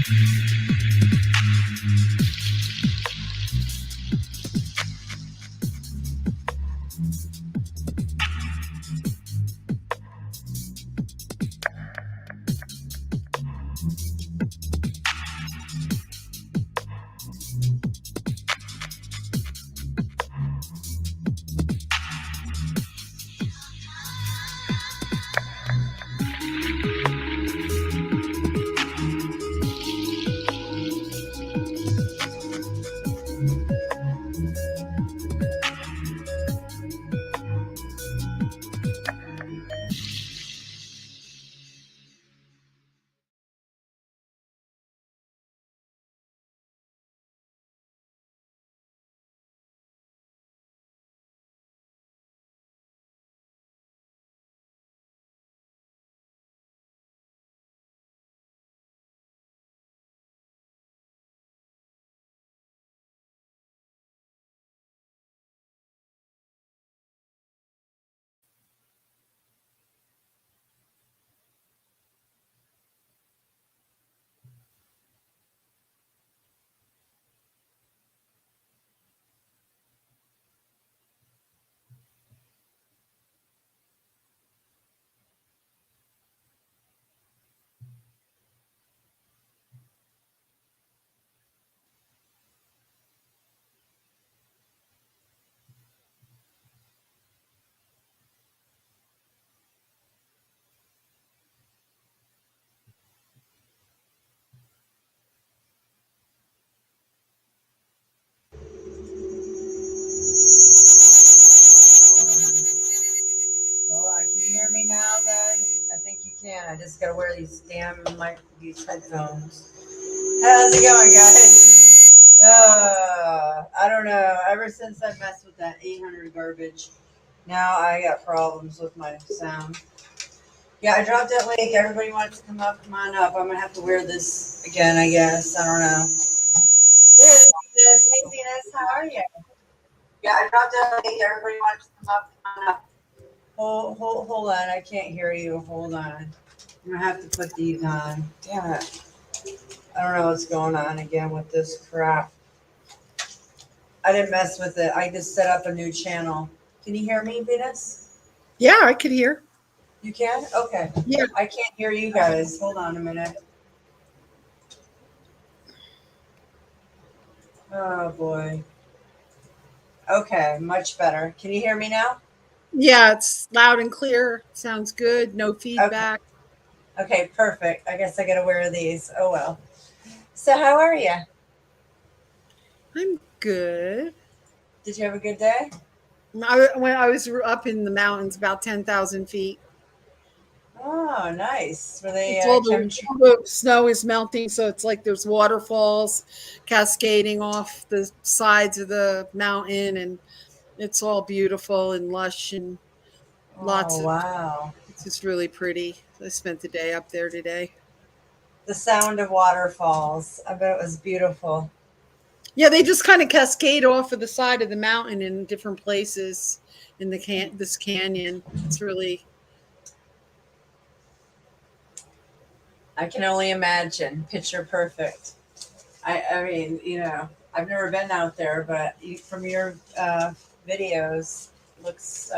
Well, can you hear me now, guys? I think you can. I just gotta wear these headphones. How's it going, guys? I don't know. Ever since I messed with that 800 garbage, now I got problems with my sound. Yeah, I dropped that link. Everybody wants to come up. Come on up. I'm gonna have to wear this again, I guess. I don't know. There's Venus. Hey, Venus, how are you? Yeah, I dropped that link. Everybody wants to come up. Come on up. Hold on. I can't hear you. Hold on. I'm gonna have to put these on. Damn it. I don't know what's going on again with this crap. I didn't mess with it. I just set up a new channel. Can you hear me, Venus? Yeah, I could hear. You can? Okay. Yeah. I can't hear you guys. Hold on a minute. Oh boy. Okay, much better. Can you hear me now? Yeah, it's loud and clear. Sounds good. No feedback. Okay, perfect. I guess I gotta wear these. Oh well. So how are you? I'm good. Did you have a good day? When I was up in the mountains, about 10,000 feet. Oh, nice. Were they It's all chemtrails? all the snow is melting, so it's like there's waterfalls cascading off the sides of the mountain, and it's all beautiful and lush and lots Oh of. wow. It's just really pretty. I spent the day up there today. The sound of waterfalls. I bet it was beautiful. Yeah, they just kind of cascade off of the side of the mountain in different places in this canyon. It's really. I can only imagine. Picture perfect. I mean, I've never been out there, but from your videos, looks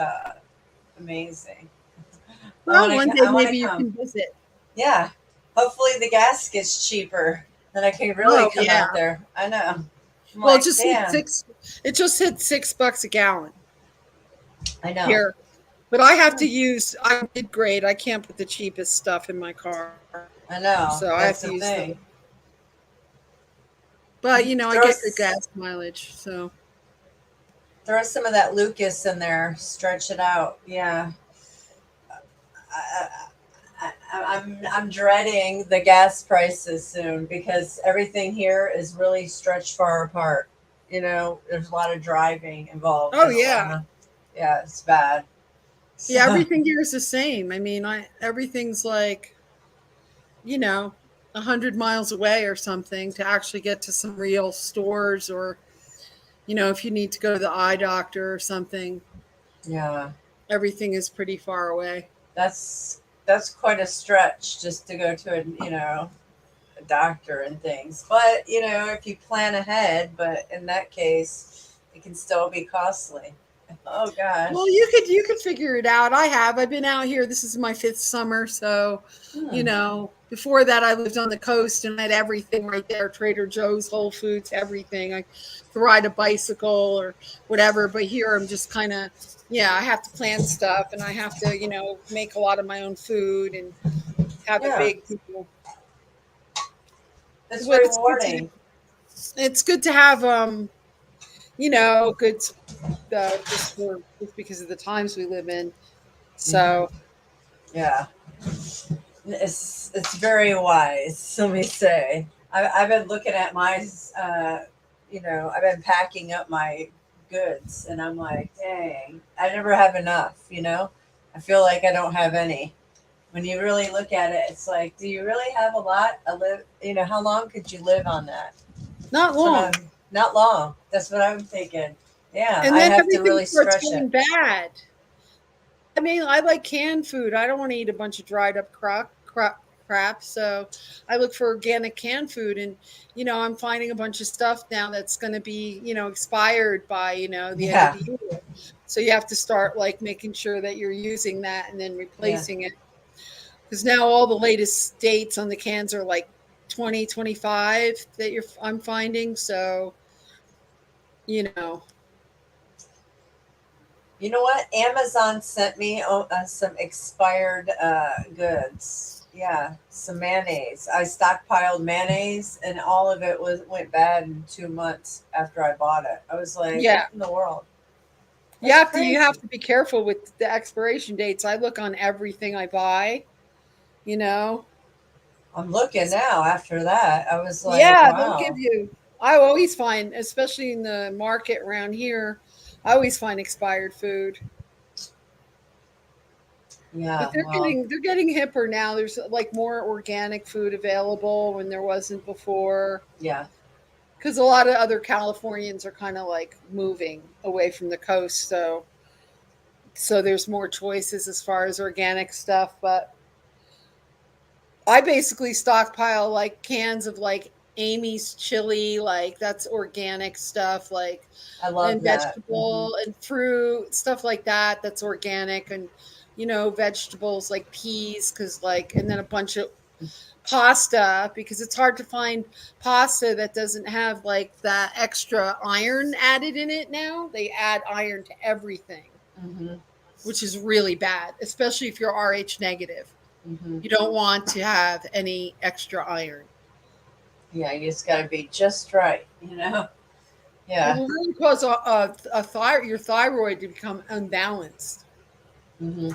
amazing. Well, one day I want to maybe you come. can visit. Yeah. Hopefully the gas gets cheaper, then I can really Oh come yeah. out there. I know. I'm Well, like, damn. it just hit $6 a gallon I know. here. But I have to use I did grade. I can't put the cheapest stuff in my car. I know. So I have That's to the use the thing. but I Throw get good s- gas mileage. So throw some of that Lucas in there. Stretch it out. Yeah. I, I'm dreading the gas prices soon because everything here is really stretched far apart. There's a lot of driving involved oh in yeah. Atlanta. Yeah, it's bad. Yeah, So, everything here is the same. I mean, I everything's like, you know, 100 miles away or something to actually get to some real stores or, if you need to go to the eye doctor or something, yeah, everything is pretty far away. that's quite a stretch just to go to doctor and things. But if you plan ahead, but in that case, it can still be costly. Oh gosh. Well, you could figure it out. I have. I've been out here. This is my fifth summer, so Hmm. before that I lived on the coast and I had everything right there: Trader Joe's, Whole Foods, everything. I could ride a bicycle or whatever. But here I'm just kind of, yeah, I have to plan stuff and I have to, make a lot of my own food and have a Yeah, big. it's But rewarding. it's good to have good just because of the times we live in. Hmm. So Yeah, it's very wise. Let me say, I've been looking at my, I've been packing up my goods, and I'm like, dang, I never have enough. I feel like I don't have any. When you really look at it, it's like, do you really have a lot? How long could you live on that? not That's what long. I'm not long. That's what I'm thinking. Yeah, And I'd then have to everything really starts stretch it. going bad. I mean, I like canned food. I don't want to eat a bunch of dried up crap. So I look for organic canned food. And, I'm finding a bunch of stuff now that's going to be, expired by, the end of Yeah, the year. So you have to start like making sure that you're using that and then yeah. replacing it. Because now all the latest dates on the cans are like 2025 that I'm finding. So, you know, You know what? Amazon sent me some expired goods. Yeah, some mayonnaise. I stockpiled mayonnaise, and all of it went bad in 2 months after I bought it. I was like, yeah. "What in the world? You That's have to you have crazy." to be careful with the expiration dates. I look on everything I buy, you know. I'm looking now. After that, I was like, Yeah, they'll give "Wow, you I always find, especially in the market around here, I always find expired food. But yeah, they're well, getting hipper now. There's like more organic food available when there wasn't before. yeah, Because a lot of other Californians are kind of like moving away from the coast, so there's more choices as far as organic stuff. But I basically stockpile like cans of like Amy's chili, like that's organic stuff, like I love and that." Hmm. vegetable and fruit stuff like that. That's organic, and vegetables like peas, because like, and then a bunch of pasta, because it's hard to find pasta that doesn't have like that extra iron added in it. Now they add iron to everything, Hmm. which is really bad, especially if you're Rh negative. Hmm. You don't want to have any extra iron. Yeah, you just got to be just right. It Yeah. will really cause your thyroid to become unbalanced Hmm.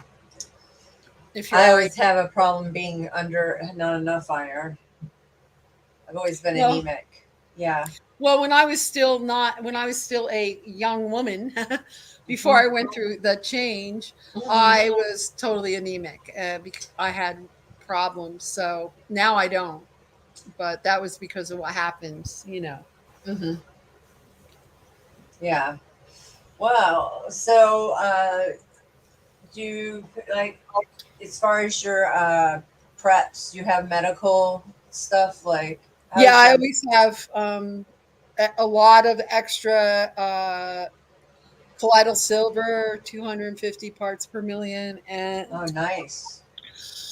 if you're I Rh. always have a problem being under not enough iron. I've always been Well, anemic. Yeah. when I was still a young woman, before Hmm. I went through the change, Hmm. I was totally anemic because I had problems. So now I don't, but that was because of what happens. Hmm. Yeah. Well, so do you like, as far as your preps, you have medical stuff like, Yeah, how's I your? always have a lot of extra colloidal silver, 250 parts per million, Oh, and nice.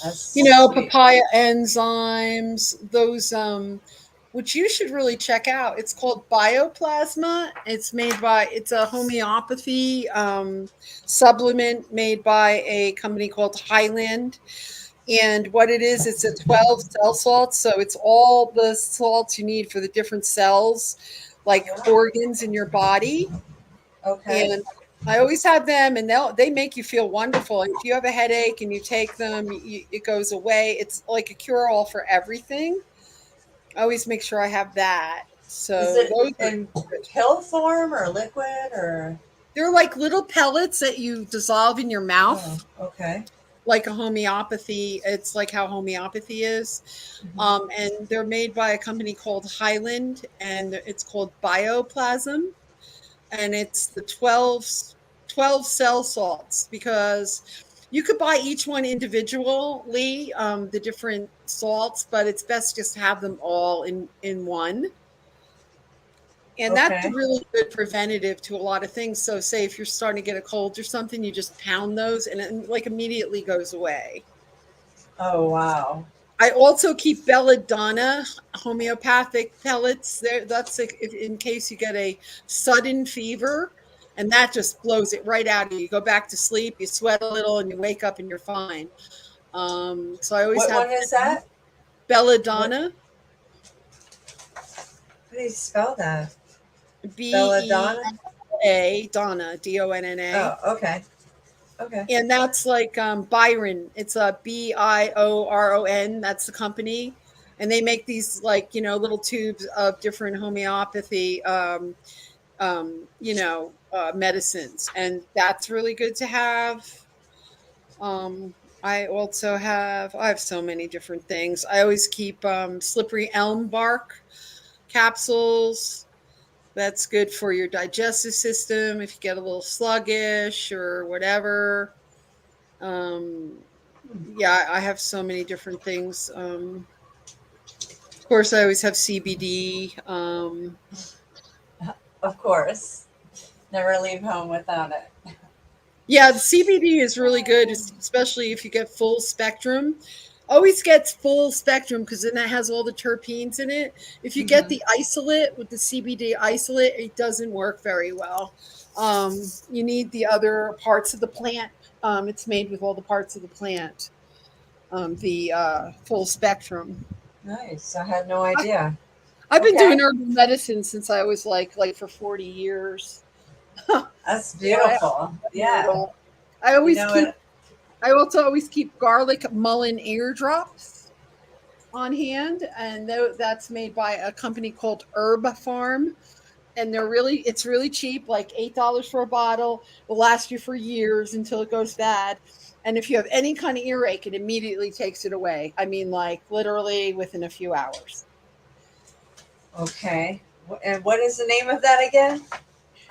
That's sweet. papaya enzymes, those which you should really check out. It's called bioplasma. It's a homeopathy supplement made by a company called Highland. And what it is, it's a 12 cell salt. So it's all the salts you need for the different cells, like organs in your body. Okay. And I always have them, and they make you feel wonderful. If you have a headache and you take them, it goes away. It's like a cure all for everything. I always make sure I have that. Is So it those are in good. pill form or liquid or? They're like little pellets that you dissolve in your Oh, mouth, okay. like a homeopathy. It's like how homeopathy is. Hmm. And they're made by a company called Highland, and it's called Bioplasm. And it's the 12 cell salts, because You could buy each one individually, the different salts, but it's best just to have them all in one. And that's a Okay. really good preventative to a lot of things. So, say if you're starting to get a cold or something, you just pound those, and it like immediately goes away. Oh, wow. I also keep belladonna homeopathic pellets there. That's if, in case you get a sudden fever, and that just blows it right out of you. You go back to sleep, you sweat a little, and you wake up and you're fine. So I always What have one is that? What? belladonna, How do you spell that? B Belladonna? E A Donna, Donna, Oh, okay. Okay. and that's like Byron. It's a Bioron. That's the company, and they make these like little tubes of different homeopathy medicines, and that's really good to have. Um, I have so many different things. I always keep slippery elm bark capsules. That's good for your digestive system if you get a little sluggish or whatever. Um, yeah, I have so many different things. Of course, I always have CBD. Of course. Never leave home without it. Yeah, the CBD is really good, especially if you get full spectrum. Always gets full spectrum because then that has all the terpenes in it. If you get Hmm. the isolate with the CBD isolate, it doesn't work very well. You need the other parts of the plant. It's made with all the parts of the plant, the full spectrum. Nice. I had no idea. I've been doing Okay. herbal medicine since I was like for 40 years. That's So I beautiful. know it Yeah. all. I You always know keep what? I also always keep garlic mullein eardrops on hand, and that's made by a company called Herb Farm, and it's really cheap, like $8 for a bottle. Will last you for years until it goes bad. And if you have any kind of earache, it immediately takes it away. I mean, like literally within a few hours. Okay. And what is the name of that again?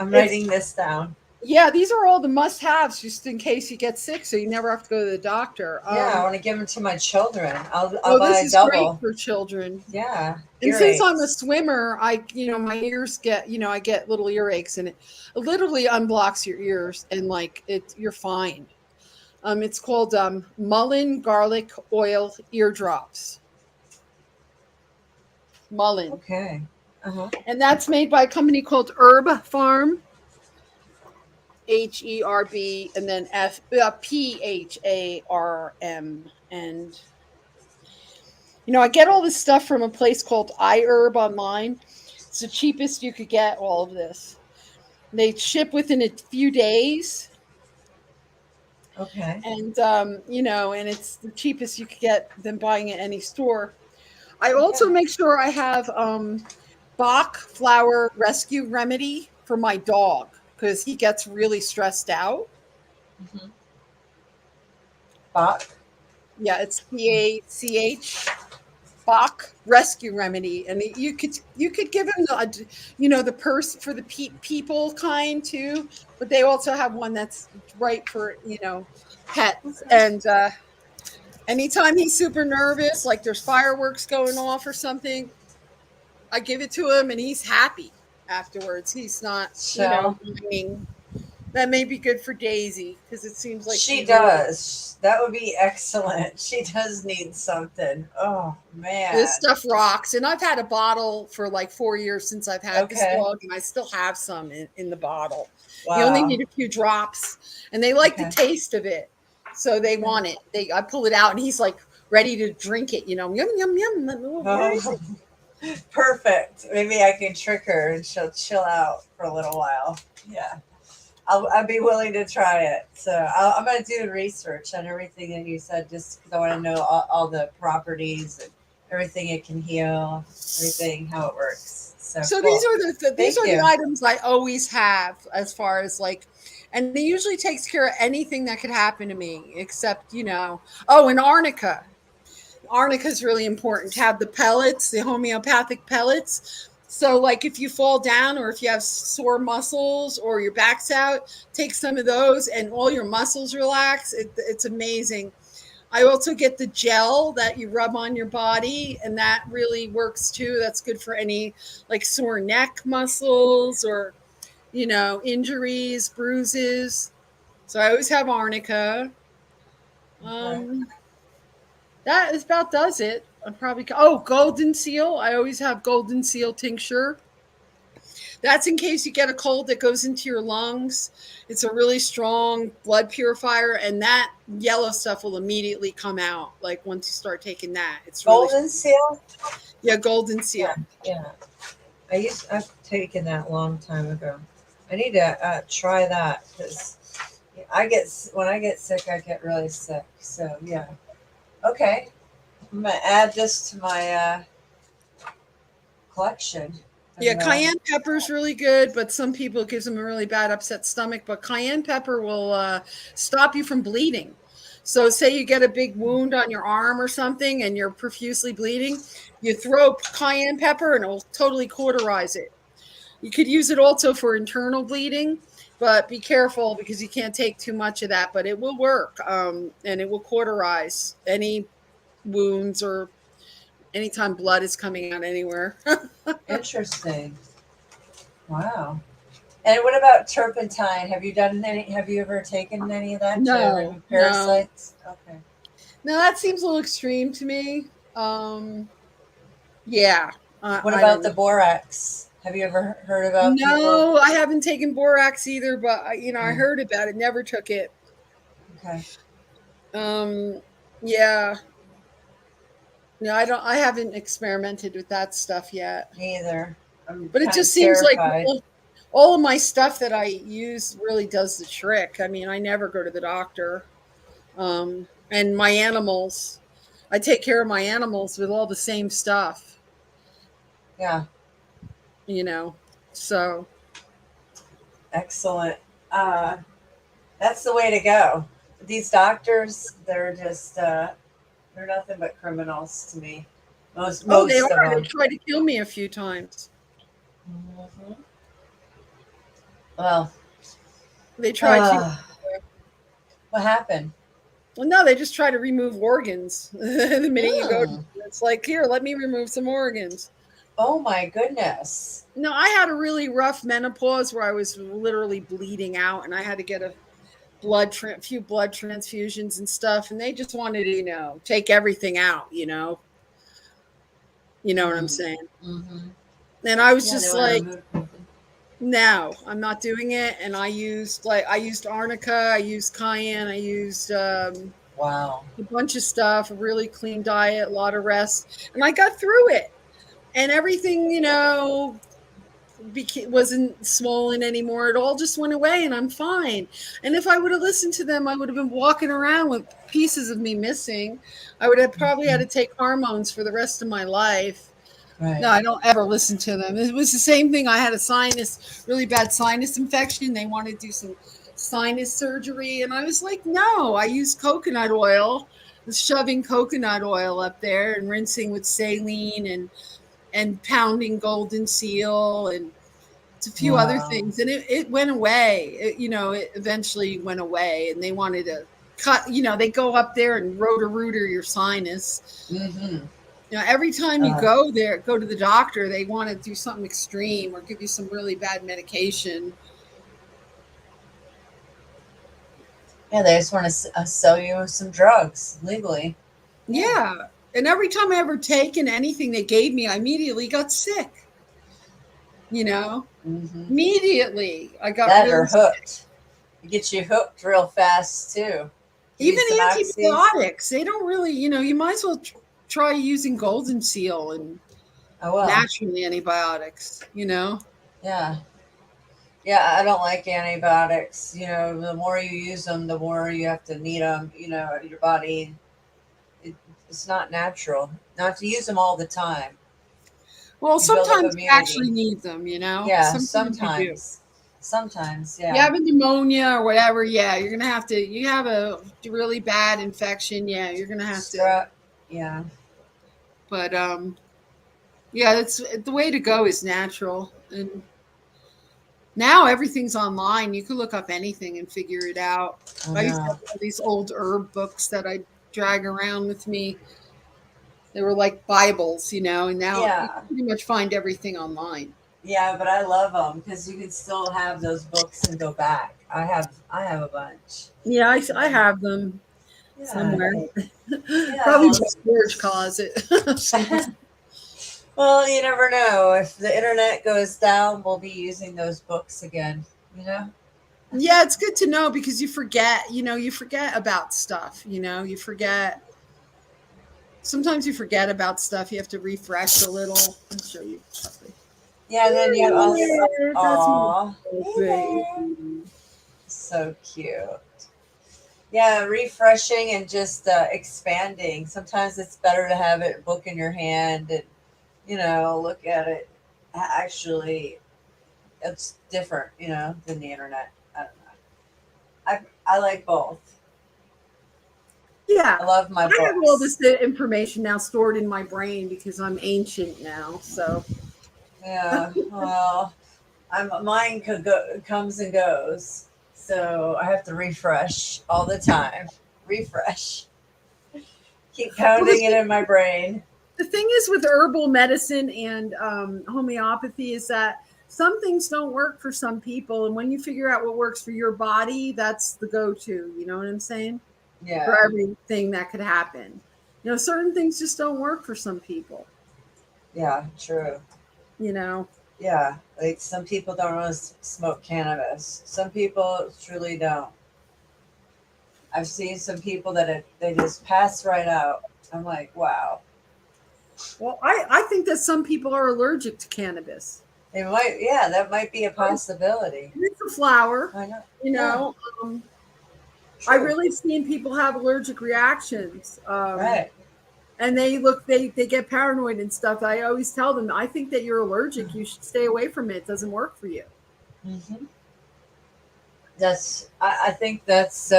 I'm It's writing this down. Yeah, these are all the must-haves just in case you get sick, so you never have to go to the doctor. Yeah, I want to give them to my children. I'll Oh, buy this a is great double. for children. Yeah. And since I'm a Earaches. swimmer, my ears get, I get little earaches, and it literally unblocks your ears, and like you're fine. It's called Mullein garlic oil eardrops. Mullein, Okay. Uh-huh. and that's made by a company called Herb Farm, Herb, and then Pharm, and I get all this stuff from a place called iHerb online. It's the cheapest you could get all of this. They ship within a few days, Okay. and and it's the cheapest you could get than buying at any store. I also Okay. make sure I have Bach flower rescue remedy for my dog because he gets really stressed out. Hmm. Bach. Yeah, it's Bach. Bach rescue remedy, and you could give him the purse for the people kind too, but they also have one that's right for pets. Okay. And anytime he's super nervous, like there's fireworks going off or something, I give it to him, and he's happy afterwards. He's not So whining. That may be good for Daisy because it seems like she she really does. That would be excellent. She does need something. Oh this man. stuff rocks. And I've had a bottle for like 4 years since I've had this Okay. dog, and I still have some in the bottle. You only Wow. need a few drops, and they like the Okay. taste of it, so they Okay. want it. I pull it out, and he's like ready to drink it. Yum yum yum. Where is Oh, it? perfect. Maybe I can trick her and she'll chill out for a little while. Yeah. I'd be willing to try it. So I'm going to do research on everything that you said just because I want to know all the properties and everything it can heal, everything, how it works. So So these cool. are these Thank are the you. items I always have as far as like, and it usually takes care of anything that could happen to me, except oh, and arnica. Arnica is really important to have the pellets, the homeopathic pellets. So, like if you fall down or if you have sore muscles or your back's out, take some of those and all your muscles relax. It's amazing. I also get the gel that you rub on your body, and that really works too. That's good for any like sore neck muscles or, injuries, bruises. So I always have arnica. Okay. Um, that is about does it. I probably golden seal. I always have golden seal tincture. That's in case you get a cold that goes into your lungs. It's a really strong blood purifier, and that yellow stuff will immediately come out. Like once you start taking that, it's really Golden seal? yeah, golden Yeah, seal. yeah. I've taken that a long time ago. I need to try that because when I get sick, I get really sick. So yeah. Okay. I'm gonna add this to my collection. Yeah, And, cayenne pepper is really good, but some people it gives them a really bad upset stomach. But cayenne pepper will stop you from bleeding. So, say you get a big wound on your arm or something, and you're profusely bleeding, you throw cayenne pepper, and it'll totally cauterize it. You could use it also for internal bleeding, but be careful because you can't take too much of that. But it will work, and it will cauterize any wounds or anytime blood is coming out anywhere. interesting. Wow. And what about turpentine? Have you done any? Have you ever taken any of that to No, remove no, parasites? Okay. no. That seems a little extreme to me. Yeah, What I don't about know. the borax? Have you ever heard about people? No, I haven't taken borax either, but I Mm, heard about it. Never took it. okay. Um, yeah, no, I don't. I haven't experimented with that stuff yet. Me either. I'm But it kind of just seems like terrified. all of my stuff that I use really does the trick. I mean, I never go to the doctor. And my animals, I take care of my animals with all the same stuff, Yeah. you know. So Excellent. Uh, that's the way to go. These doctors, they're just they're nothing but criminals to me. Most oh, they most of are. They them. tried to kill me a few times. Mhm. Well, They tried to. uh, what happened? Well, no, they just try to remove organs. The minute you go, Mm. it's like, here, let me remove some organs. Oh my goodness. No, I had a really rough menopause where I was literally bleeding out, and I had to get a few blood transfusions and stuff, and they just wanted to, take everything out. You know what I'm Mm. saying? Hmm. And I was Yeah, they just want to like, remove something. no, I'm not doing it. And I used arnica, I used cayenne, I used Wow. a bunch of stuff, a really clean diet, a lot of rest, and I got through it. And everything, wasn't swollen anymore. It all just went away, and I'm fine. And if I would have listened to them, I would have been walking around with pieces of me missing. I would have probably had Mhm. to take hormones for the rest of my life. No, Right. I don't ever listen to them. It was the same thing. I had really bad sinus infection. They wanted to do some sinus surgery. And I was like, no, I use coconut oil, was shoving coconut oil up there and rinsing with saline and pounding golden seal and it's a few other Wow. things. And it went away. It eventually went away. And they wanted to they go up there and rotor-rooter your sinus. Hmm. Every time you Uh, go to the doctor, they want to do something extreme or give you some really bad medication. yeah, they just want to sell you some drugs legally. Yeah. Yeah. And every time I ever taken anything they gave me, I immediately got sick. You know, Hmm. immediately I got That or really sick. hooked. It gets you hooked real fast too. Give you Even some oxys. antibiotics, they don't really, you might as well try using golden seal and Oh well. naturally antibiotics. Yeah. Yeah, I don't like antibiotics. The more you use them, the more you have to need them. Your body. It, it's not natural. Not to use them all the time. Well, You build up sometimes you actually immunity. need them. Yeah, Sometimes you do. sometimes. Sometimes, You yeah. have a pneumonia or whatever, yeah, you're gonna have to. You have a really bad infection, yeah, you're gonna have to. Strep. Yeah. But Yeah, that's the way to go is natural. And now everything's online. You can look up anything and figure it out. I I used to know. have all these old herb books that I drag around with me. They were like Bibles, and now you Yeah. can pretty much find everything online. Yeah, but I love them because you can still have those books and go back. I have a bunch. Yeah, I have them Yeah. somewhere. Yeah. Probably Well, my storage closet. well, you never know. If the internet goes down, we'll be using those books again. You know? Yeah, it's good to know because you forget about stuff, you forget. Sometimes you forget about stuff. You have to refresh a little. I'll show you something. Yeah. And then you also. There, that's my Aw. Hey there. baby. So cute. Yeah, refreshing and just expanding. Sometimes it's better to have it book in your hand and look at it. Actually, it's different, than the internet. I don't know. I like both. Yeah, I love my I have all books. this information now stored in my brain because I'm ancient now. So Yeah. Well, mine comes and goes, so I have to refresh all the time. Refresh. Keep well, the pounding it in my brain. the thing is with herbal medicine and homeopathy is that some things don't work for some people, and when you figure out what works for your body, that's the go-to. You know what I'm saying? For Yeah. everything that could happen, certain things just don't work for some people. Yeah. True. You know, Yeah, like some people don't want to smoke cannabis. Some people truly don't. I've seen some people that they just pass right out. I'm like, wow. well, I think that some people are allergic to cannabis. They might, yeah, that might be a possibility. It's a flower, I know. you Yeah, know. I've true. really seen people have allergic reactions. Right. And they get paranoid and stuff. I always tell them, I think that you're allergic. You should stay away from it. It doesn't work for you. hmm I think that's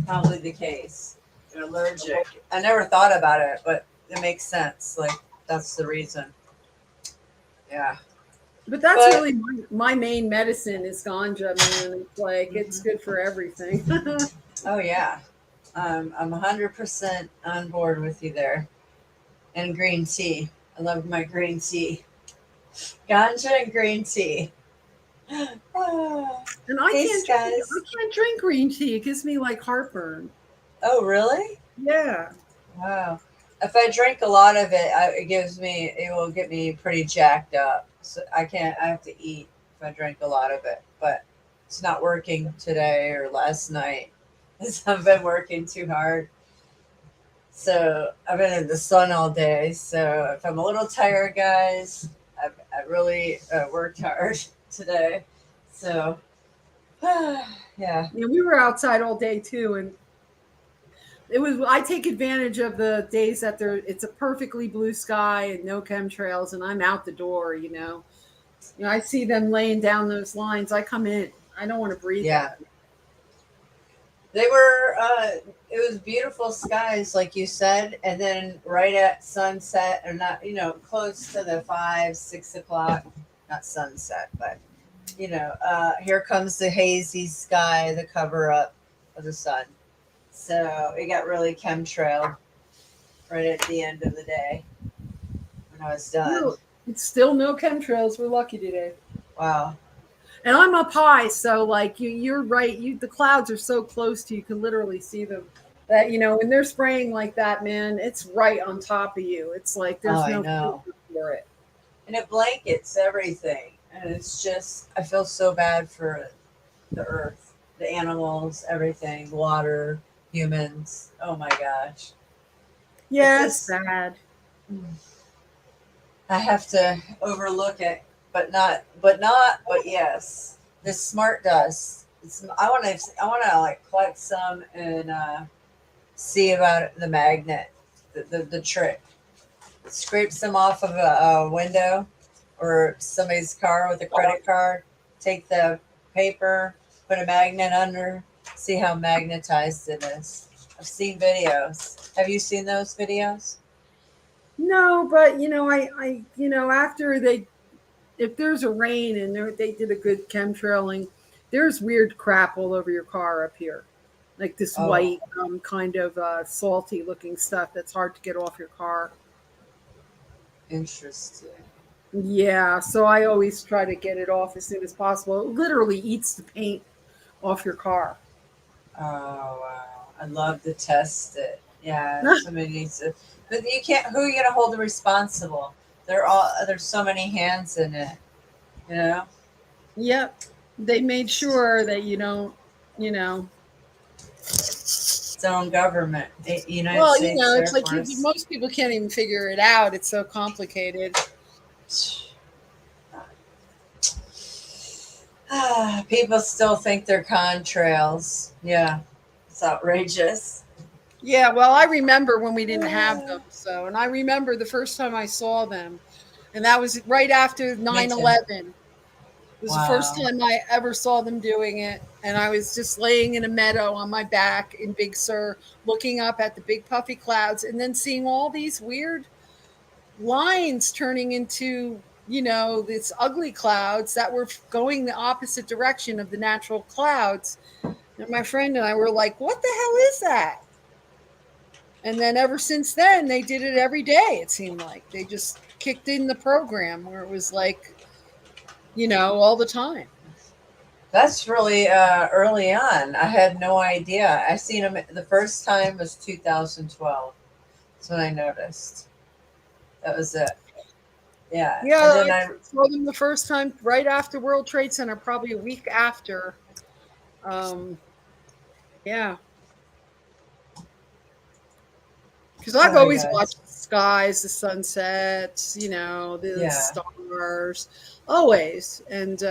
probably the case. You're allergic. I never thought about it, but it makes sense. Like, that's the reason. Yeah. But that's But, really my main medicine is ganja, man. It's like it's mhm. good for everything. Oh, yeah. I'm 100% on board with you there. And green tea. I love my green tea. Ganja and green tea. Ah, And thanks, I guys. can't drink green tea. It gives me like heartburn. Oh, really? Yeah. Wow. If I drink a lot of it, it will get me pretty jacked up. So I can't, I have to eat if I drink a lot of it. But it's not working today or last night. I've been working too hard. So I've been in the sun all day. So if I'm a little tired, guys, I really worked hard today. So yeah, Yeah, we were outside all day too, and I take advantage of the days that it's a perfectly blue sky and no chemtrails, and I'm out the door. I see them laying down those lines. I come in. I don't want to breathe yeah. that. They were. It was beautiful skies, like you said, and then right at sunset, or not, close to the 5, 6 o'clock, not sunset, but here comes the hazy sky, the cover up of the sun. So it got really chemtrailed right at the end of the day when I was done. Still, it's still no chemtrails. We're lucky today. Wow. And I'm up high, so like you're right. The clouds are so close to you, you can literally see them. That when they're spraying like that, man, it's right on top of you. It's like Oh, there's I no know. filter for it. And it blankets everything. And it's just, I feel so bad for the earth, the animals, everything, water, humans. Oh my gosh. It Yeah, it's just, bad. I have to overlook it, but yes. This smart dust. I want to like collect some and see about the magnet, the trick. Scrape some off of a window or somebody's car with a credit card. Take the paper, put a magnet under, see how magnetized it is. I've seen videos. Have you seen those videos? No, but after if there's a rain and they did a good chemtrailing, there's weird crap all over your car up here, like this Oh, white kind of salty looking stuff that's hard to get off your car. interesting. Yeah, so I always try to get it off as soon as possible. It literally eats the paint off your car. Oh wow, I'd love to test it. Yeah, somebody needs to, but you can't. Who are you gonna hold responsible? There's so many hands in it. You know, Yep, they made sure that you don't, you know. its own government, United Well, States it's Air like Force. most people can't even figure it out. It's so complicated. People still think they're contrails. Yeah, it's outrageous. Yeah, well, I remember when we didn't have them. So, and I remember the first time I saw them, and that was right after Me nine too. 11. It was the first Wow. time I ever saw them doing it. And I was just laying in a meadow on my back in Big Sur, looking up at the big puffy clouds, and then seeing all these weird lines turning into, these ugly clouds that were going the opposite direction of the natural clouds. And my friend and I were like, what the hell is that? And then ever since then, they did it every day, it seemed like. They just kicked in the program where it was like, all the time. That's really early on. I had no idea. I seen them the first time was 2012. That's when I noticed. That was it. Yeah, and Yeah, then I I saw them the first time right after World Trade Center, probably a week after. Um, yeah, because oh I've my always gosh, watched the skies, the sunsets, the yeah, stars, always, and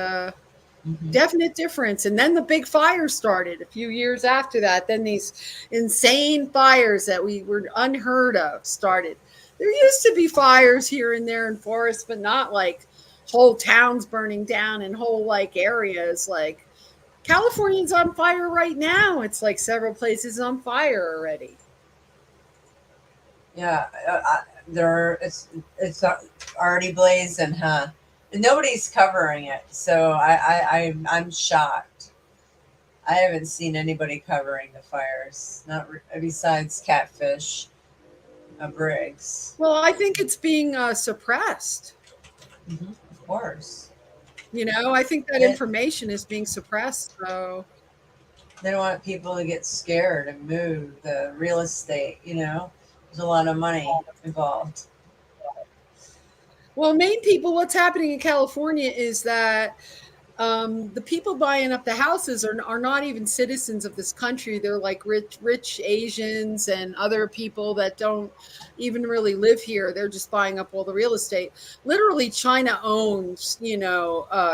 hmm definite difference. And then the big fires started a few years after that. Then these insane fires that we were unheard of started. There used to be fires here and there in forests, but not like whole towns burning down and whole like areas. Like California's on fire right now. It's like several places on fire already. yeah. There, it's already blazing, huh? And nobody's covering it, so I'm shocked. I haven't seen anybody covering the fires, not besides Catfish, Briggs. Well, I think it's being suppressed. Of course. I think that They, information is being suppressed. So they don't want people to get scared and move the real estate, There's a lot of money involved. well, main people, what's happening in California is that the people buying up the houses are not even citizens of this country. They're like rich Asians and other people that don't even really live here. They're just buying up all the real estate. Literally, China owns,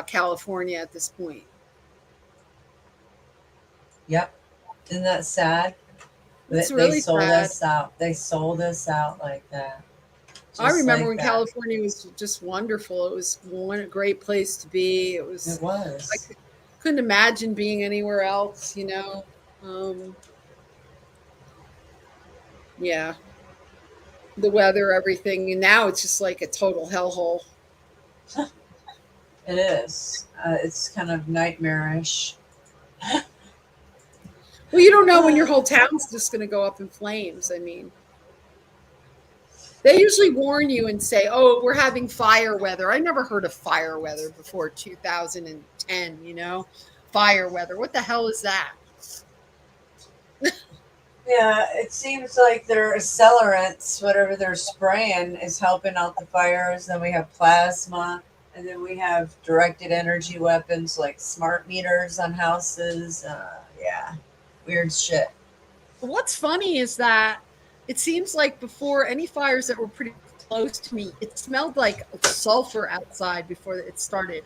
California at this point. Yep. Isn't that sad? It's They really sold sad. us out. They sold us out like that. I Just remember like when that. California was just wonderful. It was one great place to be. It It was I was. couldn't imagine being anywhere else. Um, yeah, the weather, everything. And now it's just like a total hellhole. It is. It's kind of nightmarish. Well, you don't know when your whole town's just going to go up in flames. I mean, they usually warn you and say, "Oh, we're having fire weather." I never heard of fire weather before 2010. Fire weather. What the hell is that? Yeah, it seems like their accelerants, whatever they're spraying, is helping out the fires. Then we have plasma, and then we have directed energy weapons like smart meters on houses. Yeah, weird shit. What's funny is that it seems like before any fires that were pretty close to me, it smelled like sulfur outside before it started.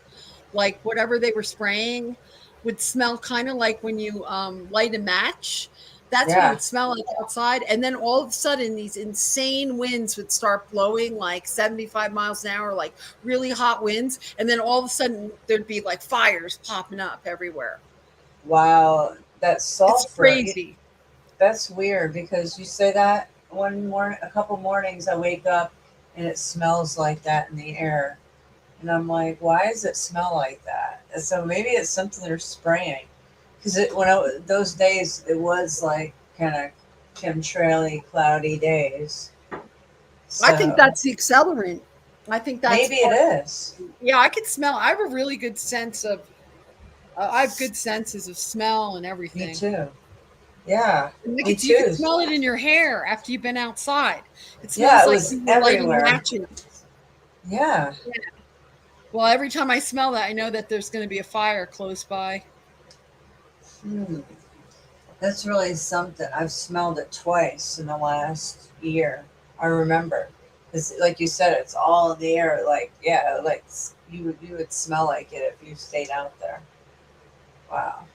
Like whatever they were spraying would smell kind of like when you light a match. That's what it Yeah. would smell like outside. And then all of a sudden, these insane winds would start blowing like 75 miles an hour, like really hot winds. And then all of a sudden, there'd be like fires popping up everywhere. Wow, that It's sulfur. crazy. That's weird because you say that one morning, a couple mornings I wake up. and it smells like that in the air. And I'm like, why does it smell like that? And so maybe it's something they're spraying. Because those days, it was like kind of chemtraily, cloudy days. I think So that's the accelerant. I think that's maybe it part. is. Yeah, I could smell. I have a really good sense of. I have good senses of smell and Me everything. too. Yeah, me You could too. smell it in your hair after you've been outside. It Yeah, smells it like was you were lighting everywhere. matches. Yeah. Well, every time I smell that, I know that there's going to be a fire close by. Hmm. That's really something. I've smelled it twice in the last year. I remember. It's, like you said, it's all in the air. Like, yeah, like you would smell like it if you stayed out there. Wow.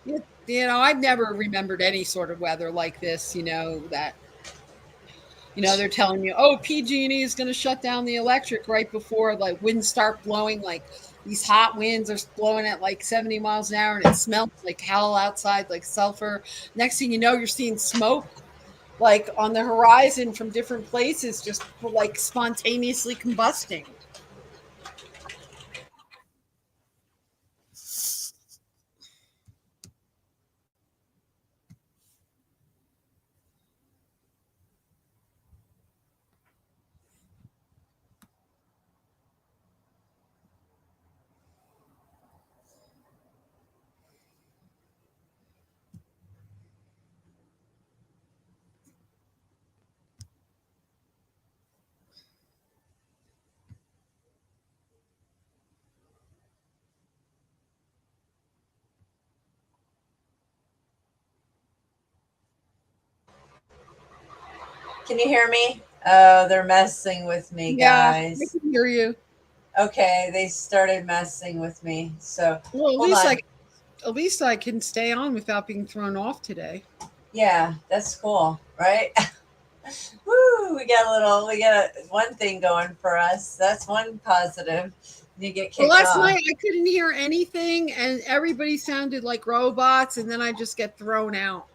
I've never remembered any sort of weather like this. That they're telling you, oh, PG&E is going to shut down the electric right before like winds start blowing. Like these hot winds are blowing at like 70 miles an hour, and it smells like hell outside, like sulfur. Next thing you know, you're seeing smoke like on the horizon from different places, just like spontaneously combusting. Can you hear me? Oh, they're messing with me, Yeah, I guys. can hear you. Okay, they started messing with me. So Well, hold on. at least I can stay on without being thrown off today. Yeah, that's cool, right? Woo! We got one thing going for us. That's one positive. You get Well, kicked last off. night I couldn't hear anything, and everybody sounded like robots, and then I just get thrown out.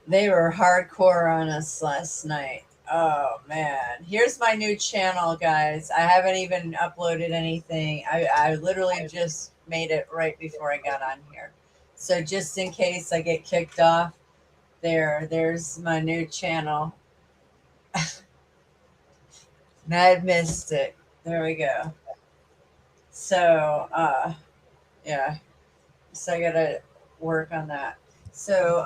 They were hardcore on us last night. Oh man. Here's my new channel, guys. I haven't even uploaded anything. I literally just made it right before I got on here. So just in case I get kicked off, there's my new channel. And I missed it. There we go. So yeah. So I gotta work on that. So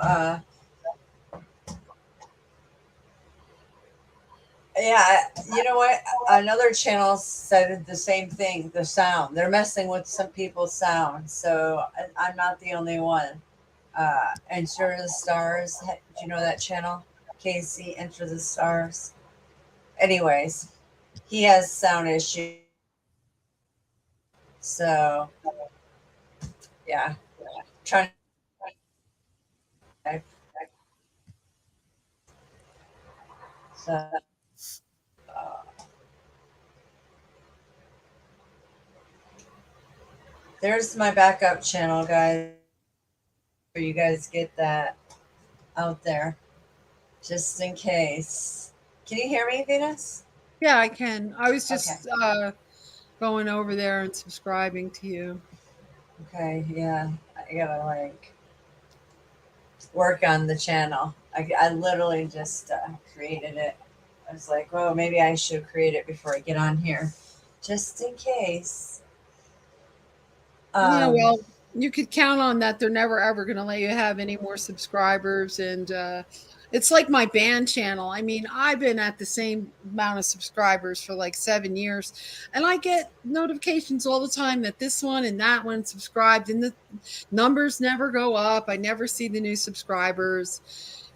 yeah, you know what? Another channel said the same thing. The sound. They're messing with some people's sound. So I'm not the only one. Enter the Stars. Do you know that channel? Casey, Enter the Stars. Anyways, he has sound issues. So yeah, trying to. So uh, there's my backup channel, guys. For you guys get that out there, just in case. Can you hear me, Venus? Yeah, I can. I was Okay. just going over there and subscribing to you. Okay. Yeah. I gotta like work on the channel. I literally just created it. I was like, well, maybe I should create it before I get on here, just in case. Yeah, Um, well, you could count on that. They're never ever going to let you have any more subscribers, and it's like my band channel. I mean, I've been at the same amount of subscribers for like 7 years, and I get notifications all the time that this one and that one subscribed, and the numbers never go up. I never see the new subscribers.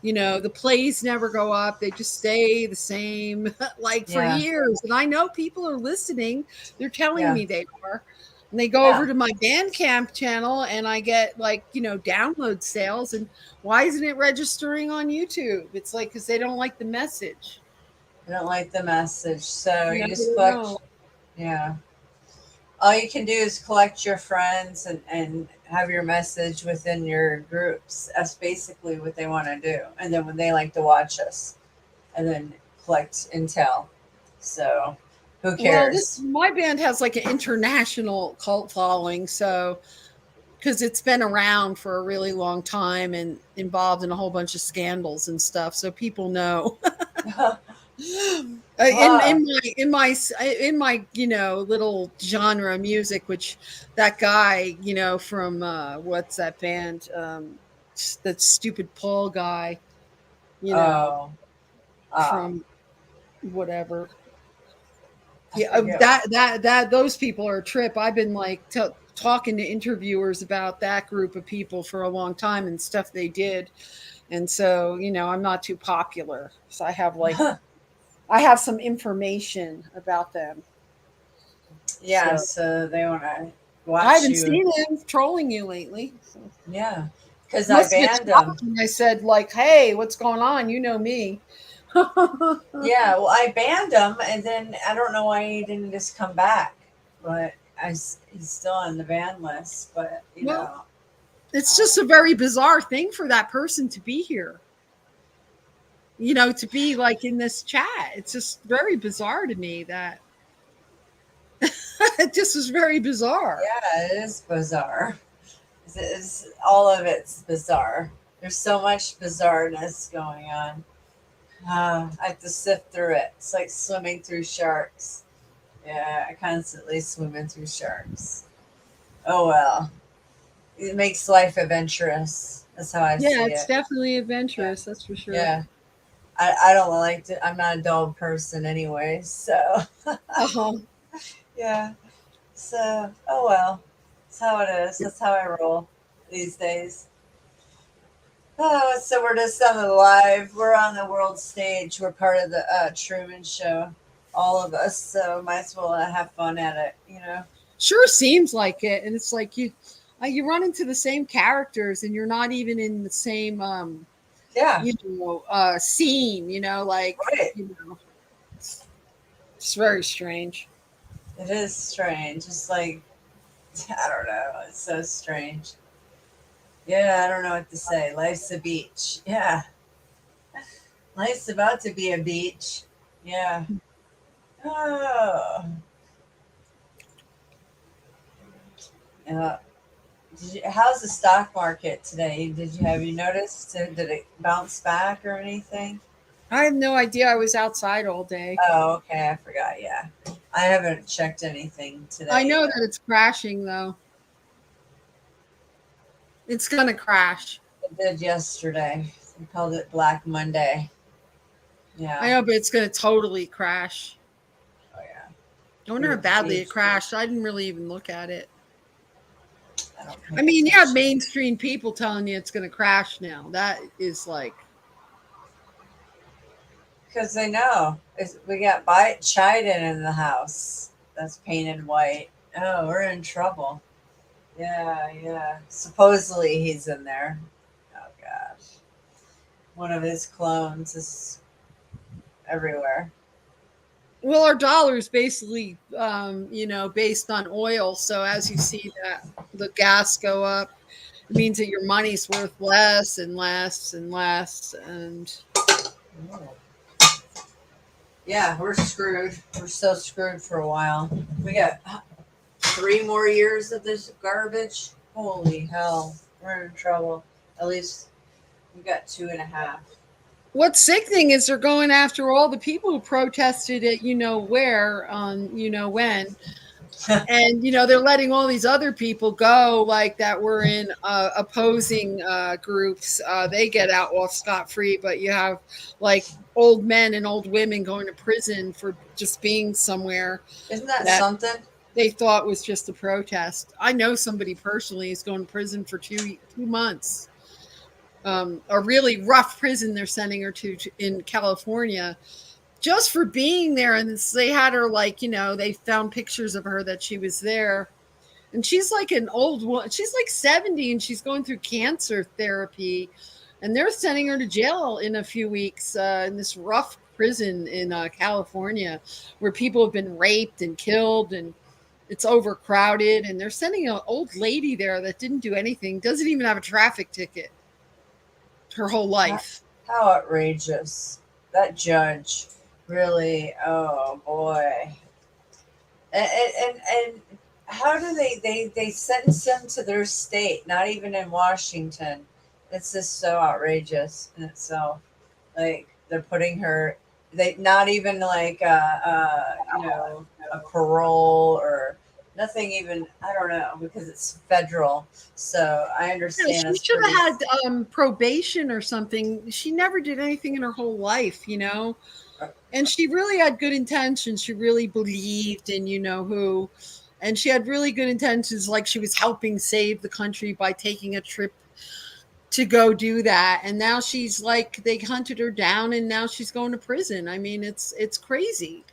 The plays never go up. They just stay the same like for yeah. years. And I know people are listening. They're telling Yeah. me they are. And they go Yeah. over to my Bandcamp channel and I get like, download sales. And why isn't it registering on YouTube? It's like because they don't like the message. I don't like the message. So You you never just know. collect. Yeah. All you can do is collect your friends and have your message within your groups. That's basically what they want to do. And then when they like to watch us. and then collect intel. So who Well, this cares? my band has like an international cult following, so because it's been around for a really long time and involved in a whole bunch of scandals and stuff, so people know. Ah, In my little genre of music, which that guy from what's that band, that stupid Paul guy, you know oh, ah, from whatever. I Yeah, forget. that those people are a trip. I've been like talking to interviewers about that group of people for a long time and stuff they did, and so I'm not too popular, so I have some information about them. Yeah, So so they want to I watch haven't you. seen them trolling you lately. So Yeah, because I must have been banned them. shocked when I said like, "Hey, what's going on?" You know me. Yeah, well, I banned him, and then I don't know why he didn't just come back. But he's still on the ban list. But Well, it's uh, just a very bizarre thing for that person to be here. To be like in this chat. It's just very bizarre to me that it just is very bizarre. yeah, it is bizarre. All of it's bizarre. There's so much bizarreness going on. I have to sift through it. It's like swimming through sharks. Yeah, I constantly swimming through sharks. Oh well, it makes life adventurous. That's how I Yeah, see it's it. definitely Yeah, adventurous, that's for sure. yeah. I don't like to. I'm not a dull person anyway. So Uh-huh. yeah. So oh well, that's how it is. That's how I roll these days. Oh, so we're just on the live. We're on the world stage. We're part of the Truman Show, all of us. So might as well have fun at it. Sure seems like it, and it's like you run into the same characters and you're not even in the same Yeah, scene, right. it's very strange. It is strange. It's like I don't know. It's so strange. Yeah, I don't know what to say. Life's a beach. Yeah, life's about to be a beach. Yeah. Oh. Yeah. How's the stock market today? Have you noticed? Did it bounce back or anything? I have no idea. I was outside all day. Oh, okay. I forgot. Yeah, I haven't checked anything I today know either. that it's crashing though. It's gonna crash. It did yesterday. We called it Black Monday. I Yeah. know, but it's gonna totally crash. Oh yeah. I wonder how Huge, badly it huge. crashed. I didn't really even look at it. I don't I pay mean, you have attention mainstream people telling you it's going to crash now. That is like, because they know we got Chiden in the house. That's painted white. Oh, we're in trouble. Yeah, yeah. Supposedly he's in there. Oh gosh, one of his clones is everywhere. well, our dollar is basically, based on oil. So as you see that the gas go up, it means that your money's worth less and less and less. And Oh. Yeah, we're screwed. We're so screwed for a while. We got 3 more years of this garbage. Holy hell, we're in trouble. At least we got 2.5. what's sickening is they're going after all the people who protested at where on when. And they're letting all these other people go like that were in opposing groups. They get out off scot-free, but you have like old men and old women going to prison for just being somewhere Isn't that that something? they thought was just a protest. I know somebody personally who's going to prison for 2 months. A really rough prison they're sending her to in California just for being there. And they had her like, they found pictures of her that she was there. And she's like an old woman. She's like 70 and she's going through cancer therapy. And they're sending her to jail in a few weeks in this rough prison in California where people have been raped and killed and it's overcrowded. And they're sending an old lady there that didn't do anything, doesn't even have a traffic ticket her whole How, life. how outrageous. that judge really, oh boy. And how do they sentence them to their state, not even in Washington? It's just so outrageous in itself. Like they're putting her, they not even like a parole or nothing even. I don't know because it's federal. So I Yeah, understand she that's should pretty. have had probation or something. She never did anything in her whole life, you know? And she really had good intentions. She really believed in, who. And she had really good intentions, like she was helping save the country by taking a trip to go do that. And now she's like, they hunted her down and now she's going to prison. I mean, it's crazy.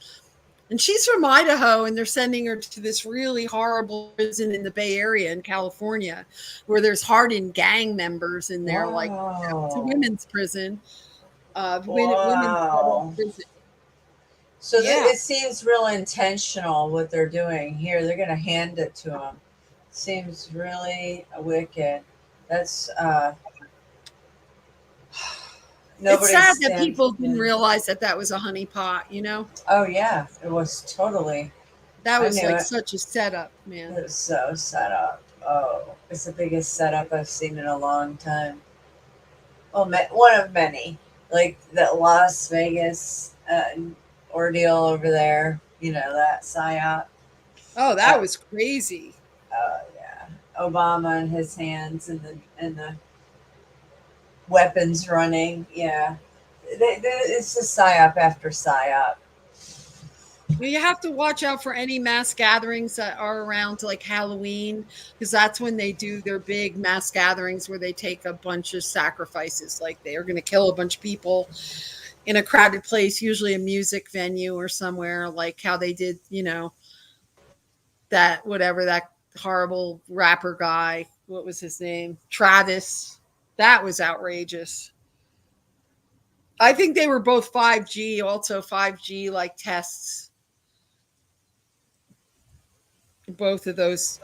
And she's from Idaho, and they're sending her to this really horrible prison in the Bay Area in California, where there's hardened gang members in there. Like, it's a Wow. women's prison, women's federal Wow. prison. So Yeah. it seems real intentional what they're doing here. They're going to hand it to them. Seems really wicked. That's It's nobody sad that stands. people didn't Yeah. realize that that was a honeypot. Oh yeah, it was totally. That I was knew like it. such a setup, It man. was so set up. Oh, it's the biggest setup I've seen in a long time. Well, one of many, like the Las Vegas ordeal over there. You know that psyop. Oh, Uh, that was crazy. yeah, Obama and his hands and the weapons running. Yeah, it's a psyop after psyop. Well, you have to watch out for any mass gatherings that are around like Halloween, because that's when they do their big mass gatherings where they take a bunch of sacrifices. Like they are going to kill a bunch of people in a crowded place, usually a music venue or somewhere, like how they did, that whatever that horrible rapper guy, what was his name? Travis. That was outrageous. I think they were both 5G, also 5G like tests, both of those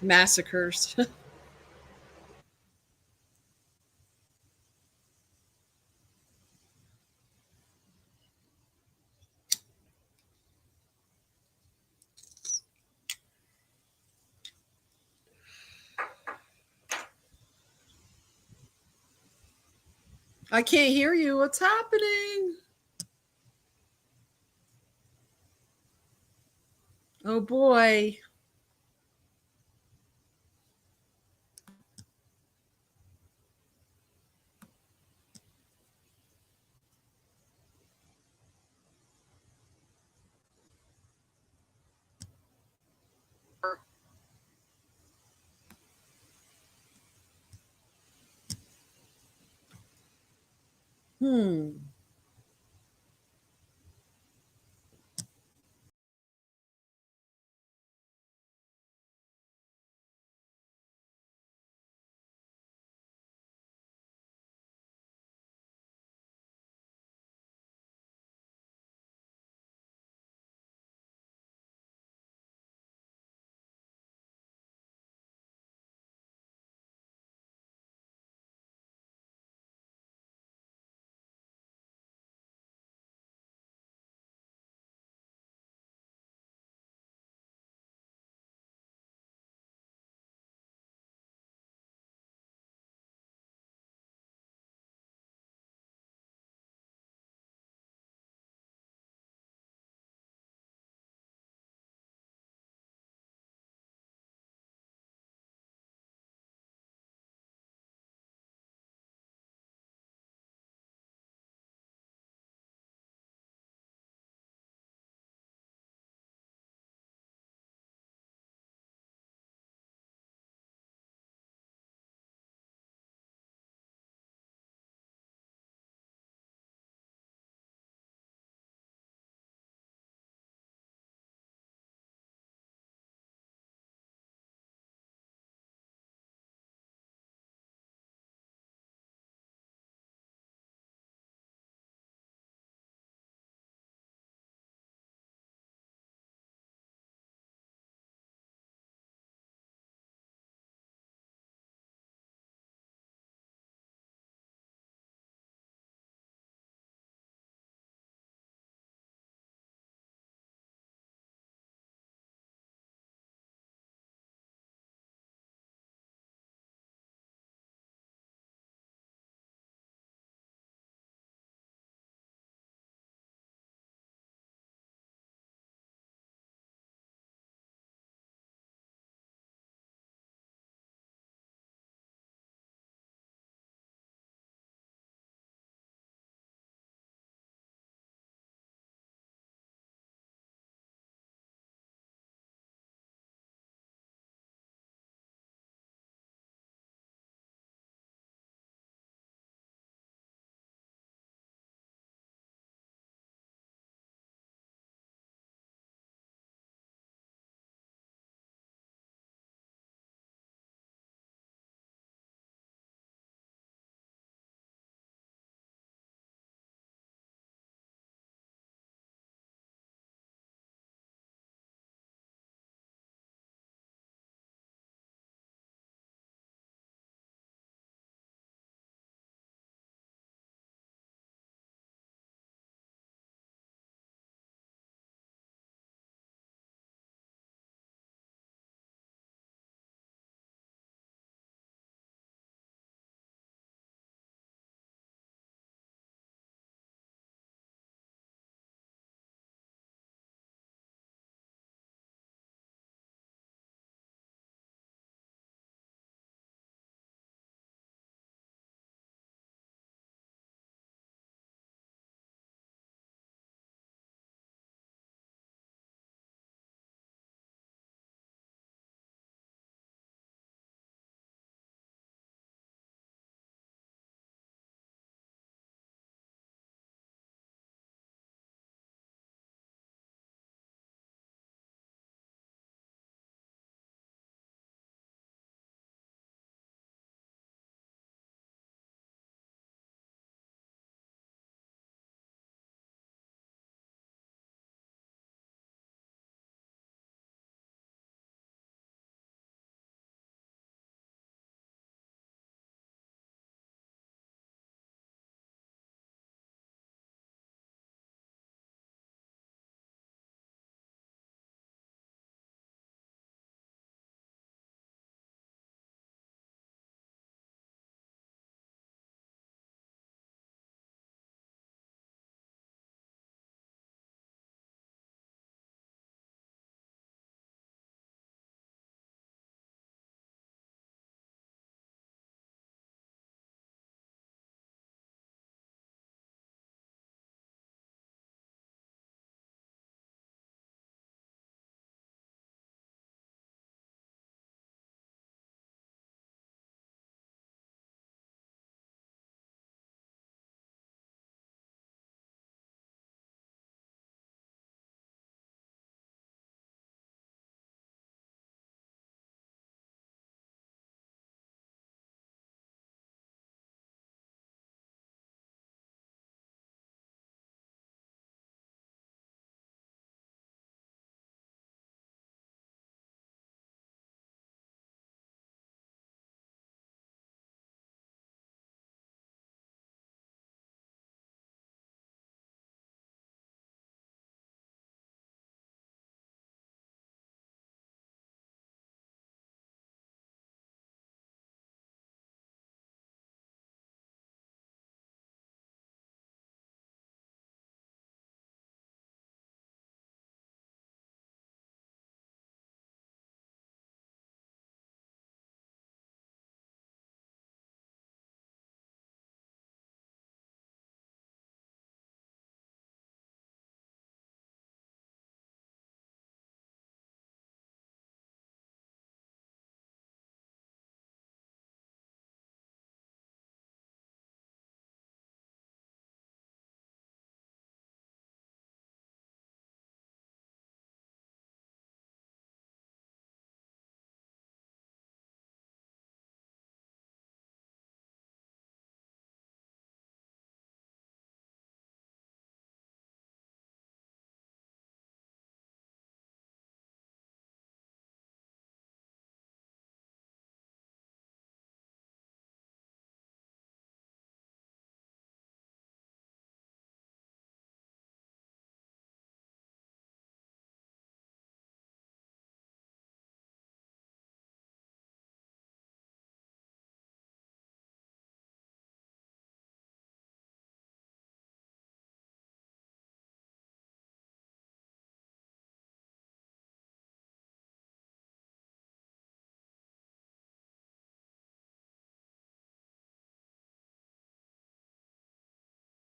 massacres. I can't hear you. What's happening? Oh boy. Hmm.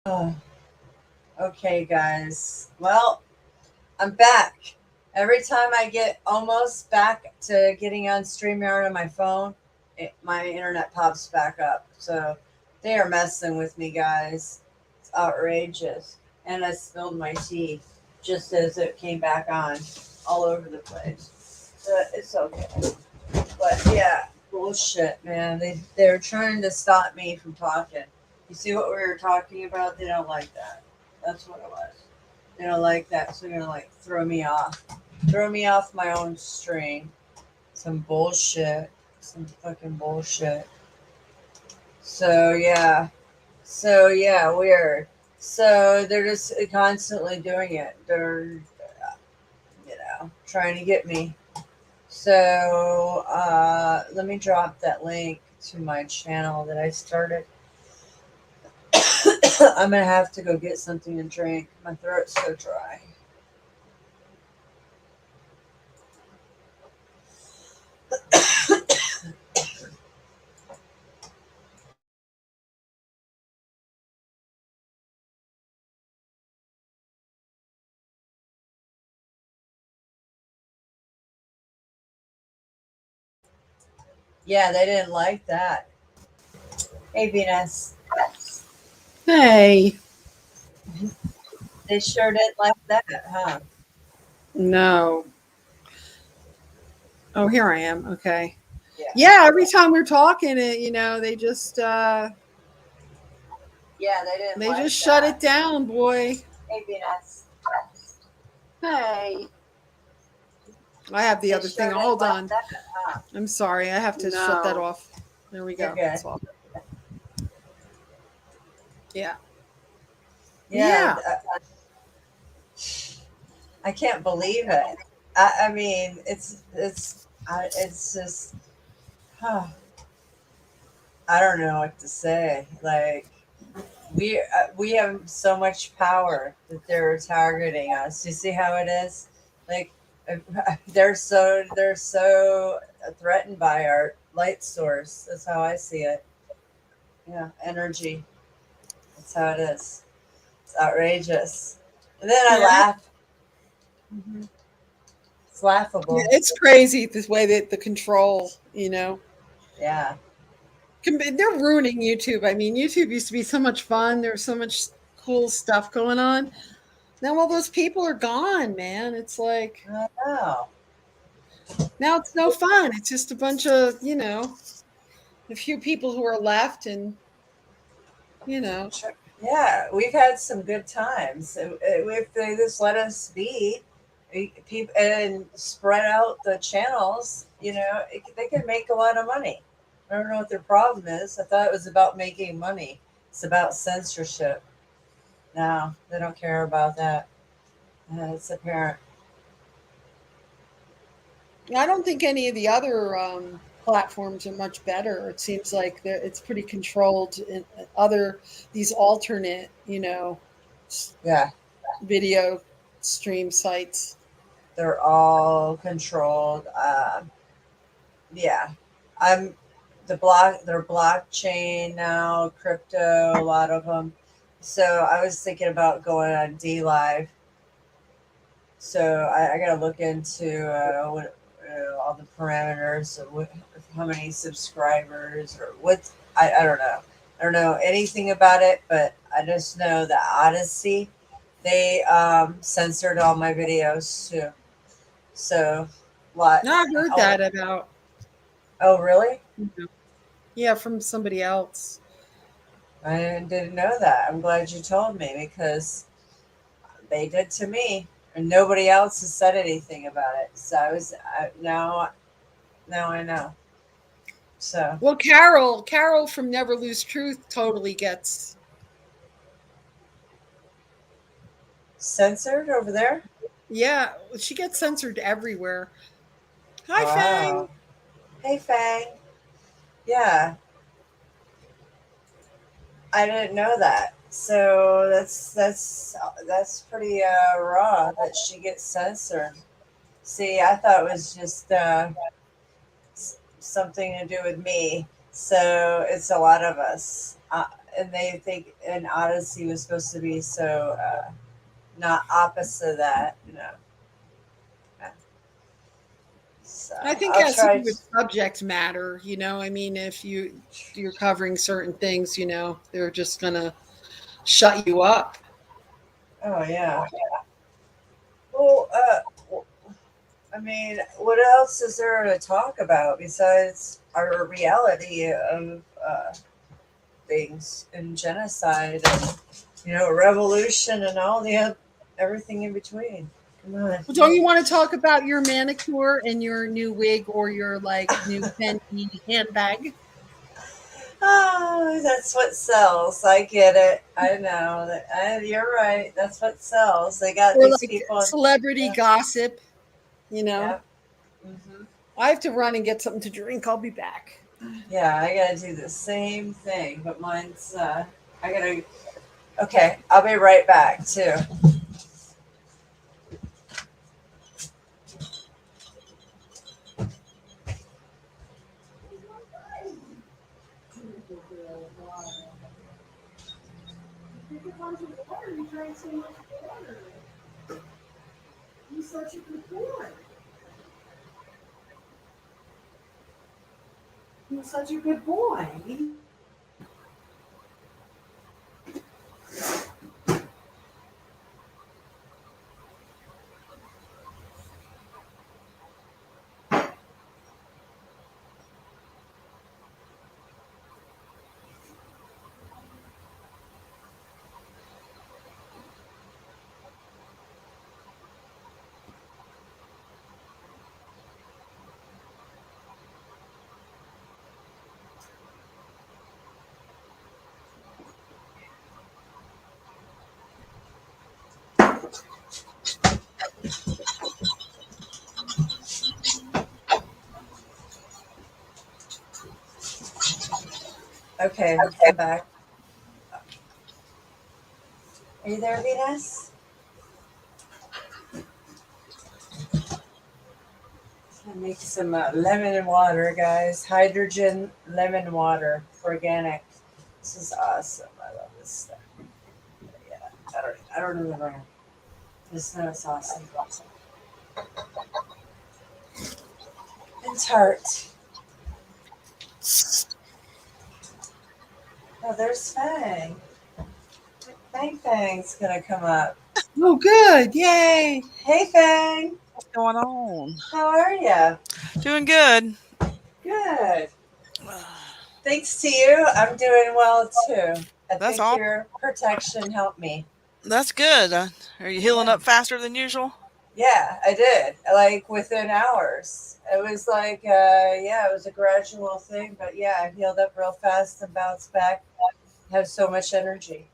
Oh, okay, guys. Well, I'm back. Every time I get almost back to getting on StreamYard on my phone, my internet pops back up. So they are messing with me, guys. It's outrageous. And I spilled my tea just as it came back on all over the place. But it's okay. But yeah, bullshit, man. They're trying to stop me from talking. You see what we were talking about? They don't like that. That's what it was. They don't like that, so they're gonna like throw me off my own stream. Some bullshit, some fucking bullshit. So yeah, weird. So they're just constantly doing it. They're trying to get me. So let me drop that link to my channel that I started. I'm gonna have to go get something to drink. My throat's so dry. Yeah, they didn't like that. Hey, Venus. Hey, They sure didn't like that, huh? no. Oh, here I am. Okay. Yeah. Yeah, every time we're talking, they just Yeah, they didn't they like just shut that. it down, boy. Hey, Venus. Hey. I have the They other thing. sure didn't Hold like on. that, huh? I'm sorry. I have to shut that No, off. There we you're go. good. It's off. Yeah. Yeah, Yeah. I can't believe it. I mean, it's just, huh, I don't know what to say. Like we have so much power that they're targeting us. You see how it is? Like they're so threatened by our light source. That's how I see it. Yeah, energy. That's how it is. It's outrageous. And then I Yeah. laugh. Mhm. It's Yeah, laughable. it's crazy this way that the control. Yeah. They're ruining YouTube. I mean, YouTube used to be so much fun. There's so much cool stuff going on. Now all those people are gone, man. It's like I know. now it's no fun. It's just a bunch of a few people who are left and you know. Sure. Yeah, we've had some good times. If they just let us be, people and spread out the channels, they can make a lot of money. I don't know what their problem is. I thought it was about making money. It's about censorship. No, they don't care about that. It's apparent. I don't think any of the other platforms are much better. It seems like it's pretty controlled in other these alternate Yeah, video stream sites. they're all controlled. Yeah, I'm they're blockchain now, crypto, a lot of them. So I was thinking about going on D Live. So I got to look into all the parameters of how many subscribers or what. I don't know. I don't know anything about it, but I just know that Odyssey, they censored all my videos too. So what? No, I heard Oh, that about. oh, really? Yeah, from somebody else. I didn't know that. I'm glad you told me because they did to me, and nobody else has said anything about it. So now I know. So Well, Carol from Never Lose Truth totally gets. censored over there. Yeah, she gets censored everywhere. Hi, Fang. Wow. Hey, Fang. Yeah, I didn't know that. So that's pretty raw that she gets censored. See, I thought it was just something to do with me. So it's a lot of us. and they think an Odyssey was supposed to be so not opposite of that, you know. So I think it I'll has to try. do with subject matter. I mean, if you're covering certain things, they're just gonna shut you up. Oh yeah. Well, I mean, what else is there to talk about besides our reality of things and genocide and revolution and all everything in between? Come on. Well, don't you want to talk about your manicure and your new wig or your new Fendi handbag? Oh, that's what sells. I get it. I know that. You're right. That's what sells. They got Or these like people. celebrity Yeah. gossip, you know? Yeah. Hmm. I have to run and get something to drink. I'll be back. Yeah. I gotta do the same thing, but mine's. I gotta. Okay. I'll be right back too. He's such a good boy. He's such a good boy. Okay. I'm back. Are you there, Venus? I make some lemon and water, guys. Hydrogen lemon water, organic. This is awesome. I love this stuff. Yeah, I don't even know. Just know it's awesome. And tart. Oh, there's Fang. Fang's gonna come up. Oh, good. Yay. Hey, Fang. What's going on? How are you? Doing good. Good. Thanks to you, I'm doing well too. I That's think all. your protection helped me. That's good. Are you healing Yeah. up faster than usual? Yeah, I did. Like within hours. It was like, yeah, it was a gradual thing, but yeah, I healed up real fast and bounced back. Have so much energy.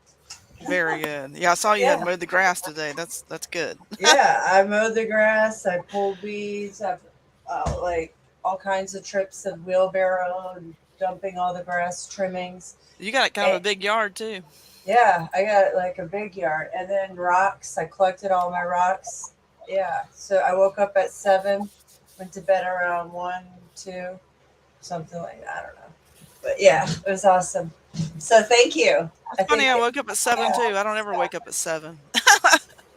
Very good. Yeah, I saw you had Yeah, mowed the grass today. That's good. yeah. I mowed the grass. I pulled weeds. I've like all kinds of trips of wheelbarrow and dumping all the grass trimmings. You got kind of Eh, a big yard too. yeah, I got like a big yard, and then rocks. I collected all my rocks. Yeah, so I woke up at 7, went to bed around 1, 2, something like that. I don't know, but yeah, it was awesome. So thank you. It's I funny. think I woke up at 7 yeah, too. I don't ever wake up at 7.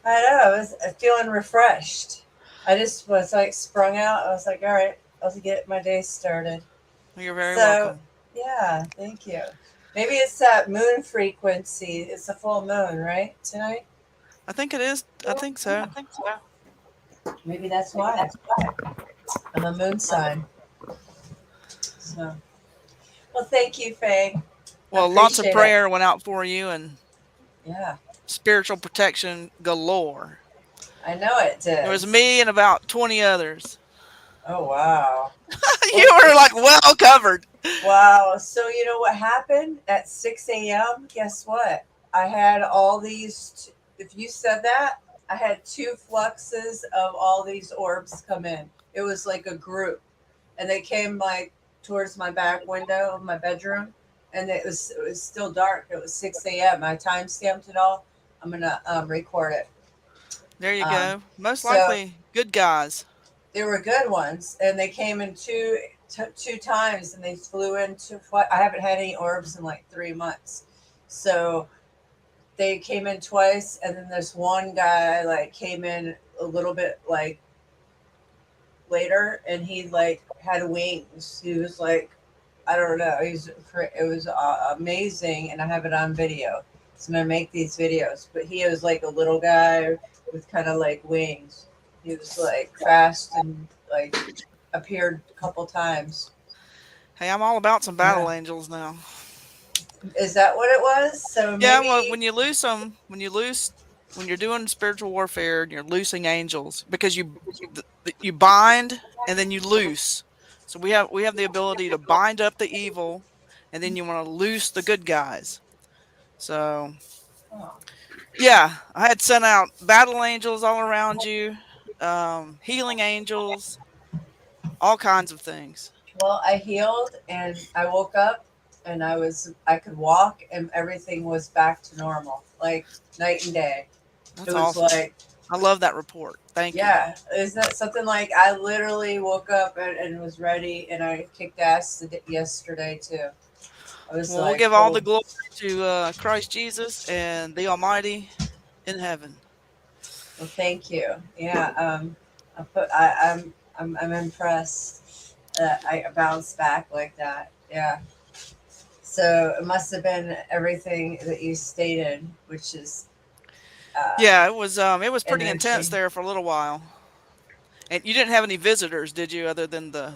I know. I was feeling refreshed. I just was like sprung out. I was like, all right, I'll get my day started. You're very So welcome. yeah, thank you. Maybe it's that moon frequency. It's a full moon, right? Tonight? I think it is. I think so. Maybe that's why. I'm a moon sign. So well thank you, Faye. I Well, lots of appreciate it. prayer went out for you and Yeah. spiritual protection galore. I know it There did. was me and about 20 others. Oh wow. Well, You were like well covered. wow. So you know what happened at 6 a.m.? Guess what? I had all these. If you said that, I had 2 fluxes of all these orbs come in. It was like a group, and they came like towards my back window of my bedroom, and it was still dark. It was 6 a.m. I time stamped it all. I'm gonna record it. There you Um, go. Most so likely good guys. they were good ones, and they came in two times, and they flew into. I haven't had any orbs in like 3 months, So they came in twice, and then this one guy like came in a little bit like later, and he like had wings. He was like, I don't know. It was amazing, and I have it on video. So I'm gonna make these videos. But he was like a little guy with kind of like wings. He was like fast and like appeared a couple times. Hey, I'm all about some battle Yeah. angels now. Is that what it was? So Yeah, well, maybe. when you lose them, when you're doing spiritual warfare, you're loosing angels because you bind and then you loose. So we have the ability to bind up the evil, and then you want to loose the good guys. So Oh. yeah, I had sent out battle angels all around you, healing angels, all kinds of things. Well, I healed and I woke up and I could walk and everything was back to normal, like night and day. It That's was awesome. like, I love that report. Thank you. yeah, isn't that something like I literally woke up and was ready and I kicked ass yesterday too. I was Well, we'll like, give all the oh, glory to Christ Jesus and the Almighty in heaven. well, thank you. Yeah, I'm impressed that I bounced back like that. Yeah. So it must have been everything that you stated, which is uh, Yeah, it was pretty intense energy. there for a little while. And you didn't have any visitors, did you, other than the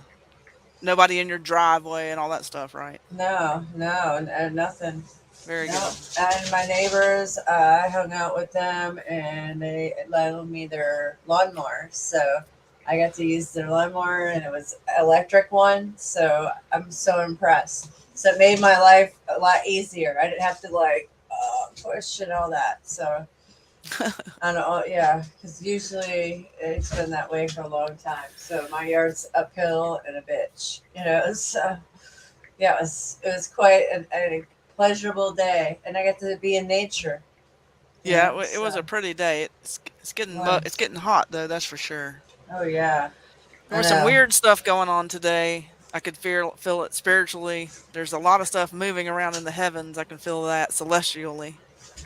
nobody in your driveway and all that stuff, right? No, no, nothing. Very No. good. And my neighbors, I hung out with them and they loaned me their lawnmower. So I got to use their lawnmower and it was electric one. So I'm so impressed. So it made my life a lot easier. I didn't have to like push and all that. So I don't know, yeah, because usually it's been that way for a long time. So my yard's uphill and a bitch, So yeah, it was quite a pleasurable day, and I got to be in nature. Yeah, it was So a pretty day. It's getting it's was. getting hot though, that's for sure. Oh yeah, There I was some know. weird stuff going on today. I could feel it spiritually. There's a lot of stuff moving around in the heavens. I can feel that celestially.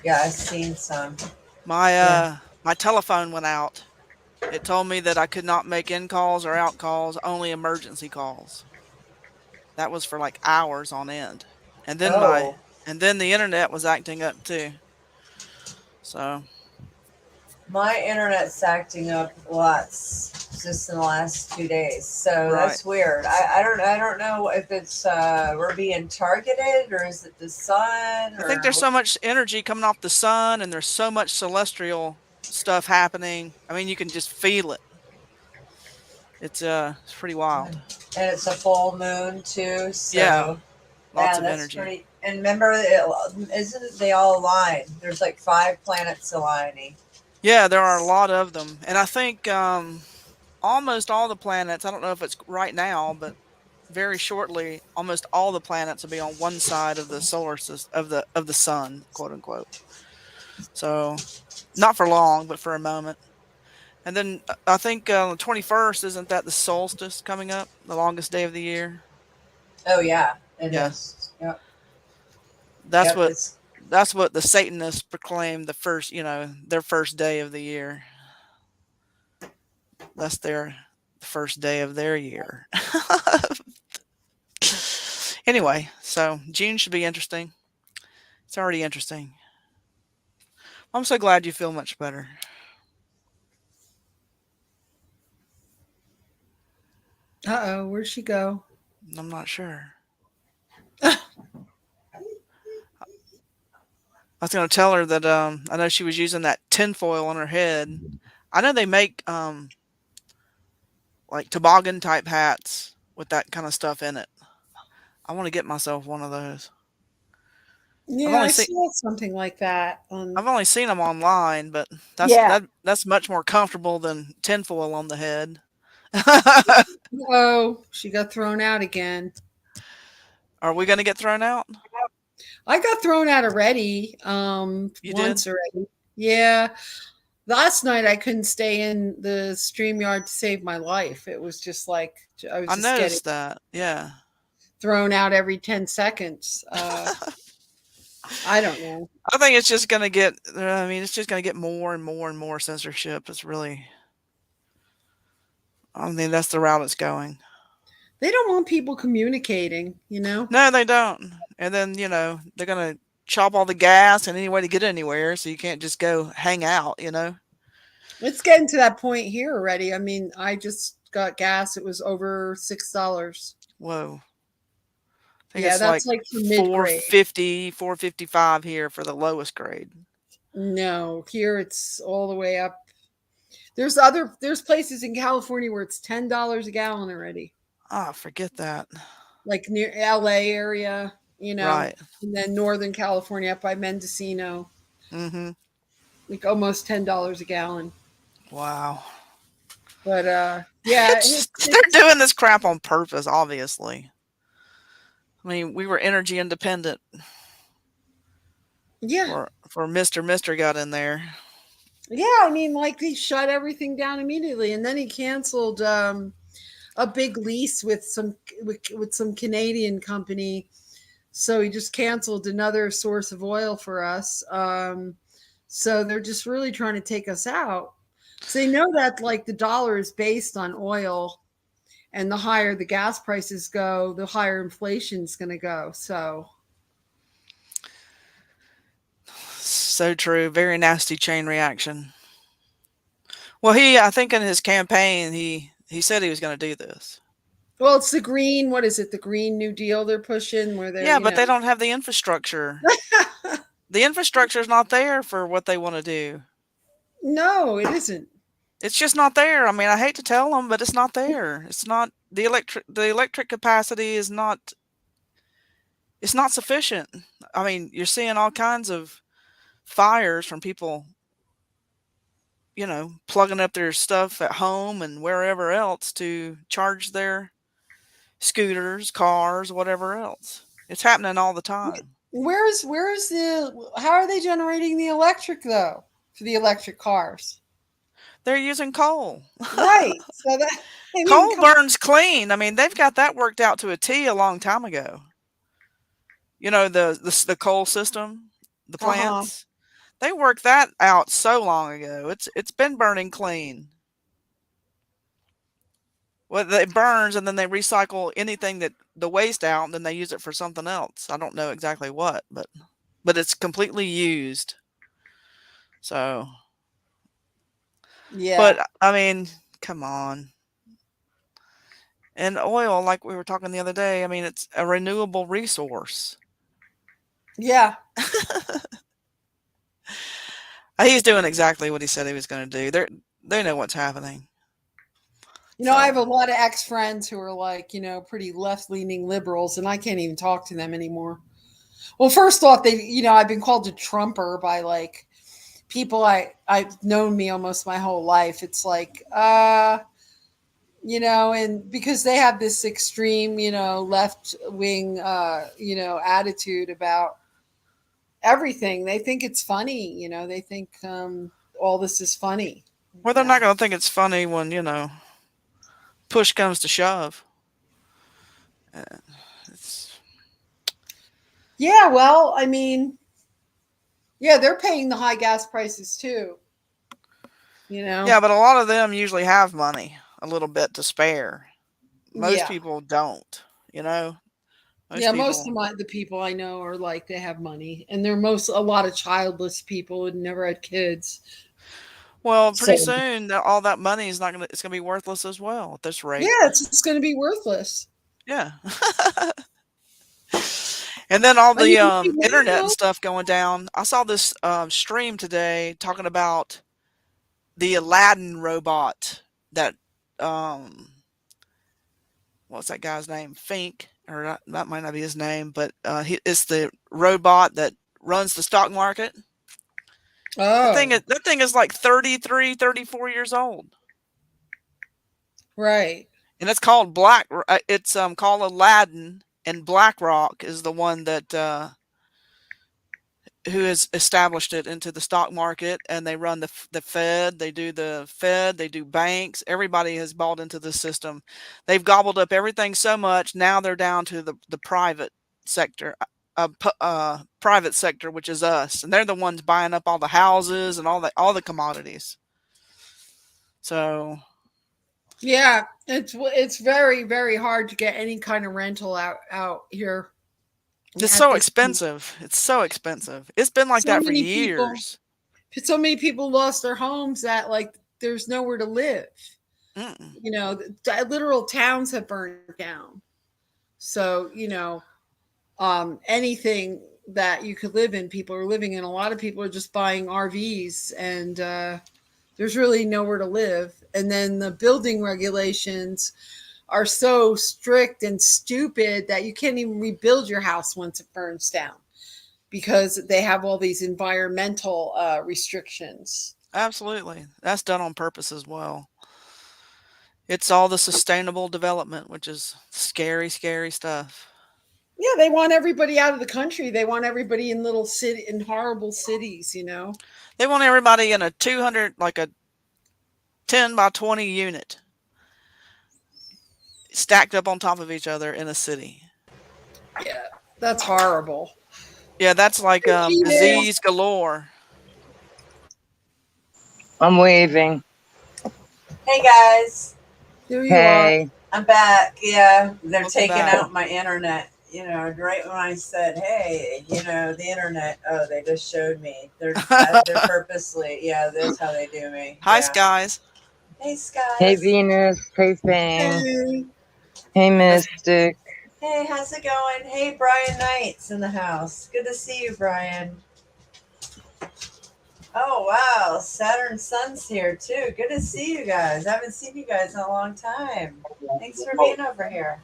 Yeah, I've seen some. My Yeah. my telephone went out. It told me that I could not make in calls or out calls, only emergency calls. That was for like hours on end. And then Oh, the internet was acting up too. So, my internet's acting up lots just in the last 2 days. So right. that's weird. I don't know if it's we're being targeted or is it the sun I think there's or so much energy coming off the sun and there's so much celestial stuff happening. I mean, you can just feel it. It's pretty wild. and it's a full moon too. Yeah, So lots yeah, of that's energy. pretty. And remember, isn't they all aligned? There's like 5 planets aligning. Yeah, there are a lot of them. And I think almost all the planets, I don't know if it's right now, but very shortly, almost all the planets will be on one side of the solar system of the sun, quote unquote. So, not for long, but for a moment. And then I think the 21st, isn't that the solstice coming up, the longest day of the year? Oh yeah, it Yeah, is. Yep, that's yep. what It's that's what the Satanists proclaim the first, their first day of the year. That's their first day of their year. Anyway, so June should be interesting. It's already interesting. I'm so glad you feel much better. Uh-oh, where'd she go? I'm not sure. I was going to tell her that I know she was using that tinfoil on her head. I know they make like toboggan type hats with that kind of stuff in it. I want to get myself one of those. I've Yeah, only I seen saw something like that. I've only seen them online, but Yeah. that's much more comfortable than tinfoil on the head. Oh, she got thrown out again. Are we going to get thrown out? I got thrown out already. You did? Once already. Yeah. Last night I couldn't stay in the StreamYard to save my life. It was just like I was I just getting noticed that. Yeah. thrown out every 10 seconds. I don't know. I think it's just going to get. I mean, it's just going to get more and more and more censorship. It's really. I mean, that's the route it's going. They don't want people communicating, you know? No, they don't. And then they're going to chop all the gas and any way to get anywhere, so you can't just go hang out. It's getting to that point here already. I mean, I just got gas. It was over $6. Whoa. I think Yeah, it's like that's like for mid grade. 450, 455 here for the lowest grade. No, here it's all the way up. There's places in California where it's $10 a gallon already. Ah, forget that. Like near LA area, Right. and then Northern California up by Mendocino, Mm-hmm. like almost $10 a gallon. Wow. But yeah, They're doing this crap on purpose, obviously. I mean, we were energy independent yeah, for Mr. got in there. yeah. I mean, like he shut everything down immediately, and then he canceled a big lease with some Canadian company. So he just canceled another source of oil for us. So they're just really trying to take us out. So they know that like the dollar is based on oil, and the higher the gas prices go, the higher inflation is going to go. So So true. Very nasty chain reaction. Well, I think in his campaign, he said he was going to do this. well, it's the green. What is it? The Green New Deal they're pushing, where they're Yeah, but they don't have the infrastructure. The infrastructure is not there for what they want to do. No, it isn't. It's just not there. I mean, I hate to tell them, but it's not there. It's not the electric capacity is not. It's not sufficient. I mean, you're seeing all kinds of fires from people, plugging up their stuff at home and wherever else to charge their scooters, cars, whatever else. It's happening all the time. Where's the? How are they generating the electric though for the electric cars? They're using coal. Right. So that Coal burns clean. I mean, they've got that worked out to a T a long time ago. The coal system, the plants. They worked that out so long ago. It's been burning clean. Well, it burns and then they recycle anything that the waste out and then they use it for something else. I don't know exactly what, but it's completely used. So yeah. But I mean, come on. And oil, like we were talking the other day, I mean, it's a renewable resource. Yeah. He's doing exactly what he said he was going to do. They know what's happening. I have a lot of ex-friends who are like, pretty left-leaning liberals, and I can't even talk to them anymore. Well, first off, I've been called a Trumper by like people I've known me almost my whole life. It's like, and because they have this extreme, left-wing, attitude about everything. They think it's funny, they think all this is funny. Well, they're not going to think it's funny when, push comes to shove. Yeah, well, I mean, yeah, they're paying the high gas prices too. Yeah, but a lot of them usually have money, a little bit to spare. Most people don't, Most of the people I know are like they have money, and they're a lot of childless people who never had kids. Well, pretty soon all that money is not it's gonna be worthless as well at this rate. Yeah, it's gonna be worthless. Yeah. And then all the internet and stuff going down. I saw this stream today talking about the Aladdin robot that what's that guy's name? Fink, or that might not be his name, but it's the robot that runs the stock market. Oh. That thing is like 33, 34 years old. Right. And it's called it's called Aladdin, and BlackRock is the one that who has established it into the stock market, and they run the Fed. They do the Fed. They do banks. Everybody has bought into the system. They've gobbled up everything so much. Now they're down to the private sector. private sector, which is us, and they're the ones buying up all the houses and all the commodities. So Yeah, it's very very hard to get any kind of rental out here it's at so this point. expensive. It's so expensive. It's been like So that for many people, years. so many people lost their homes that like there's nowhere to live. Mm-mm. You know, literal towns have burned down. So anything that you could live in, people are living in. A lot of people are just buying RVs, and there's really nowhere to live. And then the building regulations are so strict and stupid that you can't even rebuild your house once it burns down because they have all these environmental restrictions. Absolutely. That's done on purpose as well. It's all the sustainable development, which is scary, scary stuff. Yeah, they want everybody out of the country. They want everybody in little city in horrible cities. They want everybody in a 200, like a 10 by 20 unit, stacked up on top of each other in a city. Yeah, that's horrible. Yeah, that's like It is. disease galore. I'm waving. Hey guys, There you are. Hey. I'm back. Yeah, they're Welcome taking back. out my internet. Right when I said, "Hey, the internet," oh, they just showed me. They're purposely. Yeah, that's how they do me. Hi, Yeah. skies. Hey, Skies. Hey, Venus. Hey, Fang. Hey. Hey, Mystic. Hey, how's it going? Hey, Brian Knight's in the house. Good to see you, Brian. Oh, wow. Saturn Sun's here, too. Good to see you guys. I haven't seen you guys in a long time. Thanks for being over here.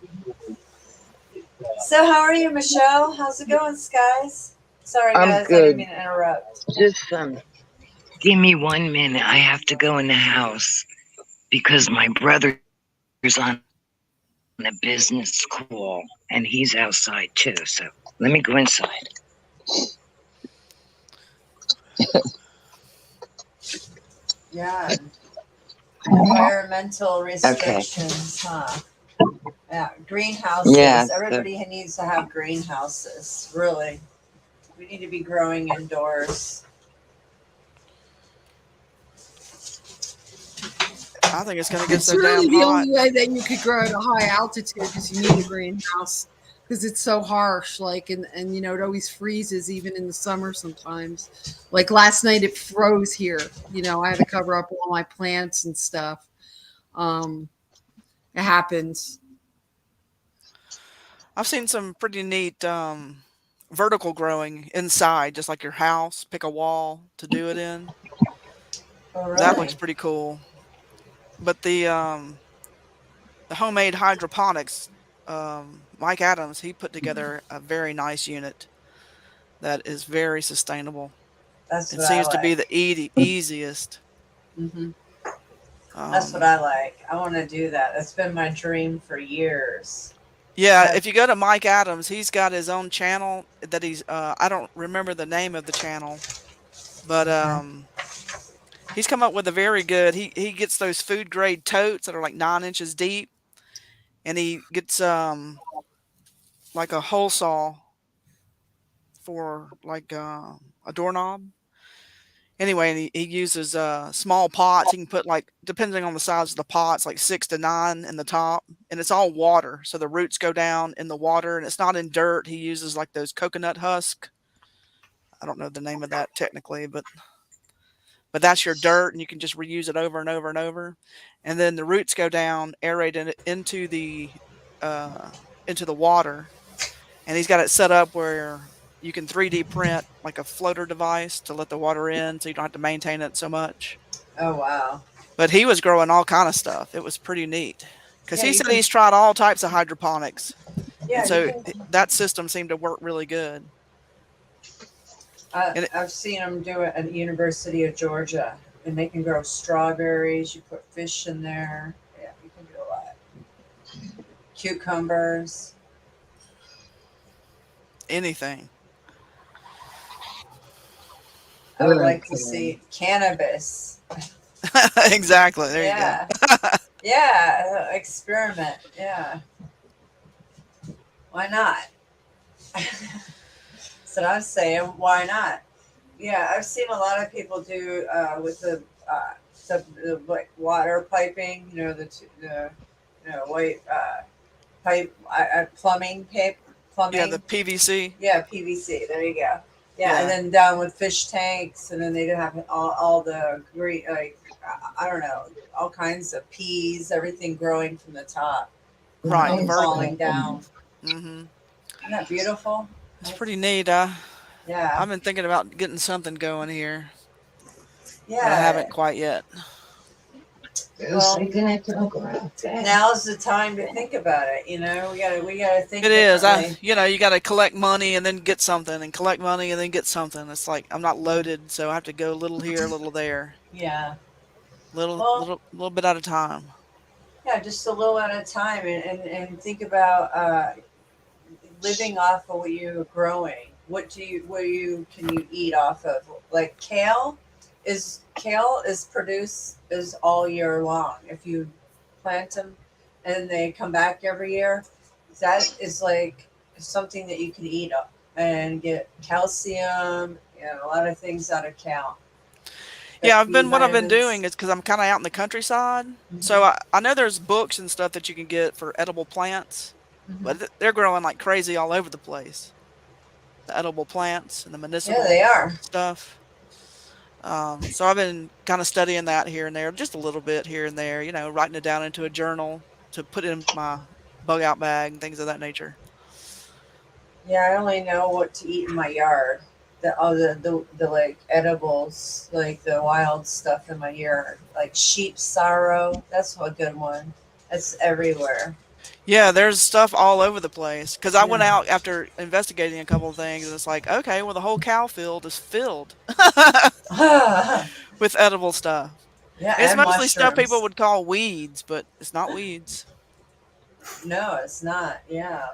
So, how are you, Michelle? How's it going, Skies? Sorry, I'm guys. I good. didn't mean to interrupt. Just give me 1 minute. I have to go in the house because my brother's on a business call and he's outside too. So let me go inside. Yeah. Environmental restrictions, huh? Yeah, greenhouses. Yeah, Everybody needs to have greenhouses, really. We need to be growing indoors. I think it's going to get It's so really damn the hot. only way that you could grow at a high altitude is you need a greenhouse because it's so harsh. Like and it always freezes even in the summer sometimes. Like last night it froze here. I had to cover up all my plants and stuff. It happens. I've seen some pretty neat vertical growing inside, just like your house. Pick a wall to do it in. Oh, really? That looks pretty cool. But the homemade hydroponics, Mike Adams, he put together a very nice unit that is very sustainable. That's It what seems I to like. be the easiest. Hmm. That's what I like. I want to do that. That's been my dream for years. Yeah, if you go to Mike Adams, he's got his own channel that he's I don't remember the name of the channel, but he's come up with a very good. He gets those food grade totes that are like 9 inches deep, and he gets like a hole saw for like a doorknob. Anyway, and he uses small pots. He can put like, depending on the size of the pots, like 6 to 9 in the top, and it's all water. So the roots go down in the water, and it's not in dirt. He uses like those coconut husk. I don't know the name of that technically, but that's your dirt, and you can just reuse it over and over and over. And then the roots go down, aerated into the water, and he's got it set up where you can 3D print like a floater device to let the water in, so you don't have to maintain it so much. Oh, wow. But he was growing all kind of stuff. It was pretty neat because Yeah, he you said can- he's tried all types of hydroponics, Yeah, and so you can- that system seemed to work really good. I've seen them do it at the University of Georgia, and they can grow strawberries. You put fish in there. Yeah, you can do a lot. Cucumbers. Anything. I would like to see cannabis. Exactly. There you go. Yeah. Yeah, experiment. Yeah. Why not? That's what I'm saying. Why not? Yeah, I've seen a lot of people do with the like water piping. You know the white pipe plumbing pipe Yeah, the plumbing. PVC. Yeah, PVC. There you go. Yeah, and Yeah. then down with fish tanks, and then they have all the green, like I don't know, all kinds of peas, everything growing from the top, Right, the all vertical. falling down. Hmm. Isn't that beautiful? It's pretty neat. I've Yeah, been thinking about getting something going here, but I yeah. haven't quite yet. Well, now's the time to think about it. We gotta think It is. differently. You got to collect money and then get something, and collect money and then get something. It's like I'm not loaded, so I have to go a little here, a little there, Yeah. Well, little bit at a time. yeah, just a little at a time, and think about living off of what you're growing. What can you eat off of? Like kale is produced is all year long. If you plant them and they come back every year, that is like something that you can eat up and get calcium and a lot of things out of kale. Yeah, Like B what I've been vitamins. doing is because I'm kind of out in the countryside, so Hmm. I know there's books and stuff that you can get for edible plants, Hmm. but they're growing like crazy all over the place. The edible plants and the Yeah, they medicinal are. stuff. So I've been kind of studying that here and there, just a little bit here and there, writing it down into a journal to put in my bug out bag and things of that nature. Yeah, I only know what to eat in my yard. The like edibles, like the wild stuff in my yard, like sheep sorrow. That's a good one. That's everywhere. Yeah, there's stuff all over the place. Because I went Yeah. out after investigating a couple of things, and it's like, okay, well, the whole cow field is filled Yeah, with edible stuff. It's and mostly stuff people mushrooms. would call weeds, but it's not weeds. No, it's not. Yeah,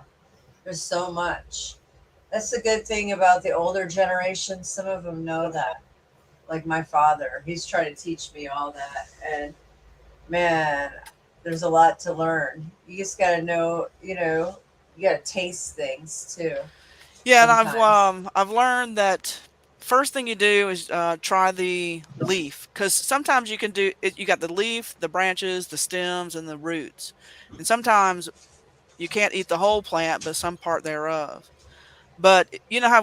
there's so much. That's the good thing about the older generation. Some of them know that. Like my father, he's trying to teach me all that, and man, there's a lot to learn. You just gotta know, you gotta taste things too Yeah, and sometimes. I've learned that first thing you do is try the leaf, because sometimes you can do it. You got the leaf, the branches, the stems, and the roots, and sometimes you can't eat the whole plant, but some part thereof. But you know how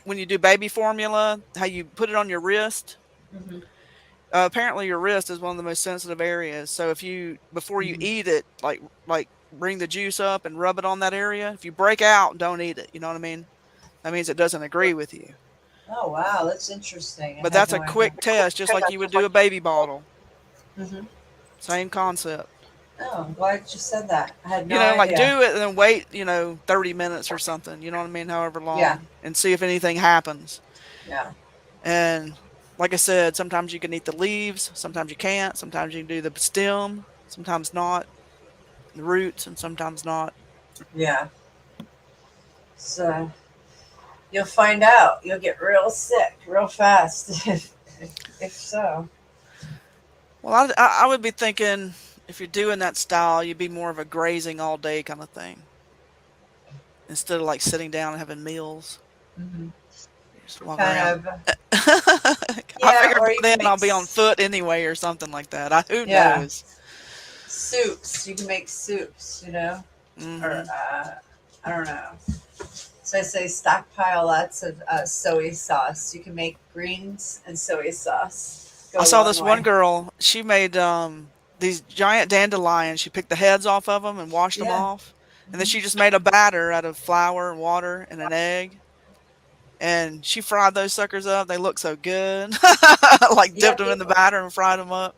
when you do baby formula, how you put it on your wrist. Hmm. Apparently, your wrist is one of the most sensitive areas. So if you before you Hmm. eat it, like bring the juice up and rub it on that area. If you break out, don't eat it. You know what I mean? That means it doesn't agree with you. Oh wow, that's interesting. I But had that's a no idea. quick test, just like you would do a baby bottle. Hmm. Same concept. Oh, I'm glad you said that. I had no Like idea. do it and then wait, 30 minutes or something. You know what I mean? However Yeah, long, and see if anything happens. yeah, And like I said, sometimes you can eat the leaves, sometimes you can't. Sometimes you can do the stem, sometimes not. The roots, and sometimes not. yeah. So you'll find out. You'll get real sick real fast if so. Well, I would be thinking if you're doing that style, you'd be more of a grazing all day kind of thing instead of like sitting down and having meals. Hmm. You're just walking around. Kind of. I Yeah, figured or by you then can make I'll be on foot anyway or something like that. Who yeah, knows? soups. You can make soups. Or Hmm. I don't know. So I say stockpile lots of soy sauce. You can make greens and soy sauce. I Go a saw long this one way. girl. She made these giant dandelions. She picked the heads off of them and washed them Yeah. off, and then Hmm. she just made a batter out of flour and water and an egg. And she fried those suckers up. They look so good. Like Yeah, dipped them in the people. batter and fried them up.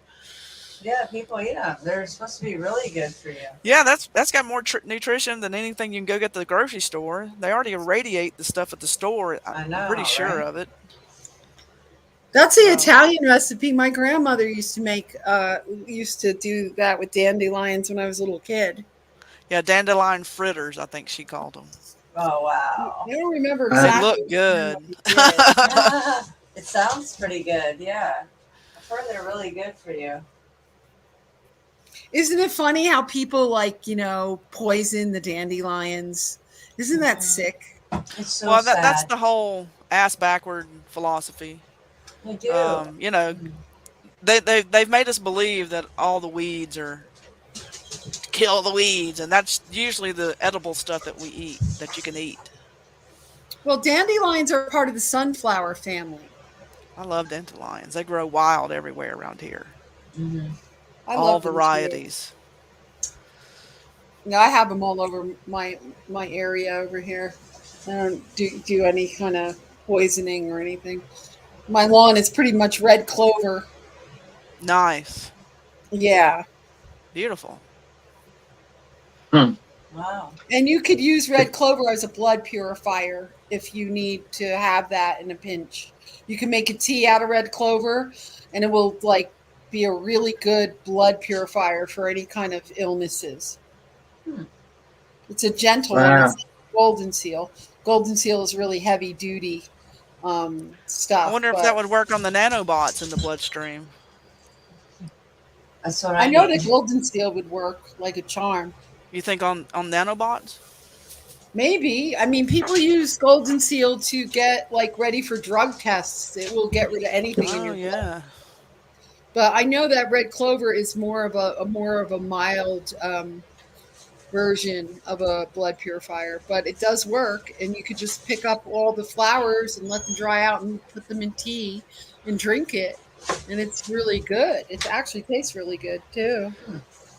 Yeah, people eat them. They're supposed to be really good for you. Yeah, that's got more nutrition than anything you can go get at the grocery store. They already irradiate the stuff at the store. I I'm pretty know, sure right? of it. That's the So Italian recipe. My grandmother used to make. Used to do that with dandelions when I was a little kid. Yeah, dandelion fritters, I think she called them. oh I wow. don't remember They exactly look what my good. grandmother did. It sounds pretty good, yeah. I've heard they're really good for you. Isn't it funny how people poison the dandelions? Isn't that Hmm. sick? It's so Well, that's sad. the whole ass backward philosophy. I do. You know, they've made us believe that all the weeds are kill the weeds, and that's usually the edible stuff that we eat that you can eat. Well, dandelions are part of the sunflower family. I love dandelions. They grow wild everywhere around here. Hmm. I All love them too. varieties. No, I have them all over my area over here. I don't do any kind of poisoning or anything. My lawn is pretty much red clover. Nice. Yeah. Beautiful. Hmm. Wow. And you could use red clover as a blood purifier if you need to have that in a pinch. You can make a tea out of red clover and it will like be a really good blood purifier for any kind of illnesses. Hmm. It's a gentle one. Wow. It's like golden seal. Golden seal is really heavy duty I stuff, wonder if that but would work on the nanobots in the bloodstream. That's what I I know need. that golden seal would work like a charm. You think on nanobots? Maybe. I mean, people use golden seal to get like ready for drug tests. It will get rid of anything in Oh your blood. yeah. But I know that red clover is more of a more of a mild version of a blood purifier, but it does work. And you could just pick up all the flowers and let them dry out and put them in tea and drink it. And it's really good. It actually tastes really good too.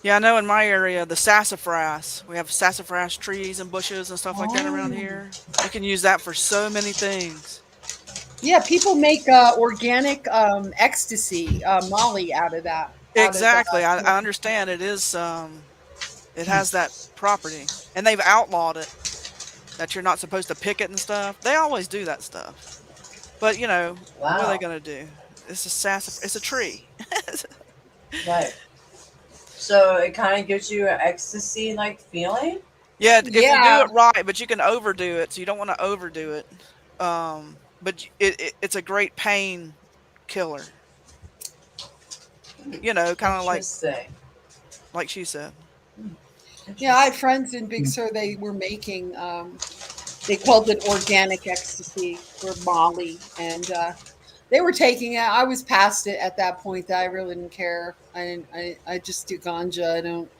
Yeah, I know in my area, the sassafras, we have sassafras trees and bushes and stuff like that around Oh. here. You can use that for so many things. Yeah, people make organic ecstasy, Molly, out of that. Out of Exactly. I understand it is, it has that property. And they've outlawed it, that you're not supposed to pick it and stuff. They always do that stuff. But, you know, what are they Wow. going to do? It's a sassafras, it's a tree. Right. So it kind of gives you an ecstasy like feeling. Yeah, if you do Yeah, it right, but you can overdo it, so you don't want to overdo it. But it's a great pain killer. You know, kind of Interesting. like she said. yeah. I Interesting. had friends in Big Sur. They were making. They called it organic ecstasy or Molly, and they were taking it. I was past it at that point. That I really didn't care. I didn't. I just do ganja. I don't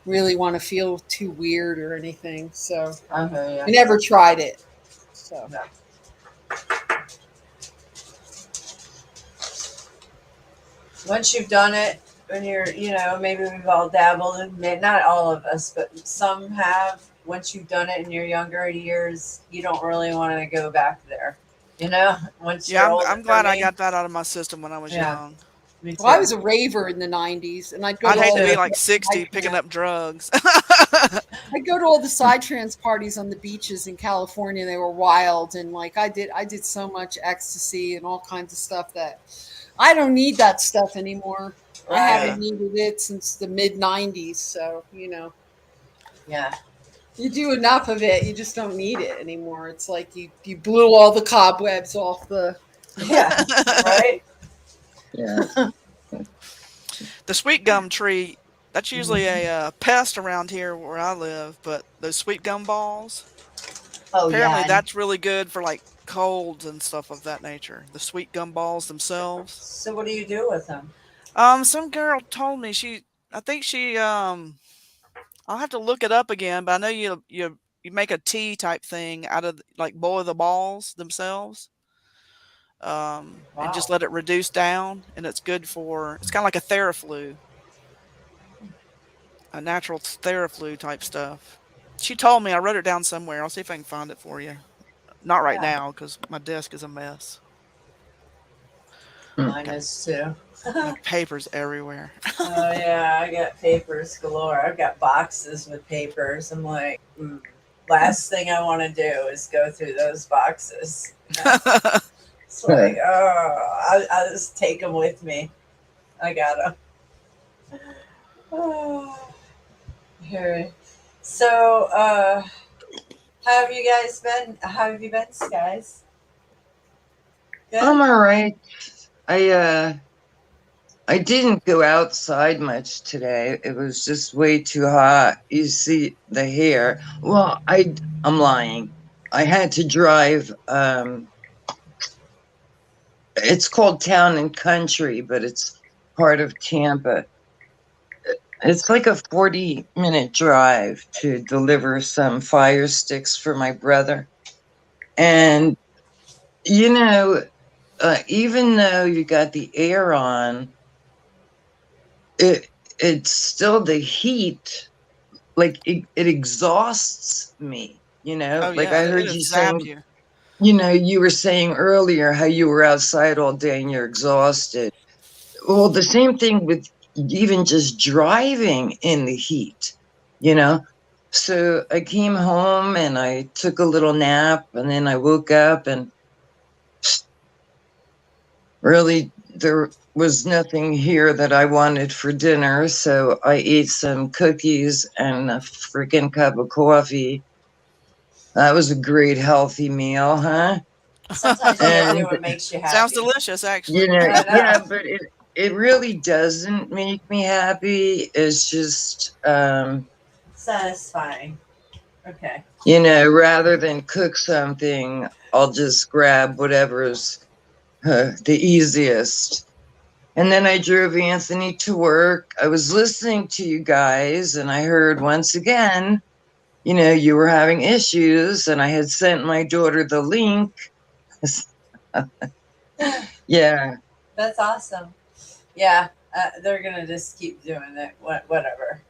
really want to feel too weird or anything. So I hear I you. never tried it. So Yeah. Once you've done it, when you're, maybe we've all dabbled, not all of us, but some have. Once you've done it in your younger years, you don't really want to go back there. Once Yeah, you're older, I'm for glad I me. got that out of my system when I was Yeah, young. me well, I too. was a raver in the '90s, and I'd go I'd to Me hate all to be too. the like 60 picking psytrance. up drugs. I'd go to all the psytrance parties on the beaches in California. They were wild, and like I did so much ecstasy and all kinds of stuff that I don't need that stuff anymore. I haven't Right. needed it since the mid '90s. So Yeah. you do enough of it, you just don't need it anymore. It's like you blew all the cobwebs off the. Yeah. Right. Yeah. The sweet gum tree, that's usually Mhm. a pest around here where I live, but those sweet gum balls, Oh apparently yeah. that's really good for like colds and stuff of that nature. The sweet gum balls themselves. So what do you do with them? Some girl told me I think I'll have to look it up again, but I know you make a tea type thing out of like boil the balls themselves, and just Wow. let it reduce down, and it's kind of like a Theraflu, a natural Theraflu type stuff. She told me I wrote it down somewhere. I'll see if I can find it for you. Not right Yeah. now because my desk is a mess. Mine Got is too. my papers everywhere. Oh yeah, I got papers galore. I've got boxes with papers. I'm like, last thing I want to do is go through those boxes. It's like, I'll just take them with me. I got them. Oh, here. So, how have you guys been? How have you been, guys? Good. I'm all right. I didn't go outside much today. It was just way too hot. You see the hair. Well, I'm lying. I had to drive. It's called Town and Country, but it's part of Tampa. It's like a 40-minute drive to deliver some fire sticks for my brother. And, you know, even though you got the air on, it's still the heat. Like it exhausts me, you know? Oh Like yeah, I heard it'll you zap saying, you. you know, you were saying earlier how you were outside all day and you're exhausted. Well, the same thing with even just driving in the heat, you know? So I came home and I took a little nap and then I woke up and really there was nothing here that I wanted for dinner. So I ate some cookies and a freaking cup of coffee. That was a great healthy meal, huh? Sometimes you gotta do And what makes you Sounds happy. delicious, you actually. know, I yeah, know. but it really doesn't make me happy. It's just Satisfying. Okay. you know, rather than cook something, I'll just grab whatever's the easiest. And then I drove Anthony to work. I was listening to you guys and I heard once again, you know, you were having issues and I had sent my daughter the link. Yeah, That's awesome. Yeah, they're gonna just keep doing it. Whatever.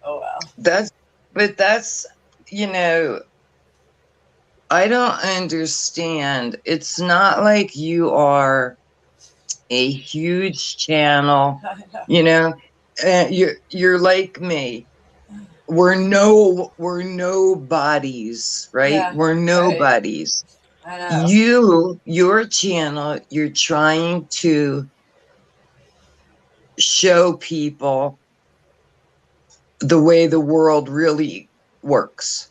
Oh well. that's, you know, I don't understand. It's not like you are a huge channel, I know. you know, you're like me. We're nobodies, right? Yeah. We're Right. nobodies. I know. Your channel, you're trying to show people the way the world really works.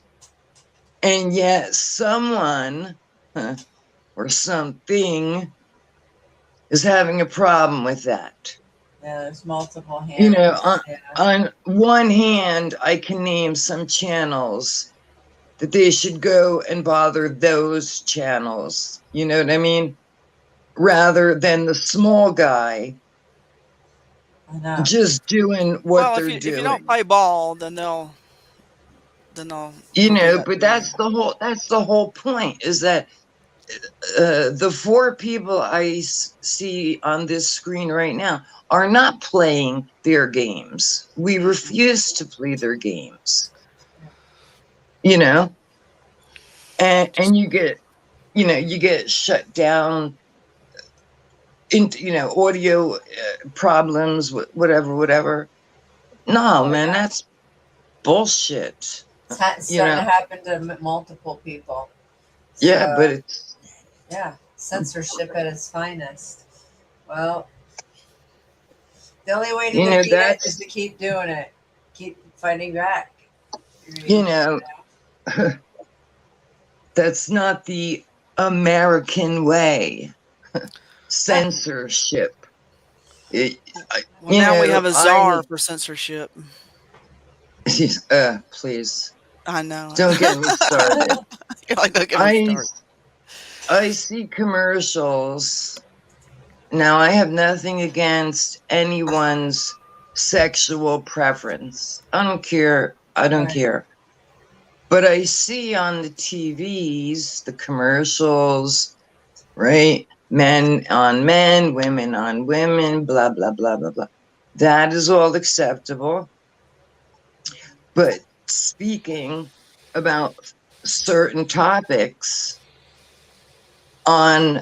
And yet someone or something is having a problem with that. Yeah, there's multiple You know, hands. Yeah. on one hand, I can name some channels that they should go and bother those channels. You know what I mean? Rather than the small guy I know. just doing what Well, they're if you don't doing. play ball, then You they'll do know, that but to you. that's the whole point, is that the four people see on this screen right now are not playing their games. We refuse to play their games, you know, and you get, you know, you get shut down into, you know, audio problems, whatever. No, Oh man, yeah. that's bullshit. It's You starting know, to happen to multiple people. yeah, but So it's, yeah, censorship at its finest. Well, the only way to you know, defeat it is that's, to keep doing it. Keep fighting back. you know, that's not the American way. Censorship. It, Well, you now we know, have a czar for censorship. please I know. don't get me started. You're like, don't get me I started. I see commercials. Now, I have nothing against anyone's sexual preference. I don't care. I don't Right. care. But I see on the TVs, the commercials, right? Men on men, women on women, blah, blah, blah, blah, blah. That is all acceptable. But speaking about certain topics on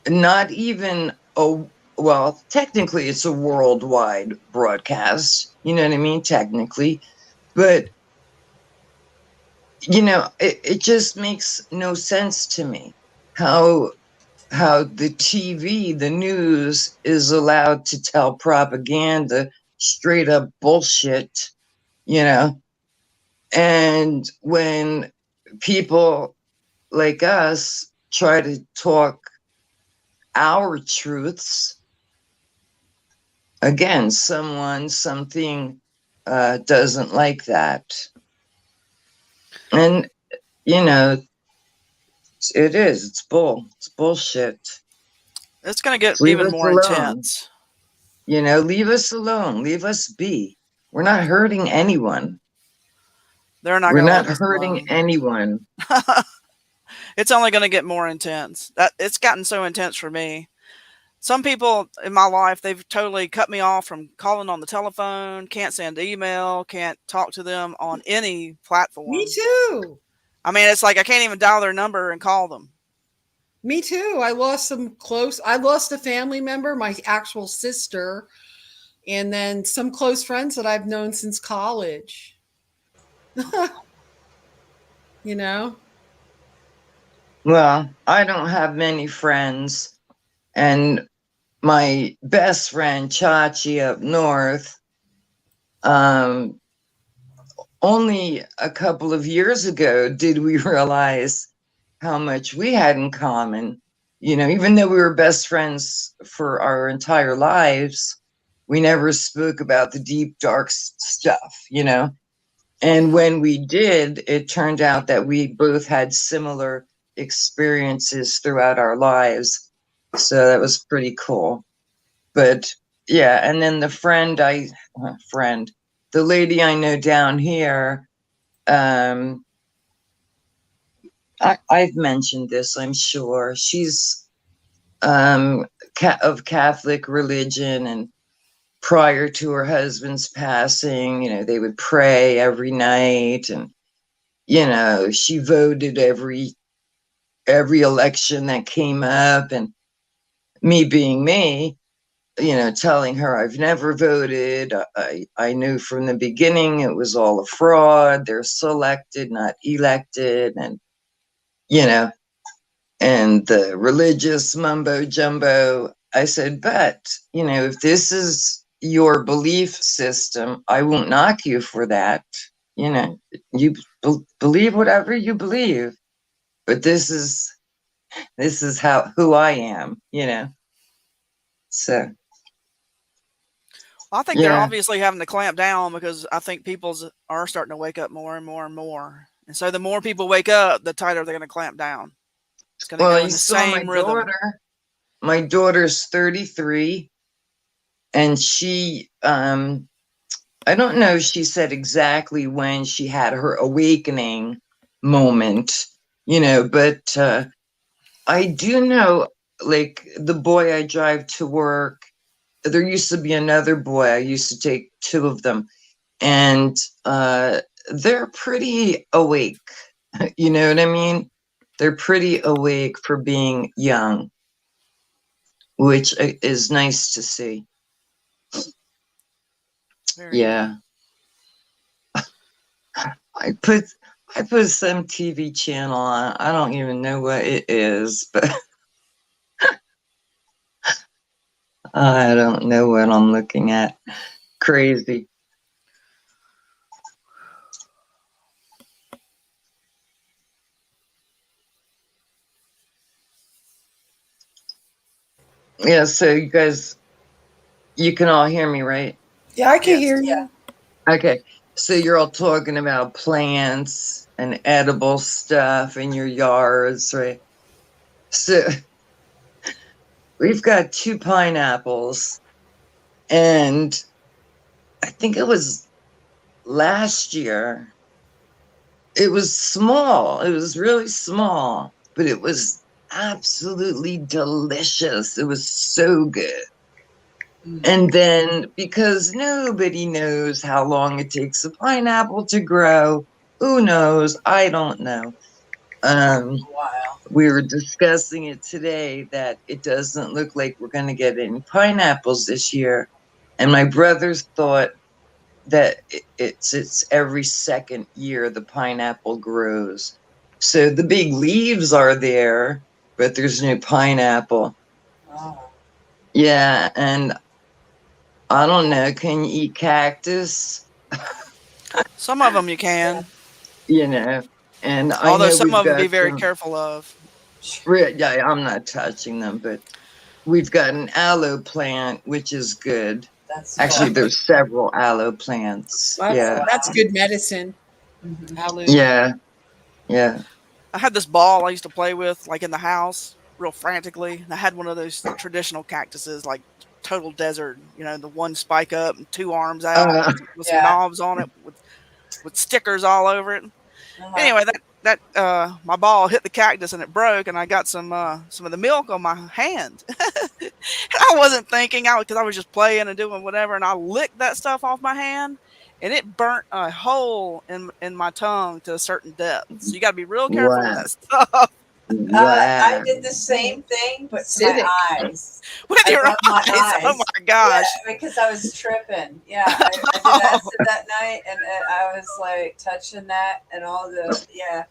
not even a, well, technically it's a worldwide broadcast, you know what I mean? Technically. But, you know, it just makes no sense to me how the TV, the news, is allowed to tell propaganda, straight up bullshit, you know. And when people like us try to talk our truths, again, something doesn't like that. And, you know, It is. It's bull. It's bullshit. It's going to get Leave even us more alone. intense. You know, leave us alone. Leave us be. We're not hurting anyone. They're not We're going to not leave us hurting alone. anyone. It's only going to get more intense. That it's gotten so intense for me. Some people in my life, they've totally cut me off from calling on the telephone, can't send email, can't talk to them on any platform. Me too. I mean, it's like I can't even dial their number and call them. Me too. I lost a family member, my actual sister, and then some close friends that I've known since college. You know? Well, I don't have many friends. And my best friend, Chachi, up north, only a couple of years ago did we realize how much we had in common. You know, even though we were best friends for our entire lives, we never spoke about the deep, dark stuff, you know. And when we did, it turned out that we both had similar experiences throughout our lives. So that was pretty cool. But yeah, and then the lady I know down here, I've mentioned this, I'm sure. She's of Catholic religion, and prior to her husband's passing, you know, they would pray every night, and you know, she voted every election that came up, and me being me, you know, telling her I've never voted. I knew from the beginning it was all a fraud. They're selected, not elected, and you know, and the religious mumbo jumbo. I said, but you know, if this is your belief system, I won't knock you for that. You know, you believe whatever you believe, but this is who I am. You know, so. Well, I think they're Yeah. obviously having to clamp down because I think people are starting to wake up more and more and more. And so the more people wake up, the tighter they're going to clamp down. It's going to go Well, in you the saw my same rhythm. daughter. My daughter's 33, and she, I don't know if she said exactly when she had her awakening moment, you know, but I do know, like, the boy I drive to work, there used to be another boy. I used to take two of them, and they're pretty awake. You know what I mean? They're pretty awake for being young, which is nice to see. Very Yeah. I put some TV channel on. I don't even know what it is, but I don't know what I'm looking at. Crazy. Yeah, so you guys, you can all hear me, right? Yeah, I can Yes. hear you. Okay. So you're all talking about plants and edible stuff in your yards, right? So we've got 2 pineapples, and I think it was last year. It was small. It was really small, but it was absolutely delicious. It was so good. And then, because nobody knows how long it takes a pineapple to grow, who knows? I don't know. Wow. We were discussing it today that it doesn't look like we're going to get any pineapples this year. And my brothers thought that it's every second year the pineapple grows. So the big leaves are there, but there's no pineapple. Oh. Yeah, and I don't know, can you eat cactus? Some of them you can, You know, and I although know some we've of them got be very some, careful of. yeah, I'm not touching them, but we've got an aloe plant, which is good. That's Actually, fun. there's several aloe plants. That's, Yeah. that's good medicine. Mhm. Aloe. Yeah. Yeah. I had this ball I used to play with, like in the house, real frantically. And I had one of those traditional cactuses, like total desert. You know, the one spike up and two arms out Uh, with some Yeah. knobs on it, with stickers all over it. Uh-huh. Anyway, my ball hit the cactus and it broke, and I got some of the milk on my hand. And I wasn't thinking, because I was just playing and doing whatever, and I licked that stuff off my hand, and it burnt a hole in my tongue to a certain depth. So you got to be real careful with wow. that stuff I Wow. did the same thing, but to Acidic. my eyes. with I your rubbed my eyes. Oh eyes. my gosh! Yeah, because I was tripping. Yeah, I did acid that night, and I was like touching that and all the yeah.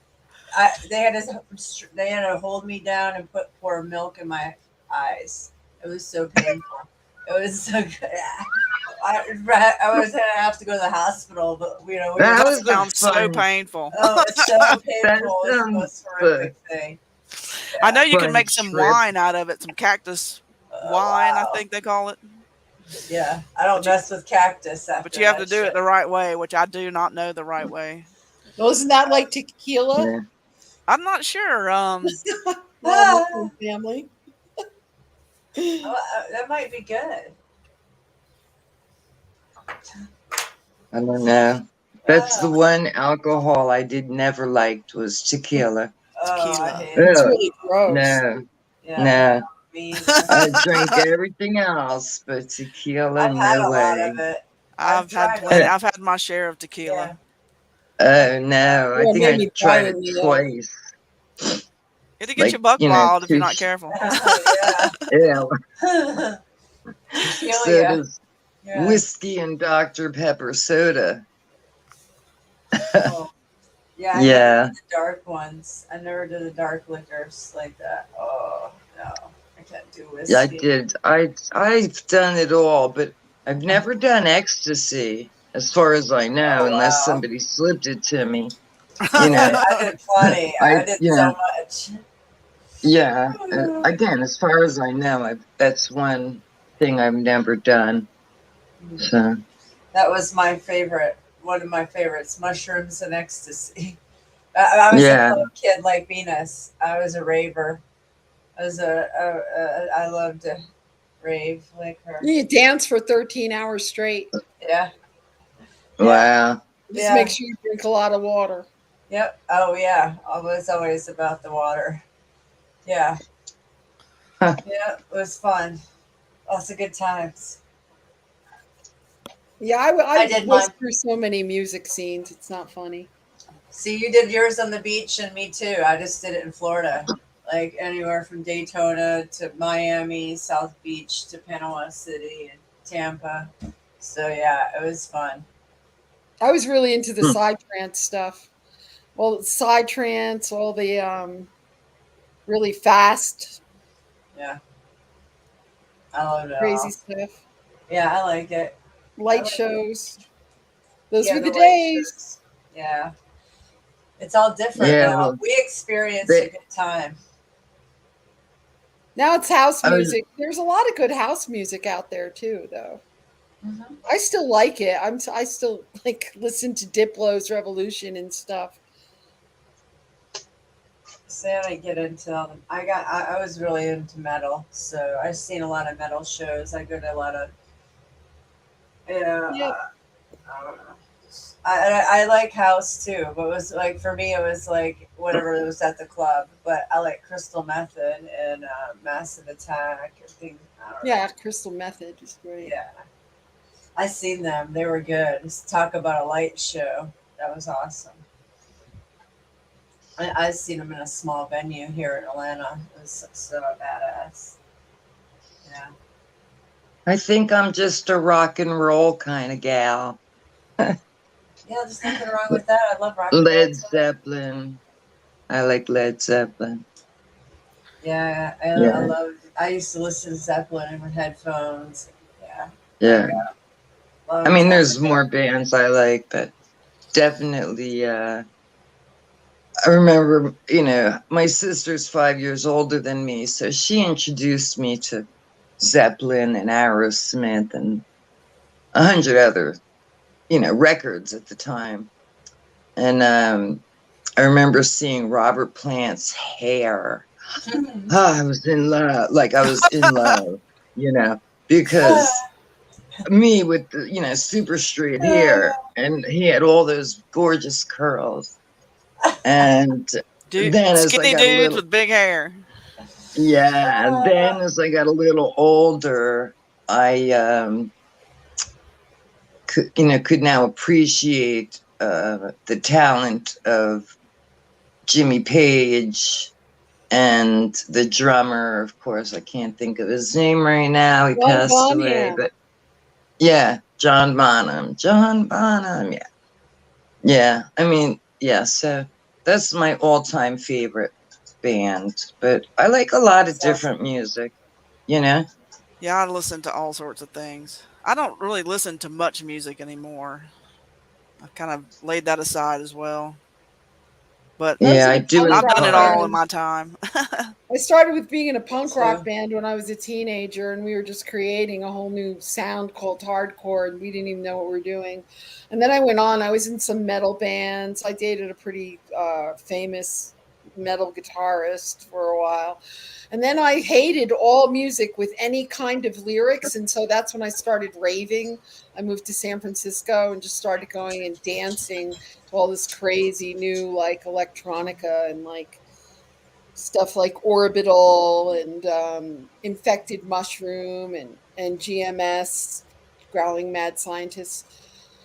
They had to hold me down and pour milk in my eyes. It was so painful. It was so good. I was gonna have to go to the hospital, but you know, That That was the sounds so fun. painful. oh, it's so That painful. It's the sounds most horrific thing. I know you can fun make some trip. wine out of it, some cactus wine, I Wow. think they call it. Yeah, I don't But you- mess with cactus after But you have that to do it shit. the right way, which I do not know the right way. Well, isn't that like tequila? Yeah. I'm not sure. Well, Muslim family. That might be good. I don't know. That's the Oh, one alcohol I did never liked was tequila. I Tequila. hate it. It's Ugh, really gross. no, Yeah, no. me either. I drank everything else, but tequila, I've had no a lot of way. it. I've had tried plenty. it. I've had my share of tequila. Oh no, I Well, think I maybe tried it violently, though. twice. It'll get Like, your buck you know, wild if you're two not careful. Yeah. Yeah, Kill so ya. does Yeah. whiskey and Dr. Pepper soda. Oh. Yeah. I Yeah. never did the dark ones. I never did the dark liquors like that. Oh no, I can't do whiskey. Yeah, I did. I've done it all, but I've never done ecstasy, as far as I know, Oh, unless wow. somebody slipped it to me. I did plenty. I did yeah, so much. yeah. Again, as far as I know, that's one thing I've never done. So That was my favorite. One of my favorites, mushrooms and ecstasy. I was yeah, a little kid like Venus. I was a raver. I loved to rave like her. You dance for 13 hours straight. Yeah. wow. Just Yeah. make sure you drink a lot of water. Yep. Oh yeah. It was always about the water. Yeah. Huh. Yeah. It was fun. Lots of good times. Yeah, I I did was mine. through so many music scenes. It's not funny. See, you did yours on the beach, and me too. I just did it in Florida, like anywhere from Daytona to Miami, South Beach to Panama City and Tampa. So yeah, it was fun. I was really into the Hmm. psytrance stuff. Well, psytrance, all the really fast, Yeah, I love it crazy all. stuff. Yeah, I like it. Light like it. shows. Those Yeah, were the light days. shows. Yeah, it's all different Yeah, now. well, We experienced they- a good time. Now it's house I was- music. There's a lot of good house music out there too, though. Mm-hmm. I still like it. I still like listen to Diplo's Revolution and stuff. So I didn't get into all them. I was really into metal, so I've seen a lot of metal shows. I go to a lot of yeah. Yeah. I don't know. I like house too, but it was like for me it was like whatever was at the club. But I like Crystal Method and Massive Attack and things. I don't know. Yeah, Crystal Method is great. Yeah. I seen them. They were good. Just talk about a light show. That was awesome. I seen them in a small venue here in Atlanta. It was so badass. Yeah. I think I'm just a rock and roll kind of gal. Yeah, there's nothing wrong with that. I love rock and roll. Led too. Zeppelin. I like Led Zeppelin. Yeah, Yeah. I love. I used to listen to Zeppelin with headphones. Yeah. Yeah. Love I mean, there's Zeppelin. more bands I like, but definitely, I remember, my sister's 5 years older than me, so she introduced me to Zeppelin and Aerosmith and 100 other, records at the time. And I remember seeing Robert Plant's hair. I was in love. Like I was in love, because me with the, super straight hair, and he had all those gorgeous curls. And then as I Skinny got a dudes little, with big hair. yeah, and then as I got a little older, I could now appreciate the talent of Jimmy Page and the drummer. Of course, I can't think of his name right now. He John passed away, Bonham. but yeah, John Bonham. John Bonham, yeah. Yeah, I mean, yeah, so that's my all-time favorite band. But I like a lot of different music, you know? Yeah, I listen to all sorts of things. I don't really listen to much music anymore. I've kind of laid that aside as well. But I was Yeah, in I a do in punk the I've rock done it car. all in band. my time. I started with being in a punk So- rock band when I was a teenager, and we were just creating a whole new sound called hardcore, and we didn't even know what we were doing. And then I went on. I was in some metal bands. I dated a pretty famous metal guitarist for a while, and then I hated all music with any kind of lyrics, and so that's when I started raving. I moved to San Francisco and just started going and dancing to all this crazy new like electronica and like stuff like Orbital and Infected Mushroom and GMS, Growling Mad Scientists.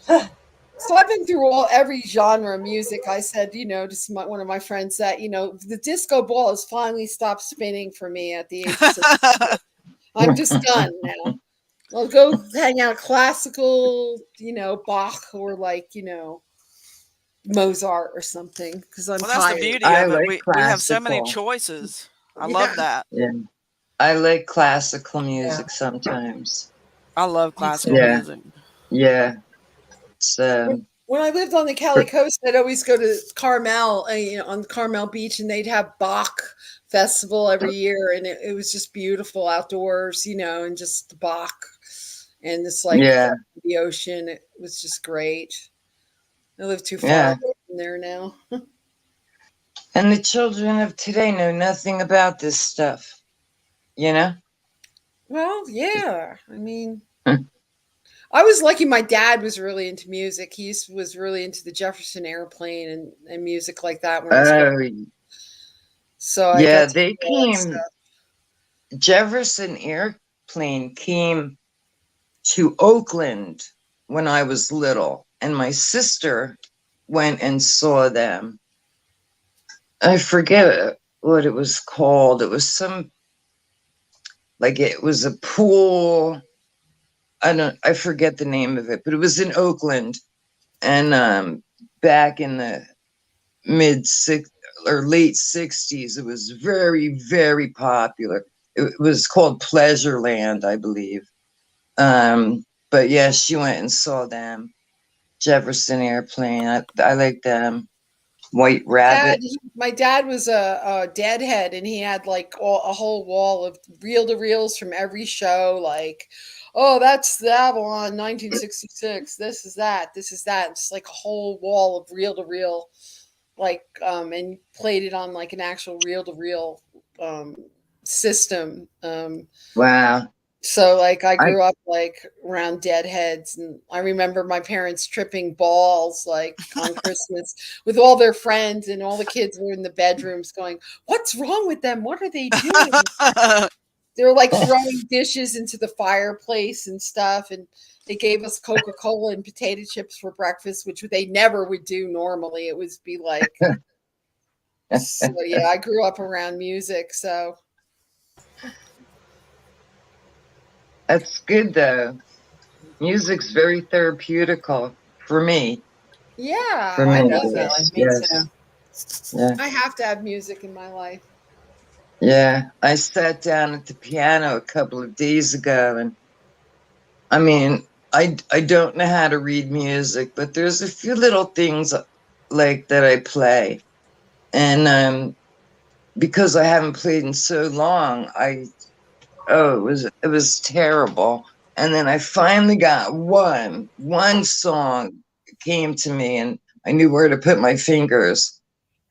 So I've been through every genre of music. I said, one of my friends that, the disco ball has finally stopped spinning for me at the age of 60. I'm just done now. I'll go hang out classical, Bach or like, Mozart or something because I'm Well, that's the tired. beauty I of it. like We have so many classical. choices. I Yeah. love that. Yeah. I like classical music sometimes. I love classical Yeah. music. Yeah. So, When I lived on the Cali Coast, I'd always go to Carmel, on Carmel Beach, and they'd have Bach festival every year, and it was just beautiful outdoors, and just Bach, and it's like yeah. the ocean. It was just great. I live too far Yeah. away from there now. And the children of today know nothing about this stuff, you know? Well, yeah. I mean, I was lucky. My dad was really into music. Was really into the Jefferson Airplane and music like that when I was Oh, so I yeah, got to they do all that came. stuff. Jefferson Airplane came to Oakland when I was little, and my sister went and saw them. I forget what it was called. It was it was a pool. I forget the name of it, but it was in Oakland, and back in the mid six or late 60s, it was very, very popular. It was called Pleasureland, I believe. But yeah, she went and saw them. Jefferson Airplane. I like them. White Rabbit. My dad was a deadhead, and he had like a whole wall of reel to reels from every show. Like, oh, that's the Avalon 1966. This is that. This is that. It's like a whole wall of reel to reel, like, and played it on like an actual reel to reel system. Wow. So like I I grew up like around deadheads, and I remember my parents tripping balls like on Christmas with all their friends, and all the kids were in the bedrooms going, "What's wrong with them? What are they doing?" They were like throwing dishes into the fireplace and stuff, and they gave us Coca-Cola and potato chips for breakfast, which they never would do normally. It would be like, so yeah, I grew up around music, so That's good though. Music's very therapeutical for me. yeah, For I me, love definitely. it. Me yes. too. Yeah. I have to have music in my life. Yeah. I sat down at the piano a couple of days ago, and I mean, I don't know how to read music, but there's a few little things like that I play. And because I haven't played in so long, it was terrible. And then I finally got one song came to me, and I knew where to put my fingers.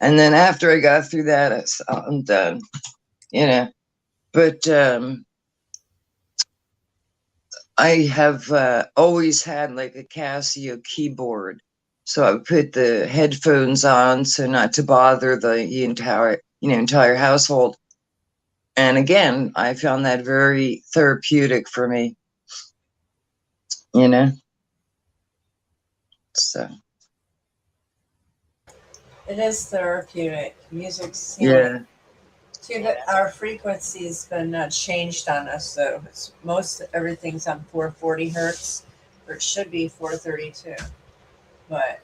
And then after I got through that, I'm done, you know. But I have always had like a Casio keyboard. So I put the headphones on so not to bother the entire household. And again, I found that very therapeutic for me, you know. So It is therapeutic. Music's healing. Our frequency's been changed on us, though. Most everything's on 440 hertz, or it should be 432. But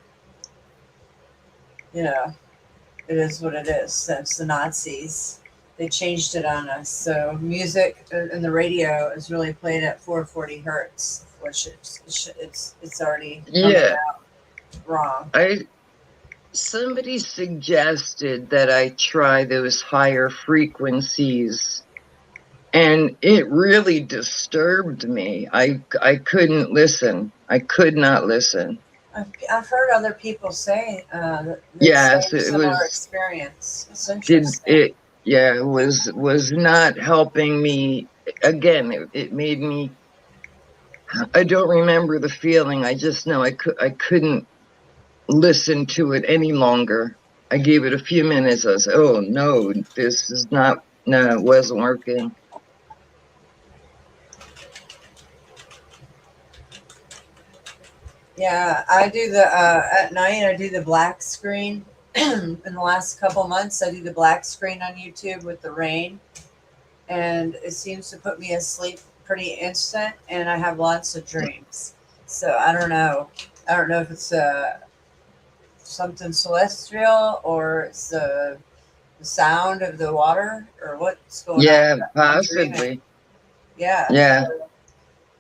you know, it is what it is. Since the Nazis, they changed it on us. So music and the radio is really played at 440 hertz, which it's already wrong. Somebody suggested that I try those higher frequencies, and it really disturbed me. I couldn't listen. I could not listen. I've heard other people say Yes, it it was was. Experience. It's interesting. It was not helping me. Again, it made me. I don't remember the feeling. I just know I couldn't listen to it any longer. I gave it a few minutes. I was, oh no, this is not. No, it wasn't working. Yeah, I do the at night. I do the black screen. In the last couple months, I do the black screen on YouTube with the rain, and it seems to put me asleep pretty instant. And I have lots of dreams. So I don't know. I don't know if it's something celestial or it's the sound of the water or what's going on. Yeah, possibly. Yeah. Yeah.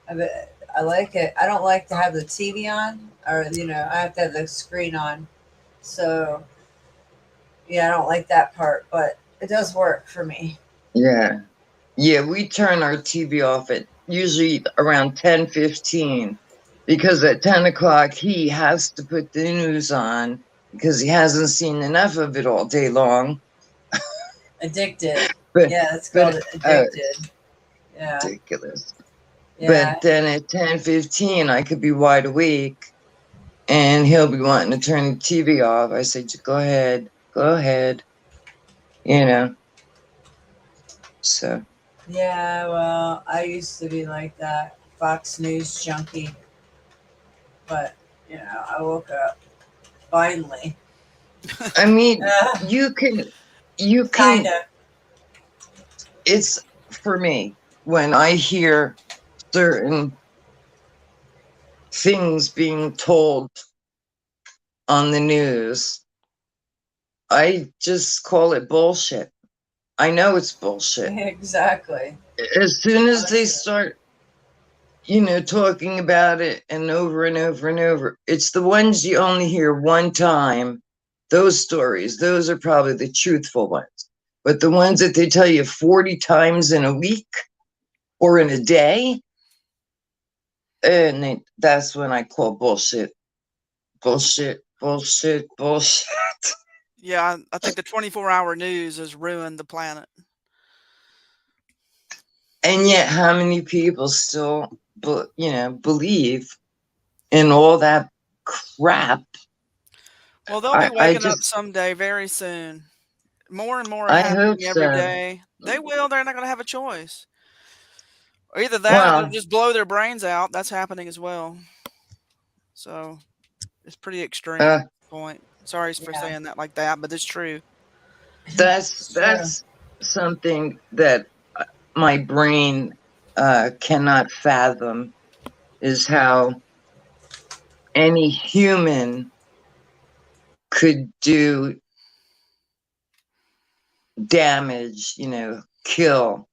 I like it. I don't like to have the TV on, or I have to have the screen on. So yeah, I don't like that part, but it does work for me. Yeah. Yeah, we turn our TV off at usually around 10:15 because at 10 o'clock he has to put the news on because he hasn't seen enough of it all day long. Addicted. But, yeah, it's called addicted. Yeah. Ridiculous. Yeah. But then at 10:15 I could be wide awake and he'll be wanting to turn the TV off. I say, go ahead. So. Yeah, well, I used to be like that, Fox News junkie. But, I woke up finally. I mean, you can. Kinda. It's for me when I hear certain things being told on the news, I just call it bullshit. I know it's bullshit. Exactly. As soon as they start, talking about it and over and over and over, it's the ones you only hear one time. Those stories, those are probably the truthful ones. But the ones that they tell you 40 times in a week or in a day, and that's when I call bullshit. Bullshit. Yeah, I think the 24-hour news has ruined the planet. And yet, how many people still, believe in all that crap? Well, they'll be waking up someday very soon. More and more happening every day. They will. They're not going to have a choice. Or either that or they'll just blow their brains out. That's happening as well. So it's pretty extreme point. Sorry for saying that like that, but it's true. That's something that my brain cannot fathom, is how any human could do damage, kill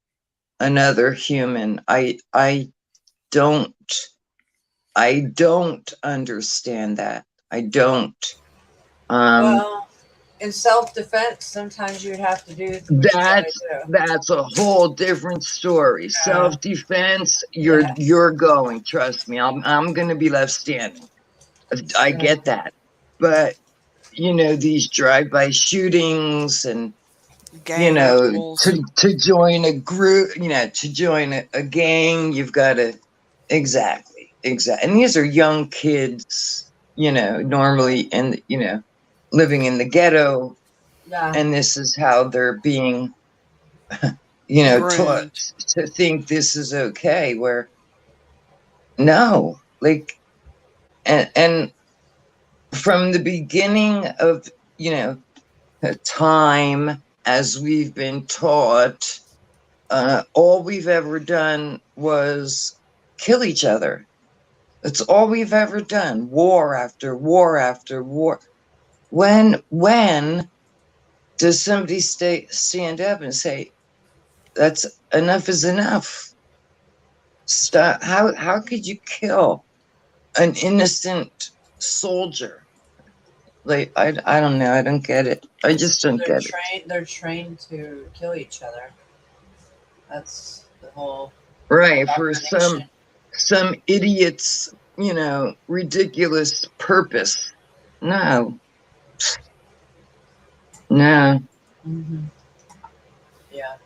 another human. I don't understand that. I don't. Well, in self-defense, sometimes you'd have to do that's a whole different story. Self-defense, you're going. Trust me, I'm going to be left standing. I get that, but these drive-by shootings, and Gang rituals. to join a group, to join a gang, you've got to exactly. And these are young kids, normally, and living in the ghetto, Yeah. and this is how they're being taught Groomed. to think this is okay, where no, like, and from the beginning of time, as we've been taught, all we've ever done was kill each other. That's all we've ever done. War after war after war. When does somebody stand up and say, that's enough is enough? Stop. How could you kill an innocent soldier? Like, I don't know. I don't get it. I just don't get it. They're trained to kill each other. That's the whole Right, for indoctrination. some idiot's, ridiculous purpose. No. Mm-hmm. Yeah.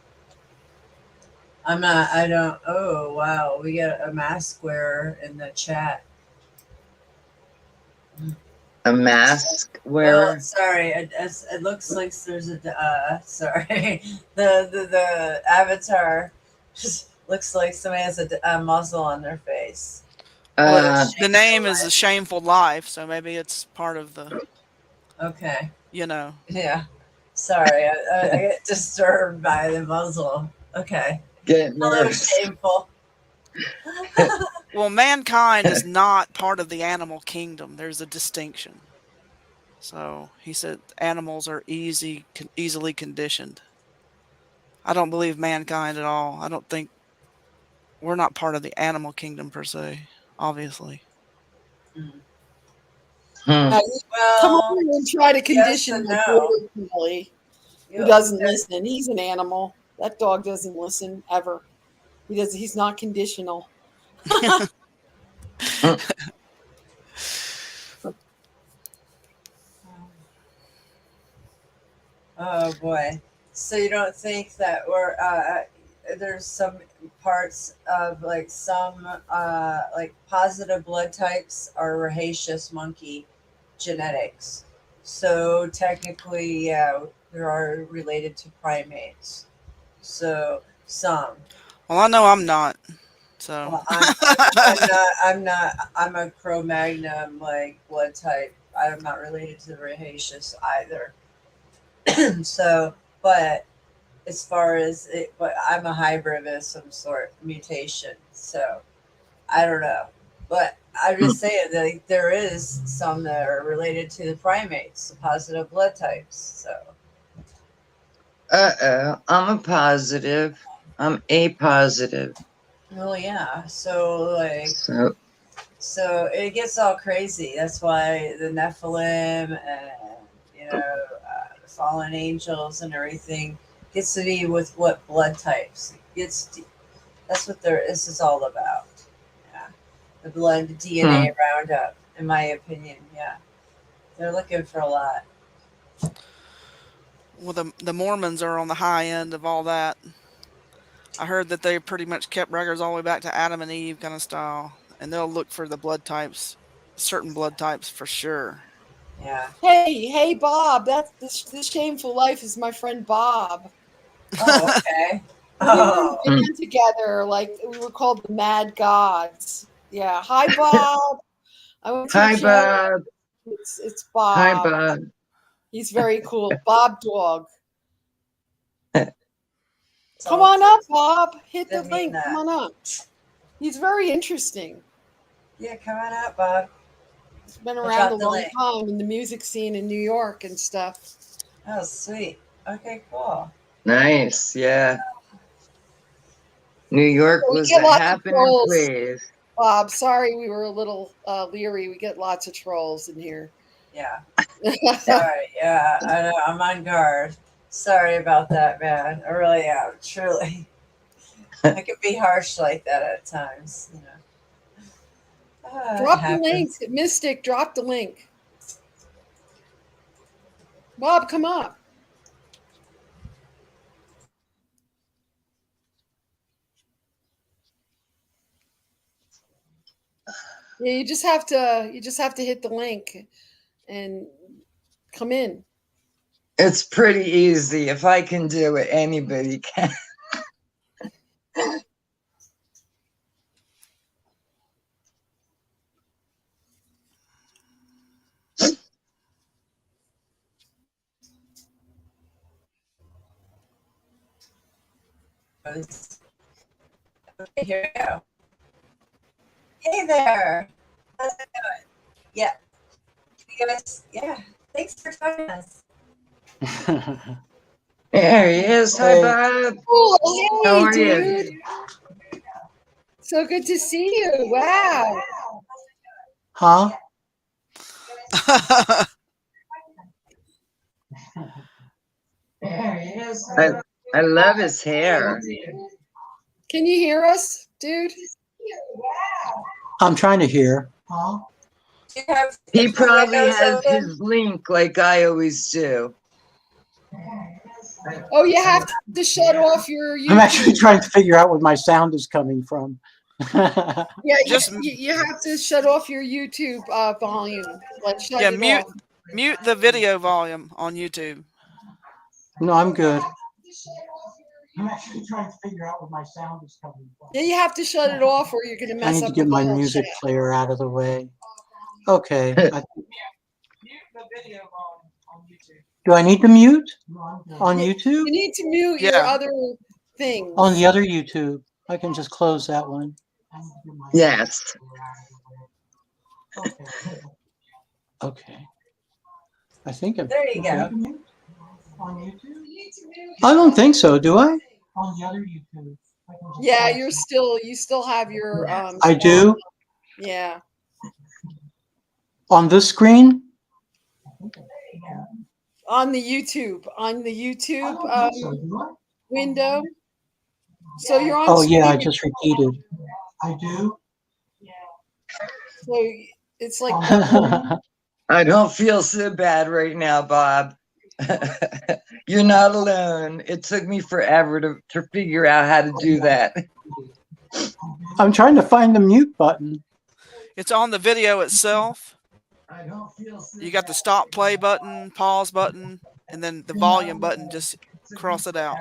I don't. Oh, wow. We got a mask wearer in the chat. A mask Oh, wearer. sorry. It looks like there's a. Sorry. The avatar just looks like somebody has a muzzle on their face. Well, the name is A Shameful Life, so maybe it's part of the. Okay. Yeah. Sorry, I get disturbed by the muzzle. Okay. Get Hello, nervous. shameful. Well, mankind is not part of the animal kingdom. There's a distinction. So he said animals are easily conditioned. I don't believe mankind at all. I don't think we're not part of the animal kingdom per se, obviously. Now, come Well, over and try to condition and the no. border collie who doesn't listen. He's an animal. That dog doesn't listen ever. He's not conditional. Oh boy. So you don't think that there's some parts of like some like positive blood types are rhesus monkey genetics. So technically, yeah, they are related to primates. So some. Well, I know I'm not. So Well, I'm not. I'm a Cro-Magnon like blood type. I'm not related to the rhesus either. So, but as far as it, but I'm a hybrid of some sort mutation. So I don't know, but I'm just saying that like, there is some that are related to the primates, the positive blood types. So. I'm a positive. I'm A positive. Well, yeah. So like. So it gets all crazy. That's why the Nephilim and fallen angels and everything gets to be with what blood types. That's what this is all about. Yeah, the blood DNA roundup, in my opinion. Yeah, they're looking for a lot. Well, the Mormons are on the high end of all that. I heard that they pretty much kept records all the way back to Adam and Eve kind of style, and they'll look for the blood types, certain blood types for sure. Yeah. Hey, Bob. That's the Shameful Life is my friend Bob. Oh, okay. We were in a band together, like we were called the Mad Gods. Yeah. Hi, Bob. Hi, Bob. It's Bob. Hi, Bob. He's very cool. Bob Dog. Come on up, Bob. Hit the link. Come on up. He's very interesting. Yeah, come on up, Bob. He's been around a long time in the music scene in New York and stuff. Oh, sweet. Okay, cool. Nice, yeah. New York was a happening place. Bob, sorry we were a little leery. We get lots of trolls in here. Yeah. Sorry. Yeah, I know. I'm on guard. Sorry about that, man. I really am. Truly. I could be harsh like that at times, Drop the link. Mystic, drop the link. Bob, come up. Yeah, you just have to hit the link and come in. It's pretty easy. If I can do it, anybody can. Okay, here we go. Hey there. How's it going? Yeah. You guys, yeah. Thanks for joining us. There he is. Hi, Hey. Bob. Oh, How hey, are you? dude. So good to see you. Wow. Huh? There he is. I love his hair. Can you hear us, dude? I'm trying to hear. Huh? Do you have He the probably windows has open? his link like I always do. Oh, you have to shut off your YouTube. I'm actually trying to figure out where my sound is coming from. Yeah, Just- you have to shut off your YouTube volume. Like shut Yeah, it mute off. mute the video volume on YouTube. No, I'm good. I'm actually trying to figure out where my sound is coming from. Yeah, you have to shut it off, or you're gonna I mess need to up get the my whole music chat. player out of the way. Okay. Mute the video volume on YouTube. Do I need to mute on Yeah, YouTube? You need to mute your Yeah. other things. On the other YouTube. I can just close that one. Yes. Okay. I think I'm. There you go. I don't think so, do I? On the other YouTube. Yeah, you still have your I do? Yeah. On this screen? On the YouTube window. So you're on Oh yeah, I screen, just repeated. I do? so it's like I don't feel so bad right now, Bob. You're not alone. It took me forever to figure out how to do that. I'm trying to find the mute button. It's on the video itself. I don't feel so You got the stop play button, pause button, and then the volume button. Just cross it out.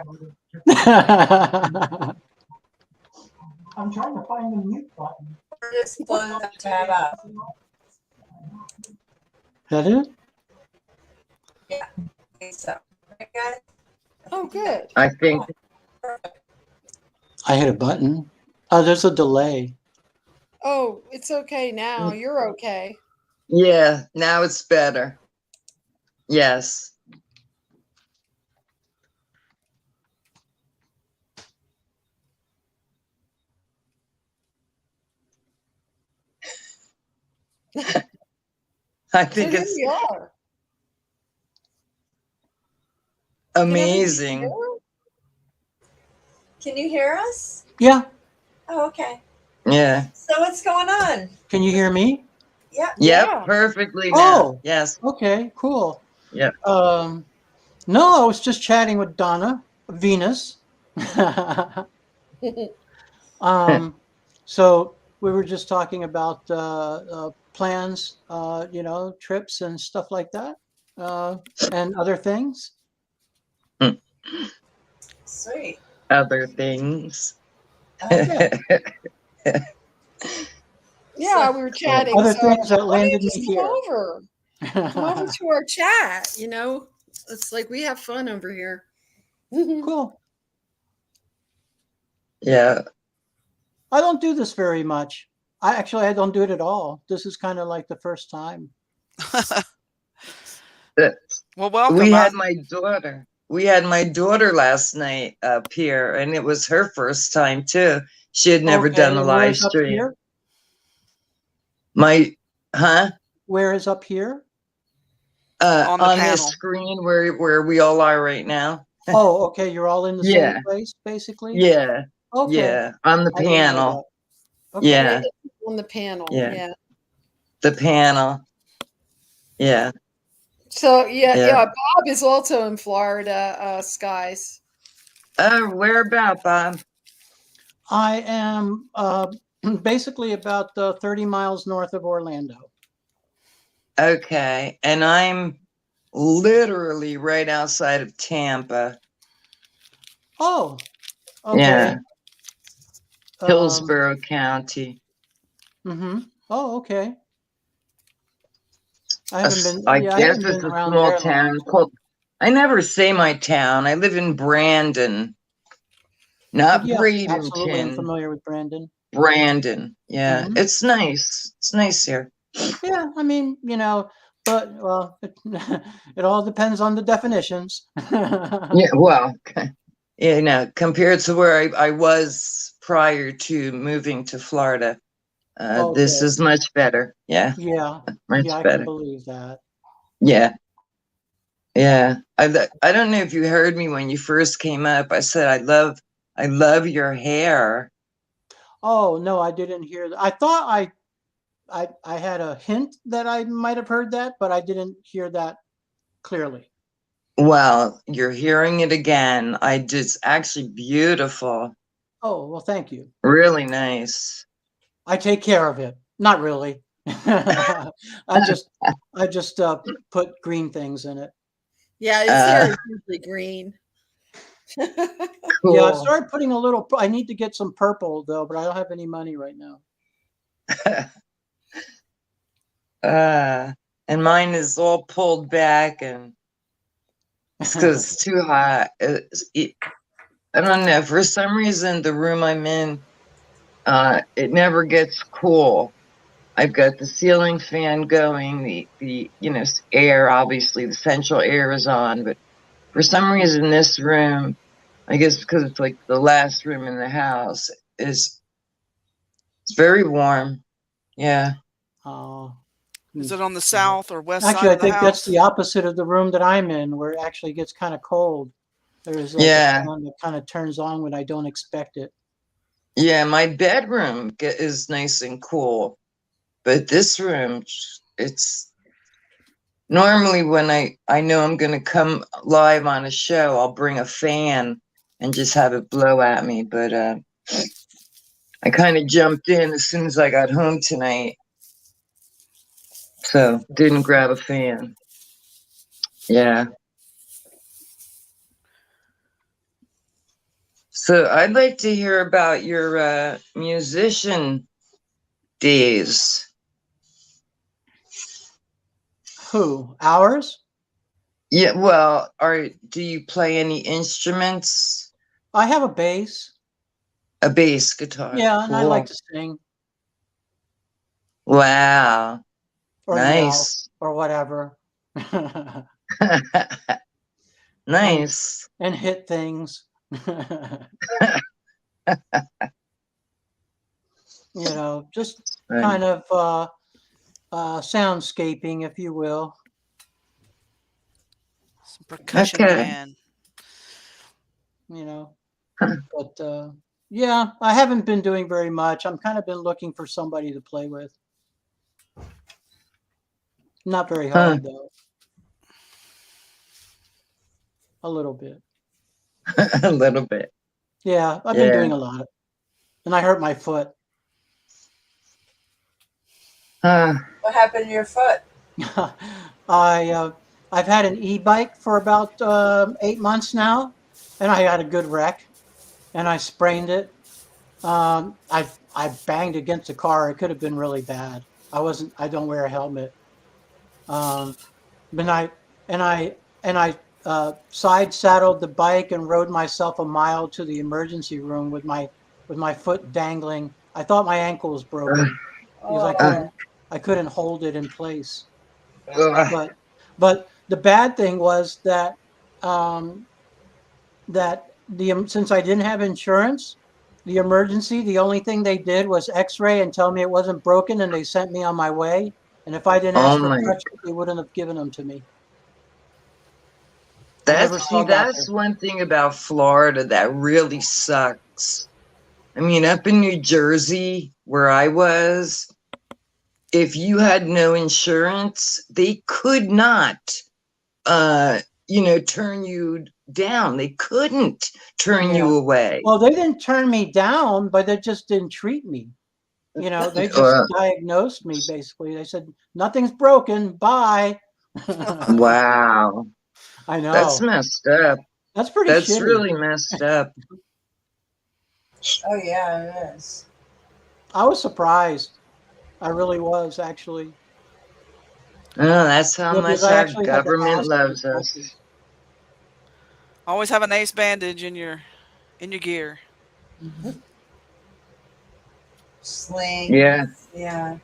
I'm trying to find the mute button. Just close that tab out. Is that it? I think so. Right, guys? oh good. I think I hit a button. Oh, there's a delay. Oh, it's okay now. You're okay. yeah, now it's better. Yes. I So think here it's we are. amazing. Can you hear us? Yeah. Oh, okay. Yeah. So what's going on? Can you hear me? Yeah. Yep, Yeah. perfectly now. Oh. Yes. Okay, cool. Yep. No, I was just chatting with Donna Venus. So we were just talking about plans, trips and stuff like that, and other things. Sweet. Other things. Okay. Yeah, we were chatting. Other so things that why don't you landed me just come here. over? Come over to our chat. It's like we have fun over here. Cool. Yeah. I don't do this very much. I don't do it at all. This is kind of like the first time. Well, welcome. We had my daughter. We had my daughter last night up here, and it was her first time too. She had never Okay, done a and live where's up stream. here? Where is up here? On the On panel. this screen where we all are right now. Oh, okay. You're all in the Yeah. same place, basically? Yeah. Okay. Yeah. On the I didn't know panel. that. Okay. Yeah. On the panel. Yeah. Yeah. The panel. Yeah. So yeah, Yeah. yeah. Bob is also in Florida, skies. Where about, Bob? I am basically about 30 miles north of Orlando. Okay. And I'm literally right outside of Tampa. Oh, Yeah. okay. Hillsborough County. Mm-hmm. Oh, okay. I haven't been. I Yeah, I guess haven't it's been a around small there long. town called, I never say my town. I live in Brandon, not Yeah, absolutely. I'm Bradenton. familiar with Brandon. Brandon. Yeah. Hmm. It's nice. It's nice here. Yeah, I mean, but well, it all depends on the definitions. Yeah. Well, compared to where I was prior to moving to Florida, this Okay. is much better. Yeah. Yeah. Much Yeah, I can better. believe that. Yeah. Yeah. I don't know if you heard me when you first came up. I said I love your hair. Oh, no, I didn't hear that. I thought I had a hint that I might have heard that, but I didn't hear that clearly. Well, you're hearing it again. It's actually beautiful. Oh, well, thank you. Really nice. I take care of it. Not really. I just I just put green things in it. Yeah, his hair is usually green. Cool. Yeah, I've started putting a little. I need to get some purple though, but I don't have any money right now. And mine is all pulled back, and it's because it's too hot. I don't know. For some reason, the room I'm in, it never gets cool. I've got the ceiling fan going, the air, obviously the central air is on, but for some reason this room, I guess because it's like the last room in the house, it's very warm. Yeah. Oh. Is it on the south or west Actually, side I of the think that's house? the opposite of the room that I'm in, where it actually gets kind of cold. There's like Yeah. a fan that kind of turns on when I don't expect it. Yeah, my bedroom is nice and cool, but this room, it's normally when I know I'm going to come live on a show, I'll bring a fan and just have it blow at me. But I kind of jumped in as soon as I got home tonight, so didn't grab a fan. Yeah. So I'd like to hear about your musician days. Who? Ours? Yeah, well, do you play any instruments? I have a bass. A bass guitar. Yeah, and I Cool. like to sing Wow. or yell Nice. or whatever. Nice. And hit things. Just Right. kind of soundscaping, if you will. Some percussion Okay. man. But yeah, I haven't been doing very much. I'm kind of been looking for somebody to play with. Not very hard though. A little bit. A little bit. Yeah, I've been doing a lot. And I hurt my foot. What happened to your foot? I've had an e-bike for about 8 months now, and I had a good wreck, and I sprained it. I banged against a car. It could have been really bad. I don't wear a helmet. But I side saddled the bike and rode myself a mile to the emergency room with my foot dangling. I thought my ankle was broken because I couldn't hold it in place. But the bad thing was that since I didn't have insurance, the only thing they did was X-ray and tell me it wasn't broken, and they sent me on my way. And if I didn't ask for crutches, they wouldn't have given them to me. That's one thing about Florida that really sucks. I mean, up in New Jersey, where I was, if you had no insurance, they could not turn you down. They couldn't turn Yeah. you away. Well, they didn't turn me down, but they just didn't treat me. They just Uh, diagnosed me basically. They said, nothing's broken. Bye. wow. I That's know. messed up. That's pretty That's shitty. really messed up. Oh yeah, it is. I was surprised. I really was, actually. Oh, that's how Because much I our actually had to government ask for loves us. crutches. Always have an ace bandage in your gear. Slings. Yeah. Yeah.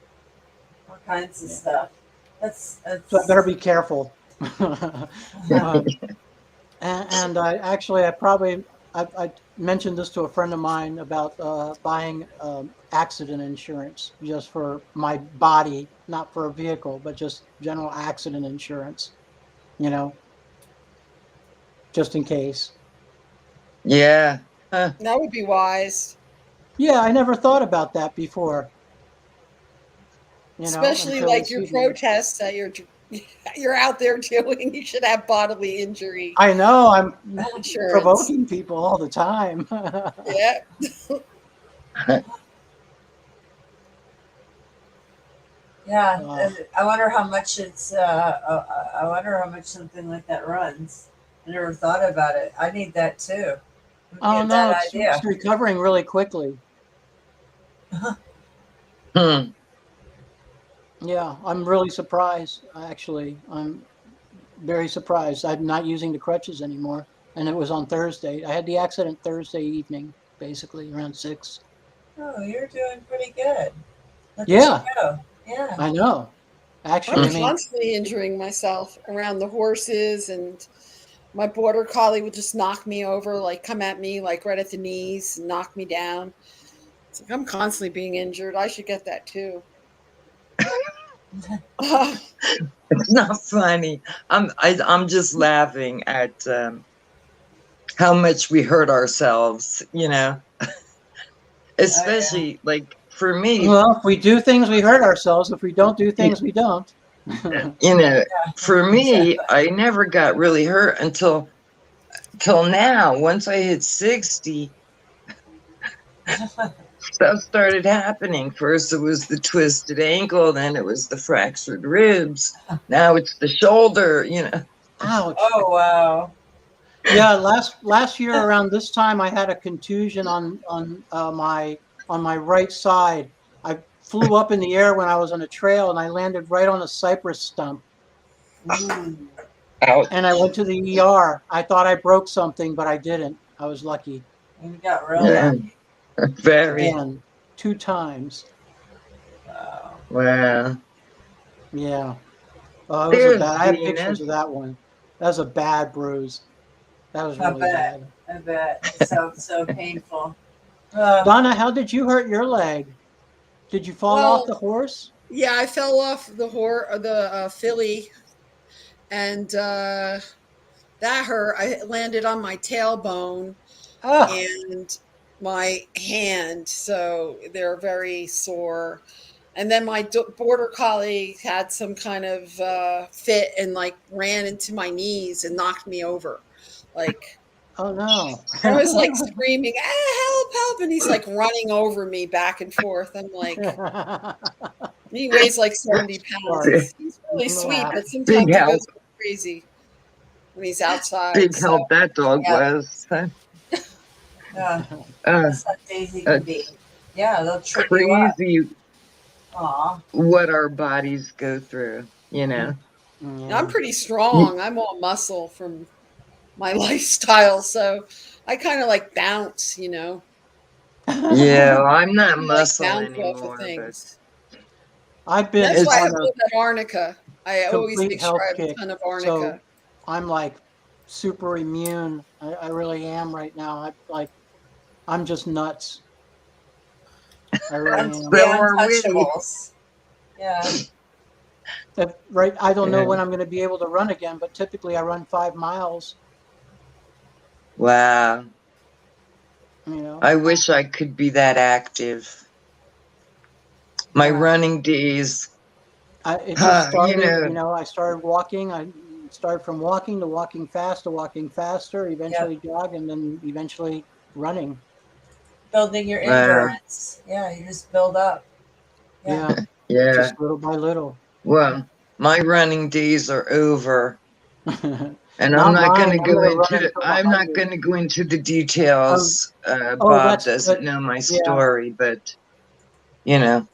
All kinds of stuff. That's So I better be careful. Uh, and I mentioned this to a friend of mine about buying accident insurance just for my body, not for a vehicle, but just general accident insurance, just in case. Yeah. Huh. That would be wise, Yeah, I never thought about that before. especially Until like this your evening. protests that you're out there doing. You should have bodily injury I know I'm insurance. provoking people all the time. Yeah. yeah. Oh. I wonder how much it's. I wonder how much something like that runs. I never thought about it. I need that too. Oh Get no, that it's idea. recovering really quickly. Hmm. Yeah, I'm really surprised. Actually, I'm very surprised. I'm not using the crutches anymore, and it was on Thursday. I had the accident Thursday evening, basically around 6. Oh, you're doing pretty good. Look Yeah. at you go. Yeah. I know. Actually, I I'm mean, constantly injuring myself around the horses, and my border collie would just knock me over, like come at me, like right at the knees, and knock me down. It's like I'm constantly being injured. I should get that too. It's not funny. I'm just laughing at how much we hurt ourselves, Especially like for me, well, if we do things, we hurt ourselves. If we don't do things, we don't. for me, I never got really hurt until now. Once I hit 60, stuff started happening. First it was the twisted ankle, then it was the fractured ribs. Now it's the shoulder, Ouch. Oh wow. Yeah, last year around this time, I had a contusion on my right side. I flew up in the air when I was on a trail, and I landed right on a cypress stump. Ooh. Ouch. And I went to the ER. I thought I broke something, but I didn't. I was lucky. You got real Yeah. lucky. Very. And 2 times. Wow. Wow. Yeah. Oh, it was There's I have Venus. pictures of that one. That was a bad bruise. That was I really bet. bad. I bet. It sounds so painful. Donna, how did you hurt your leg? Did you fall Well, off the horse? Yeah, I fell off the filly, and that hurt. I landed on my tailbone Oh, and my hand, so they're very sore. And then my border collie had some kind of fit and like ran into my knees and knocked me over. Like oh no. I was like screaming, help, help. And he's like running over me back and forth. I'm like, he weighs like 70 pounds. He's really sweet, but sometimes Big he help. goes crazy when he's outside. Big so- help that dog Yeah. was. Yeah. Uh, That's how Daisy can be. Yeah, they'll trip you up. crazy Aw. what our bodies go through, Yeah. I'm pretty strong. I'm all muscle from my lifestyle. So I kind of like bounce, Yeah, well, I'm not I like muscle bounce off anymore. of But things. I've been That's why I on a love that arnica. I always complete make sure health I have a kick. ton of So arnica. I'm like super immune. I really am right now. I'm just nuts. I really am. So are we. Untouchables. Yeah. I don't know Yeah. when I'm going to be able to run again, but typically I run 5 miles. Wow. You know. I wish I could be that active. My Yeah. running days. It just started, you know. I started walking. start from walking to walking fast to walking faster, eventually jog, and then eventually running. Building your Wow. endurance. Yeah, you just build up. Yeah, Yeah. just little by little. Well, my running days are over. And Not I'm not going mine. to I'm go gonna run into until I'm not 100. going to go into the details. Oh, Bob that's doesn't good. know my Yeah. story, but you know,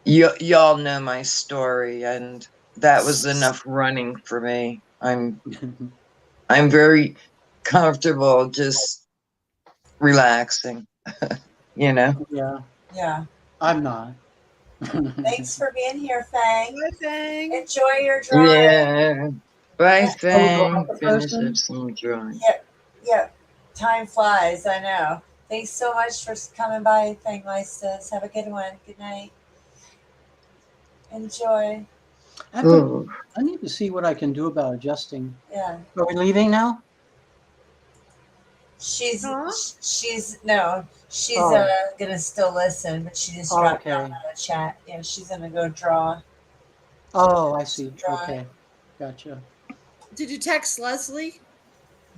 y'all know my story, and that was enough running for me. I'm very comfortable just relaxing, you know. Yeah, Yeah. I'm not. Thanks for being here, Fang. Bye, Fang. Enjoy your drive. Yeah. Bye, Yeah. Fang. the Finish person? up some drawing. Yeah. Time flies, I know. Thanks so much for coming by, Fang Listus. Have a good one. Good night. Enjoy. Ooh. I need to see what I can do about adjusting. Yeah. Are we leaving now? She's Huh? she's Oh. gonna still listen, but she just Oh, dropped okay. out of the chat. Yeah, she's gonna go draw. Oh, I see. Drawing. Okay, gotcha. Did you text Leslie?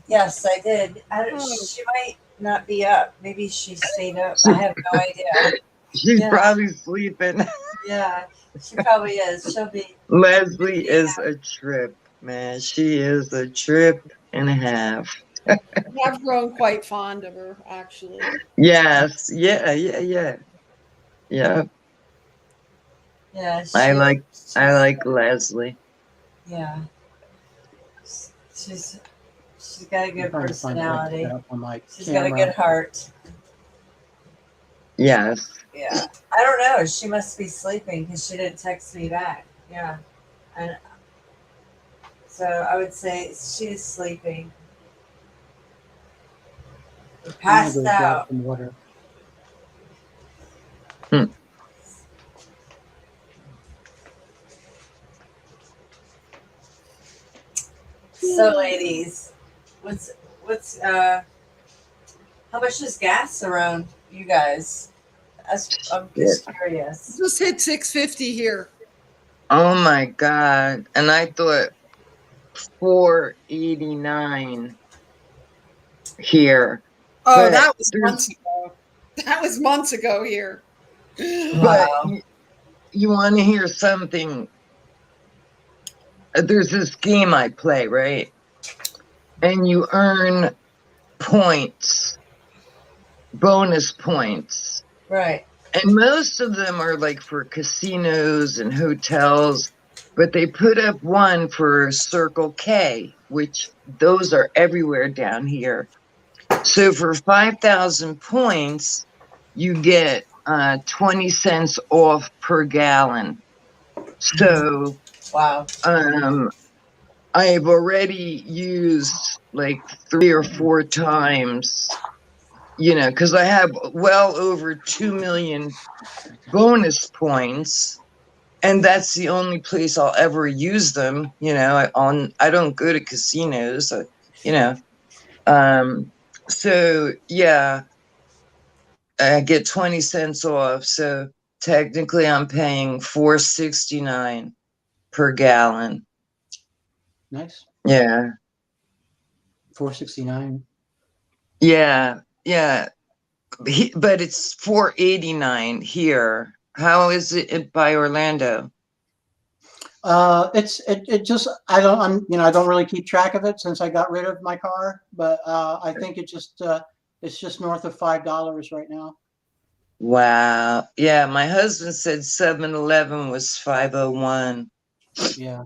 Yes, I did. Oh. She might not be up. Maybe she stayed up. I have no idea. She's Yeah. probably sleeping. Yeah, she probably is. She'll be. Leslie is a trip, man. She is a trip and a half. I've grown quite fond of her, actually. Yes. Yeah. Yeah. Yeah. I like she's- Leslie. Yeah. She's got a I'm good trying to find a way to personality. set up on my She's got a camera. good heart. Yes. Yeah. I don't know. She must be sleeping because she didn't text me back. Yeah. And so I would say she's sleeping. Or I'm gonna passed go grab out. some water. So ladies, what's how much is gas around you guys? I'm just curious. Just hit 650 here. Oh my God. And I thought 489 here. Oh, But that was there's- months ago. That was months ago here. But you want to hear something? There's this game I play, right? And you earn points, bonus points. Right. And most of them are like for casinos and hotels, but they put up one for Circle K, which those are everywhere down here. So for 5,000 points, you get 20 cents off per gallon. So Wow. I've already used like 3 or 4 times, you know, because I have well over 2 million bonus points, and that's the only place I'll ever use them. You know, I don't go to casinos, you know. So yeah, I get 20 cents off. So technically, I'm paying $4.69 per gallon. Nice. Yeah. 469. Yeah. But it's $4.89 here. How is it by Orlando? It just I don't really keep track of it since I got rid of my car, but I think it's just north of $5 right now. Wow. Yeah, my husband said 7-Eleven was 501. Yeah,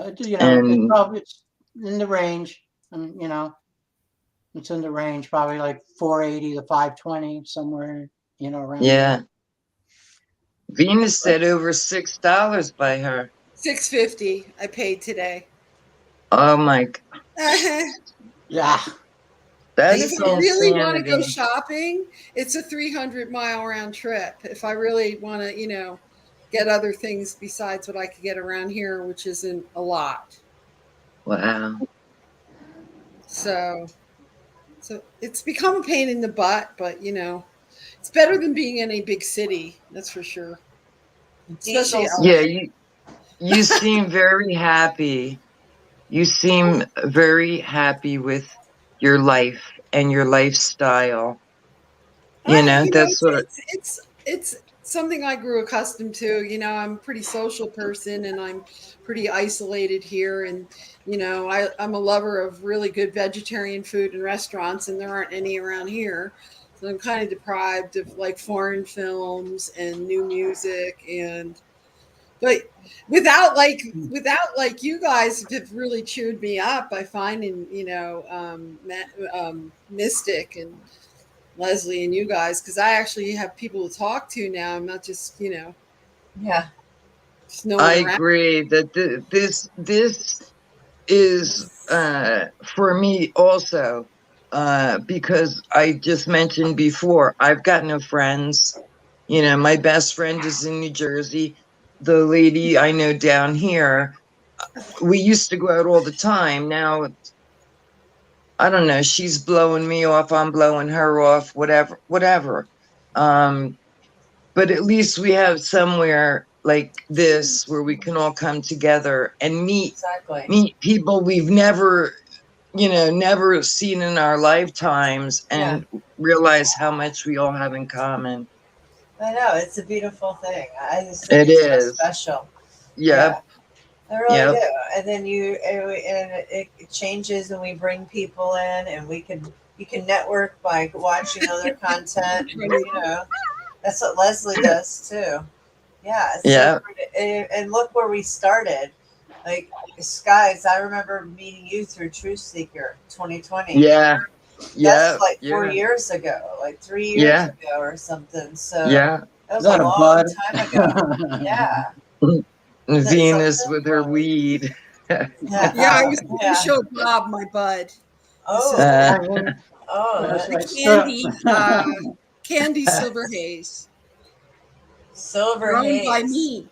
it's And- probably it's in the range. It's in the range, probably like 480 to 520 somewhere, around. Yeah. Venus said over $6 by her. 650 I paid today. Oh my! Yeah. That's If I really want to go insanity. shopping, it's a 300-mile round trip. If I really want to, get other things besides what I could get around here, which isn't a lot. Wow. So it's become a pain in the butt, but it's better than being in a big city. That's for sure. Especially Diesel's, Yeah, You seem very happy. You seem very happy with your life and your lifestyle. You know, that's what. It's something I grew accustomed to. You know, I'm a pretty social person, and I'm pretty isolated here. And you know, I'm a lover of really good vegetarian food and restaurants, and there aren't any around here. So I'm kind of deprived of like foreign films and new music, and but without like you guys have really cheered me up by finding Mystic and Leslie and you guys, because I actually have people to talk to now. I'm not just Yeah. just no one I around. agree that this is for me also because I just mentioned before I've got no friends. You know, my best friend is in New Jersey. The lady I know down here, we used to go out all the time. Now I don't know. She's blowing me off. I'm blowing her off. Whatever. Um, but at least we have somewhere like this where we can all come together and Exactly. meet people we've never seen in our lifetimes Yeah. and realize how much we all have in common. I know, it's a beautiful thing. I just It think it's so is. special. Yep. I really Yep. do. And then it changes, and we bring people in, and you can network by watching other content. That's what Leslie does too. Yeah. It's Yeah. and look where we started. Like, guys, I remember meeting you through Truth Seeker 2020. Yeah. Yeah. That's like 4 years ago, like 3 years ago or something. So Yeah. that was Is that a a long bud? time ago. Yeah. Venus something? with her weed. Yeah. Yeah, I was going Yeah. to show Bob my bud. Oh, That's the right. Candy Silver Haze, silver grown by haze. me.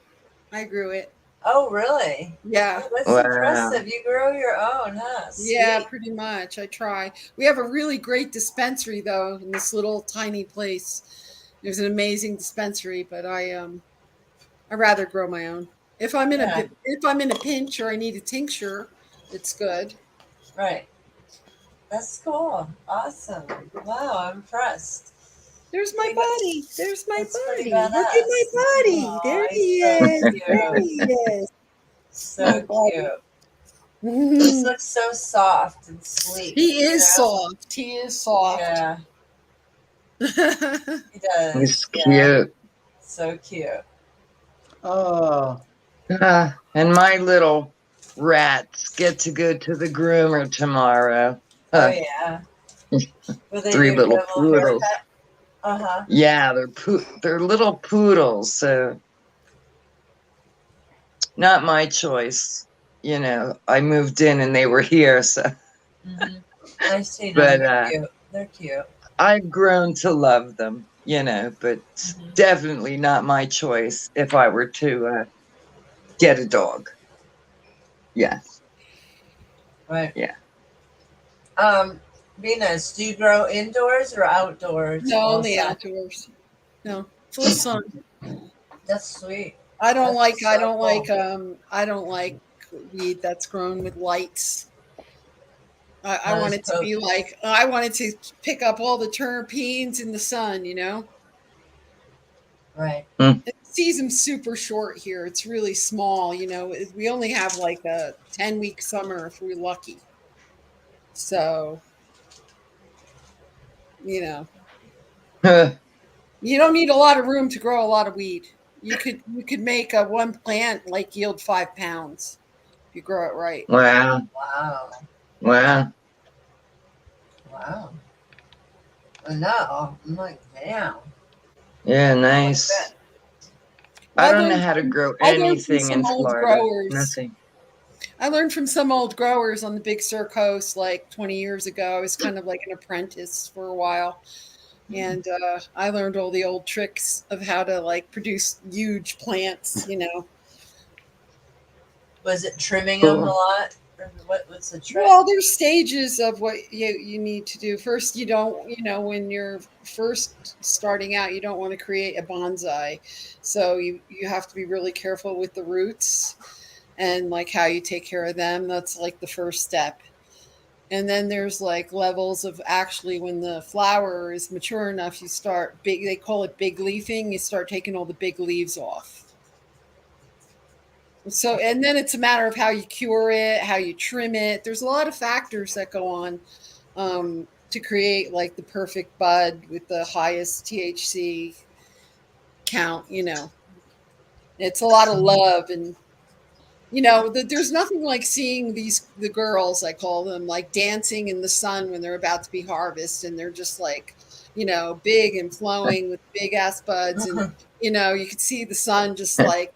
I grew it. Oh, really? Yeah. Oh, that's Wow. impressive. You grow your own, huh? Yeah, Sweet. pretty much. I try. We have a really great dispensary though in this little tiny place. There's an amazing dispensary, but I rather grow my own. Yeah. If I'm in a pinch or I need a tincture, it's good. Right. That's cool. Awesome. Wow, I'm impressed. There's my buddy. There's my That's pretty buddy. Look at my badass. buddy. Aw, There he's he so is. cute. There he is. So cute. He just looks so soft and sleek. He is you know? soft. He is soft. Yeah, he does. He's Yeah. cute. So cute. Oh, And my little rats get to go to the groomer tomorrow. Oh yeah. Will they Three do little a poodles. haircut? Uh-huh. Yeah, they're little poodles, so not my choice. You know, I moved in and they were here, so Mm-hmm. I've seen But, them. They're cute. They're cute. I've grown to love them, you know, but definitely not my choice if I were to get a dog. Yeah. Right. Yeah. Venus, do you grow indoors or outdoors? No, only also? outdoors. No, full sun. That's sweet. I don't That's like. so I don't cool. like weed that's grown with lights. I Not want as it to be like. I want it to pick up all the terpenes in the sun. You know. Right. The season's super short here. It's really small. You know, we only have like a 10-week summer if we're lucky. So, you know, you don't need a lot of room to grow a lot of weed. You could make a one plant like yield 5 pounds if you grow it right. Wow. Wow. Wow. Wow. No, I'm like, damn. Yeah, nice. I don't know how to grow I learned from anything in some old Florida. growers. Nothing. I learned from some old growers on the Big Sur coast like 20 years ago. I was kind of like an apprentice for a while. And I learned all the old tricks of how to like produce huge plants, you know. Was it trimming them a lot? Or what's the trick? Well, there's stages of what you need to do. First, you don't, when you're first starting out, you don't want to create a bonsai. So you have to be really careful with the roots and like how you take care of them. That's like the first step. And then there's like levels of actually when the flower is mature enough, you start they call it big leafing. You start taking all the big leaves off. So, and then it's a matter of how you cure it, how you trim it. There's a lot of factors that go on to create like the perfect bud with the highest THC count. It's a lot of love, and there's nothing like seeing the girls, I call them, like dancing in the sun when they're about to be harvested, and they're just like, big and flowing with big ass buds, and you could see the sun just like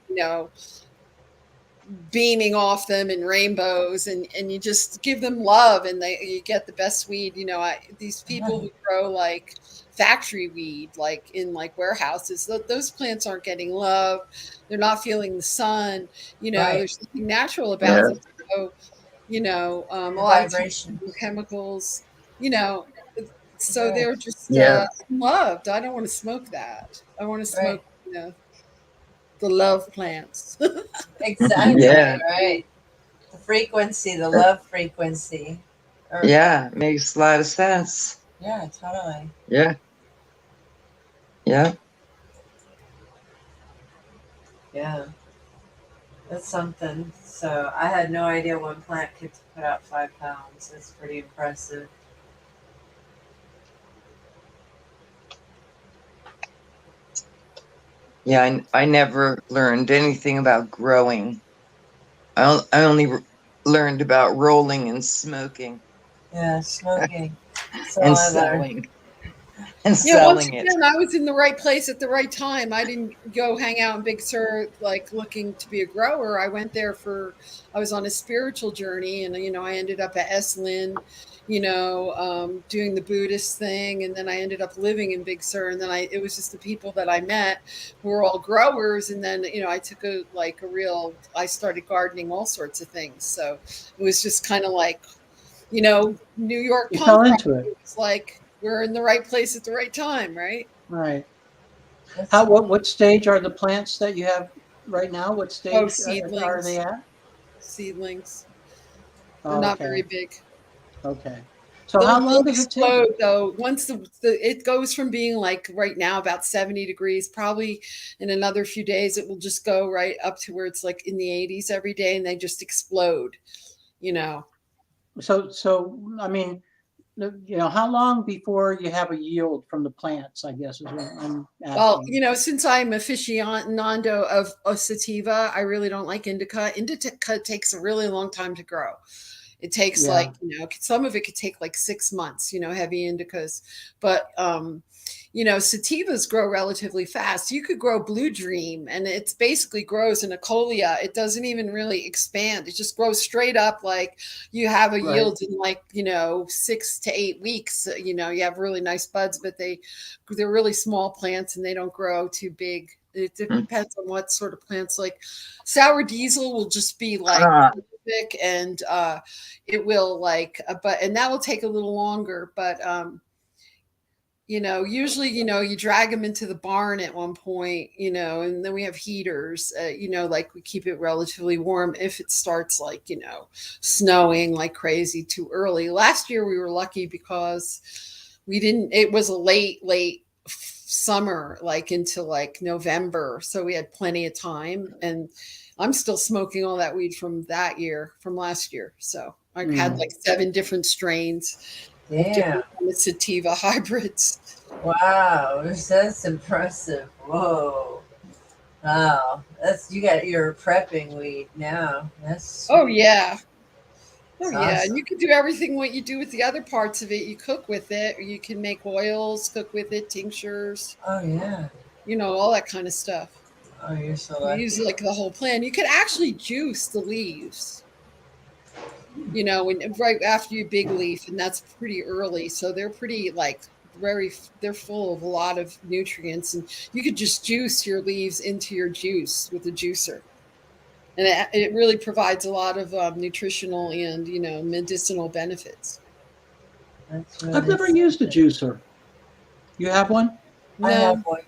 beaming off them in rainbows, and you just give them love, and you get the best weed. These people who grow like factory weed, like in like warehouses, those plants aren't getting love. They're not feeling the sun. Right. There's nothing natural about them. So, a lot of Vibration. chemicals, so Right. they're just Yeah. loved. I don't want to smoke that. I want to smoke, the love plants. Exactly. Yeah. Right. The frequency, the love frequency. Yeah, makes a lot of sense. Yeah, totally. Yeah. Yeah. Yeah. That's something. So I had no idea one plant could put out 5 pounds. That's pretty impressive. Yeah, I never learned anything about growing. I only learned about rolling and smoking Yeah, smoking. So and I learned. selling and Yeah, once selling it. again, I was in the right place at the right time. I didn't go hang out in Big Sur like looking to be a grower. I went there I was on a spiritual journey, and I ended up at Esalen, doing the Buddhist thing, and then I ended up living in Big Sur, and then it was just the people that I met who were all growers, and then I took I started gardening all sorts of things. So it was just kind of like, New York You punk fell rock. into it. It's like we're in the right place at the right time, right? Right. That's What stage are the plants that you have right now? What stage are seedlings. they at? Seedlings. Oh, They're not okay. very big. Okay. So how long does it take? Explode though? Once it goes from being like right now about 70 degrees, probably in another few days it will just go right up to where it's like in the 80s every day, and they just explode. So I mean, how long before you have a yield from the plants, I guess is what I'm asking. Well, since I'm aficionado of sativa, I really don't like indica. Indica takes a really long time to grow. It takes Yeah. some of it could take like 6 months, heavy indicas. But, sativas grow relatively fast. You could grow Blue Dream, and it's basically grows in a colia. It doesn't even really expand. It just grows straight up. Like you have a Right. yield in 6 to 8 weeks. You have really nice buds, but they're really small plants and they don't grow too big. It depends on what sort of plants. Like sour diesel will just be like thick, and it will and that will take a little longer, but usually you drag them into the barn at one point, and then we have heaters, like we keep it relatively warm if it starts snowing like crazy too early. Last year we were lucky because it was a late summer, like into November, so we had plenty of time, and I'm still smoking all that weed from last year. So I had 7 different strains. Damn. Sativa hybrids. Wow, that's impressive. Whoa. Wow. You're prepping weed now. That's Oh yeah. Oh That's yeah. awesome. And you can do everything what you do with the other parts of it. You cook with it, or you can make oils, cook with it, tinctures, Oh yeah. all that kind of stuff. Oh, you're so You lucky. use the whole plant. You could actually juice the leaves. Right after you big leaf, and that's pretty early, so they're pretty they're full of a lot of nutrients, and you could just juice your leaves into your juice with a juicer, and it really provides a lot of nutritional and medicinal benefits. That's I've really never used a juicer. You have one? I have No, one.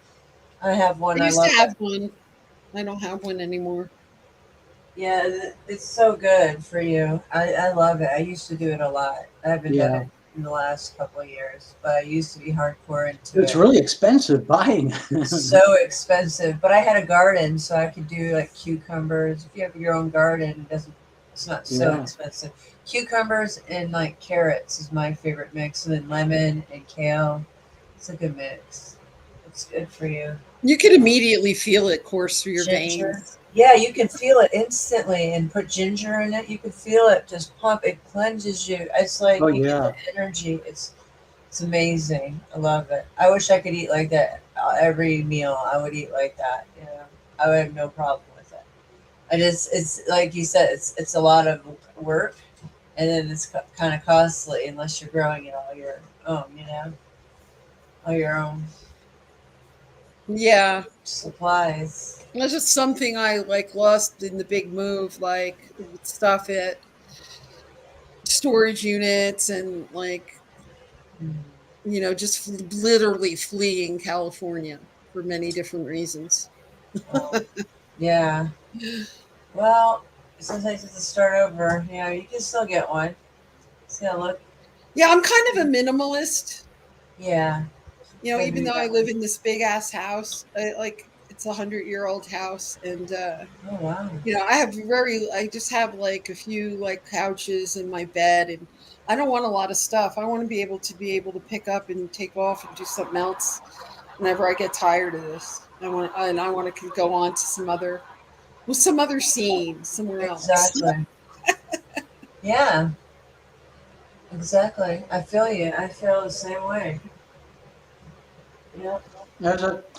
I have one. I I used to love have it. one. I don't have one anymore. Yeah, it's so good for you. I love it. I used to do it a lot. I haven't done Yeah. it in the last couple of years, but I used to be hardcore into It's it. really expensive buying. So expensive, but I had a garden, so I could do like cucumbers. If you have your own garden, it's not so Yeah. expensive. Cucumbers and like carrots is my favorite mix, and then lemon and kale. It's a good mix. It's good for you. You could immediately feel it course through your Ginger. veins. Yeah, you can feel it instantly, and put ginger in it. You can feel it just pump. It cleanses you. It's like Oh you get yeah. the energy. It's amazing. I love it. I wish I could eat like that every meal. I would eat like that. You know, I would have no problem with it. It's like you said. It's a lot of work, and then it's kind of costly unless you're growing it all your own. You know, all your own Yeah, supplies. that's just something I like lost in the big move, like stuff at storage units and like Mm. just literally fleeing California for many different reasons. Oh, yeah. Well, sometimes you have to start over. You know, you can still get one. It's gonna look. Yeah, I'm kind of a minimalist. Yeah. Gotta Even do though I that. live in this big ass house, like it's 100-year-old house, and Oh wow. I just have like a few like couches in my bed, and I don't want a lot of stuff. I want to be able to pick up and take off and do something else whenever I get tired of this. I want to go on to some other scene somewhere else. Exactly. Yeah. Exactly. I feel you. I feel the same way. Yep.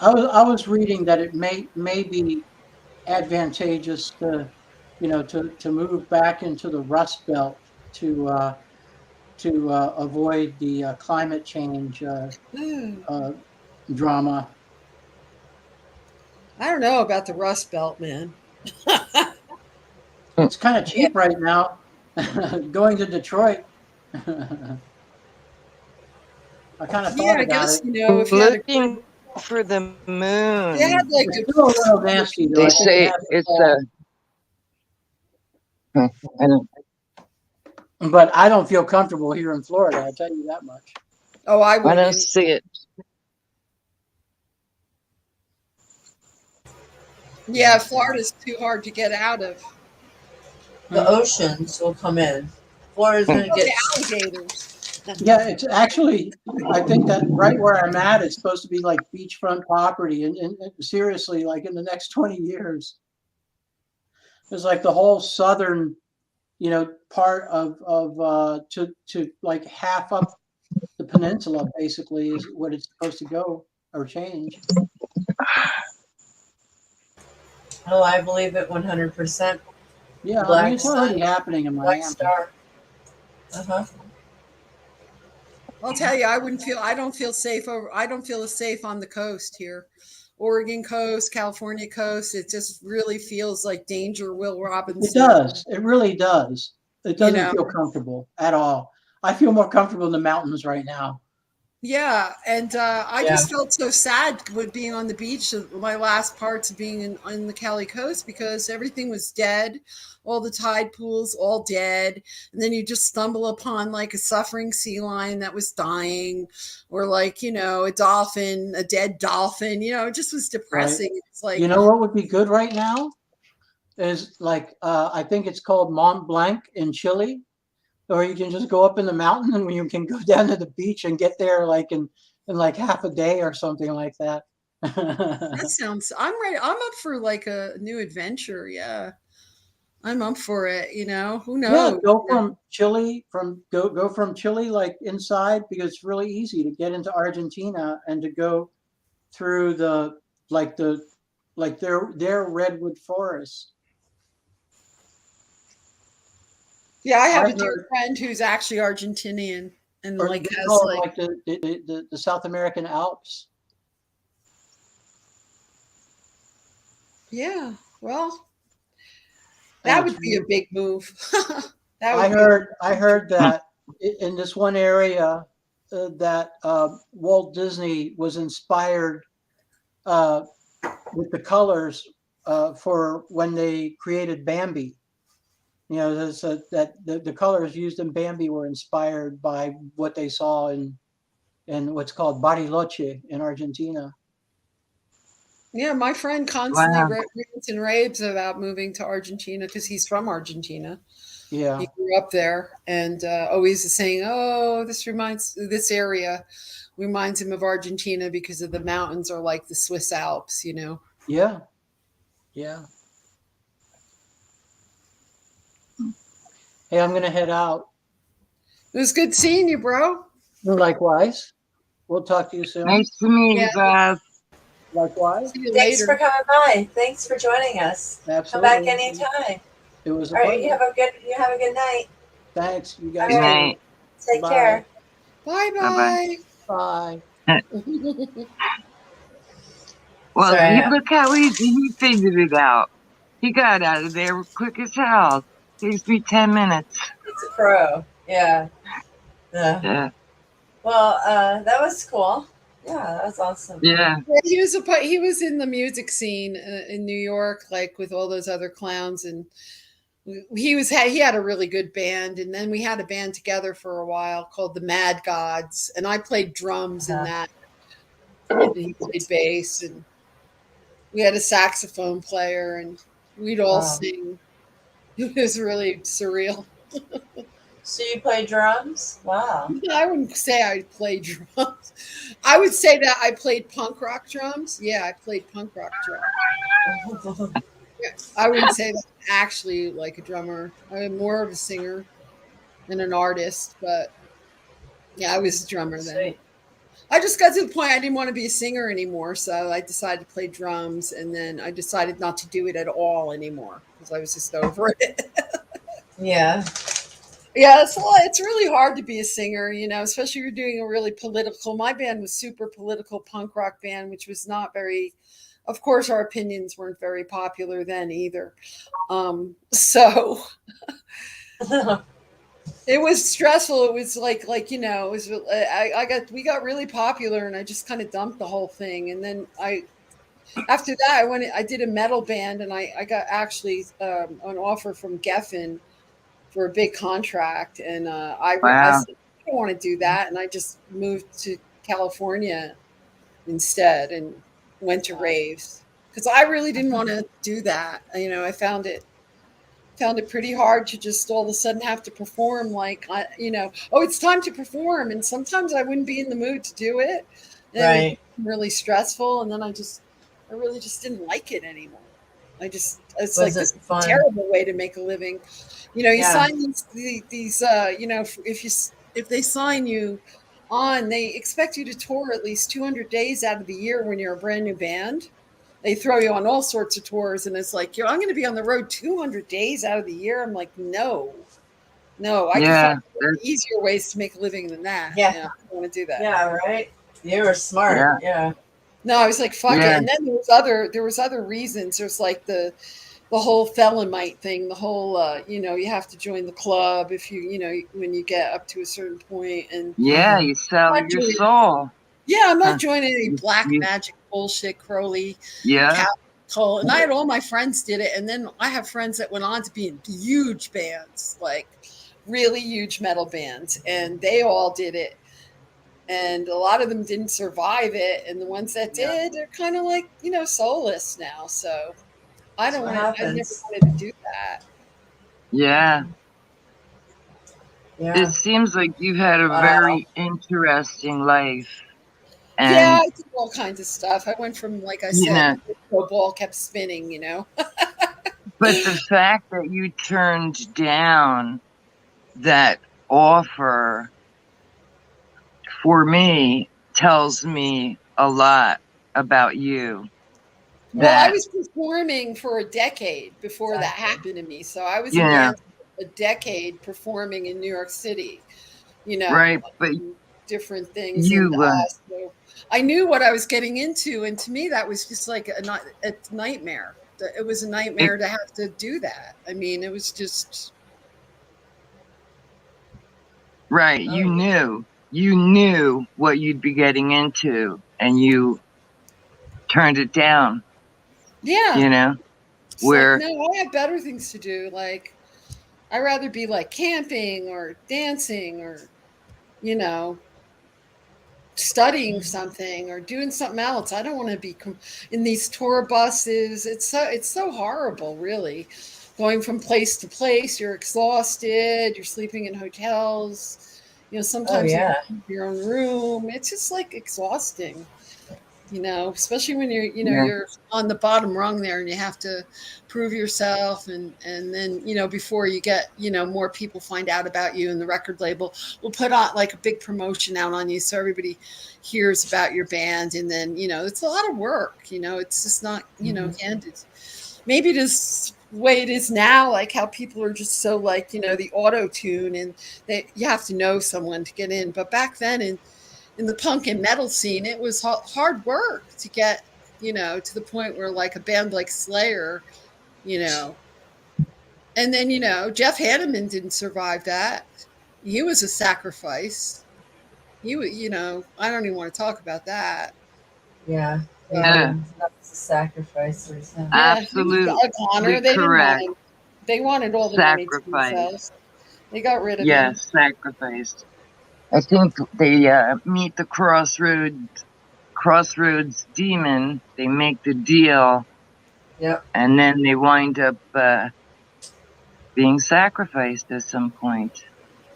I was reading that it may be advantageous to move back into the Rust Belt to avoid the climate change I uh, drama. don't know about the Rust Belt, man. It's kind of Yeah. cheap right now. Going to Detroit. I kind of Yeah, thought I about guess it. if you had a good, Looking for the if you had moon. like It's a still a little nasty though. They I think it say hasn't it's fallen. I don't, But I don't feel comfortable here in Florida. I'll tell you that much. oh, I I don't wouldn't. see it. Yeah, Florida's too hard to get out of. The oceans will come in. Florida's gonna Oh, get. the alligators. Yeah, it's actually, I think that right where I'm at, it's supposed to be like beachfront property. And seriously, like in the next 20 years, there's like the whole southern, part to like half up the peninsula basically is what it's supposed to go or change. Oh, I believe it 100%. Yeah, I mean, Black it's already sun, happening in black Miami. star. Uh huh. I'll tell you, I don't feel safe I don't feel as safe on the coast here. Oregon coast, California coast. It just really feels like danger, Will It Robinson. does. It really does. It You doesn't know, feel comfortable at all. I feel more comfortable in the mountains right now. yeah. And I Yeah. just felt so sad with being on the beach, my last parts of being in the Cali coast, because everything was dead. All the tide pools, all dead. And then you just stumble upon like a suffering sea lion that was dying, or like, a dead dolphin. It just was Right. depressing. It's like, You know what would be good right now is like I think it's called Mont Blanc in Chile, or you can just go up in the mountain and you can go down to the beach and get there like in like half a day or something like that. I'm ready. I'm up for like a new adventure. Yeah. I'm up for it. Who Yeah, knows? go from Chile go from Chile like inside because it's really easy to get into Argentina and to go through like the like their redwood forests. Yeah, I I have a dear heard, friend who's actually Argentinian and or like they has call it like, like the South American Alps. yeah, well, That would be a big move. That would I heard that in this one area that Walt Disney was inspired with the colors for when they created Bambi. You know, that the colors used in Bambi were inspired by what they saw in what's called Bariloche in Argentina. Yeah, my friend constantly Wow. rants and raves about moving to Argentina because he's from Argentina. Yeah. He grew up there, and always is saying, "Oh, this area reminds him of Argentina because of the mountains are like the Swiss Alps." You know. Yeah. Yeah. Hey, I'm gonna head out. It was good seeing you, bro. Likewise. We'll talk to you soon. Nice to meet you, Yeah. Bob. Likewise. See you Thanks later. for coming by. Thanks for joining us. Absolutely. Come back anytime. It was a All right, pleasure. you have a good night. Thanks. You All guys. Good right. night. Take Bye. care. Bye Bye. Well, Sorry. look how easy he figured it out. He got out of there quick as hell. Takes me 10 minutes. It's a pro. Yeah. Yeah. Well, that was cool. Yeah, that was awesome. Yeah. he was in the music scene in New York, like with all those other clowns, and he had a really good band. And then we had a band together for a while called the Mad Gods, and I played drums in that. And he played bass, and we had a saxophone player, and we'd all Wow. sing. It was really surreal. So you play drums? Wow. I wouldn't say I played drums. I would say that I played punk rock drums. Yeah, I played punk rock drums. I wouldn't say that I'm actually like a drummer. I'm more of a singer and an artist, but yeah, I was a drummer then. Sweet. I just got to the point I didn't want to be a singer anymore, so I decided to play drums, and then I decided not to do it at all anymore because I was just over it. Yeah. Yeah, it's really hard to be a singer, you know, especially if you're doing a really political. My band was super political punk rock band, which was not very. Of course, our opinions weren't very popular then either. So it was stressful. It was like you know, it was. We got really popular, and I just kind of dumped the whole thing. And then after that, I did a metal band, and I got actually an offer from Geffen for a big contract, and I Wow. said, I don't want to do that, and I just moved to California instead and went to raves because I really didn't want to do that. You know, I found it pretty hard to just all of a sudden have to perform it's time to perform, and sometimes I wouldn't be in the mood to do it. And Right. it became really stressful, and then I really just didn't like it anymore. It's like this Wasn't fun. terrible way to make a living. You know, you Yeah. sign these you know, if they sign you on, they expect you to tour at least 200 days out of the year when you're a brand new band. They throw you on all sorts of tours, and it's like, I'm going to be on the road 200 days out of the year. I'm like, no, I Yeah. can find easier ways to make a living than that. Yeah. I don't want to do that. Yeah, right? You were smart. Yeah. No, I was like, fuck Yeah. it. And then there was other reasons. There's like the whole Thelemite thing, the whole, you have to join the club if when you get up to a certain point. And Yeah, you sell Not your doing- soul. yeah, I'm Huh. not joining any black You- magic bullshit, Crowley, Yeah. Cole. And I had all my friends did it. And then I have friends that went on to be in huge bands, like really huge metal bands. And they all did it. And a lot of them didn't survive it. And the ones that did, they're kind of like, soulless now. So I don't What want to, I never happens. wanted to do that. Yeah. Yeah. It seems like you've had a Wow. very interesting life. And Yeah, I did all kinds of stuff. I went from, like I said, Yeah. the ball kept spinning, but the fact that you turned down that offer for me tells me a lot about you. Well, I That was performing for a decade before that happened to me. So I was in Yeah. bands for a decade performing in New York City, right, but different things. You, And, so I knew what I was getting into. And to me, that was just like a nightmare. it was a nightmare to have to do that. I mean, it was just, Right. Oh, You knew what you'd be getting into, and you turned it down, yeah. you know, It's where, like, no, I have better things to do. Like, I'd rather be like camping or dancing or, you know, studying something or doing something else. I don't want to be in these tour buses. It's so horrible, really. Going from place to place, you're exhausted. You're sleeping in hotels. You know, oh sometimes you yeah. have your own room. It's just like exhausting. You know, especially when yeah, you're on the bottom rung there and you have to prove yourself, and then, before you get, more people find out about you, and the record label will put on like a big promotion out on you so everybody hears about your band. And then, it's a lot of work. It's just not, Mhm. handed. Maybe it is the way it is now, like how people are just so like, the auto tune, and that you have to know someone to get in. But back then, in the punk and metal scene, it was hard work to get, to the point where like a band like Slayer, you know, and then, Jeff Hanneman didn't survive that. He was a sacrifice. He was, I don't even want to talk about that. Yeah. But yeah, Yeah. That's a sacrifice or something. yeah, he was absolutely Doug Connor. They didn't want correct. him. They wanted all the money to Sacrifice. themselves. They got rid of Yeah, him. sacrifice. I think they meet the crossroads demon. They make the deal, Yep. and then they wind up being sacrificed at some point.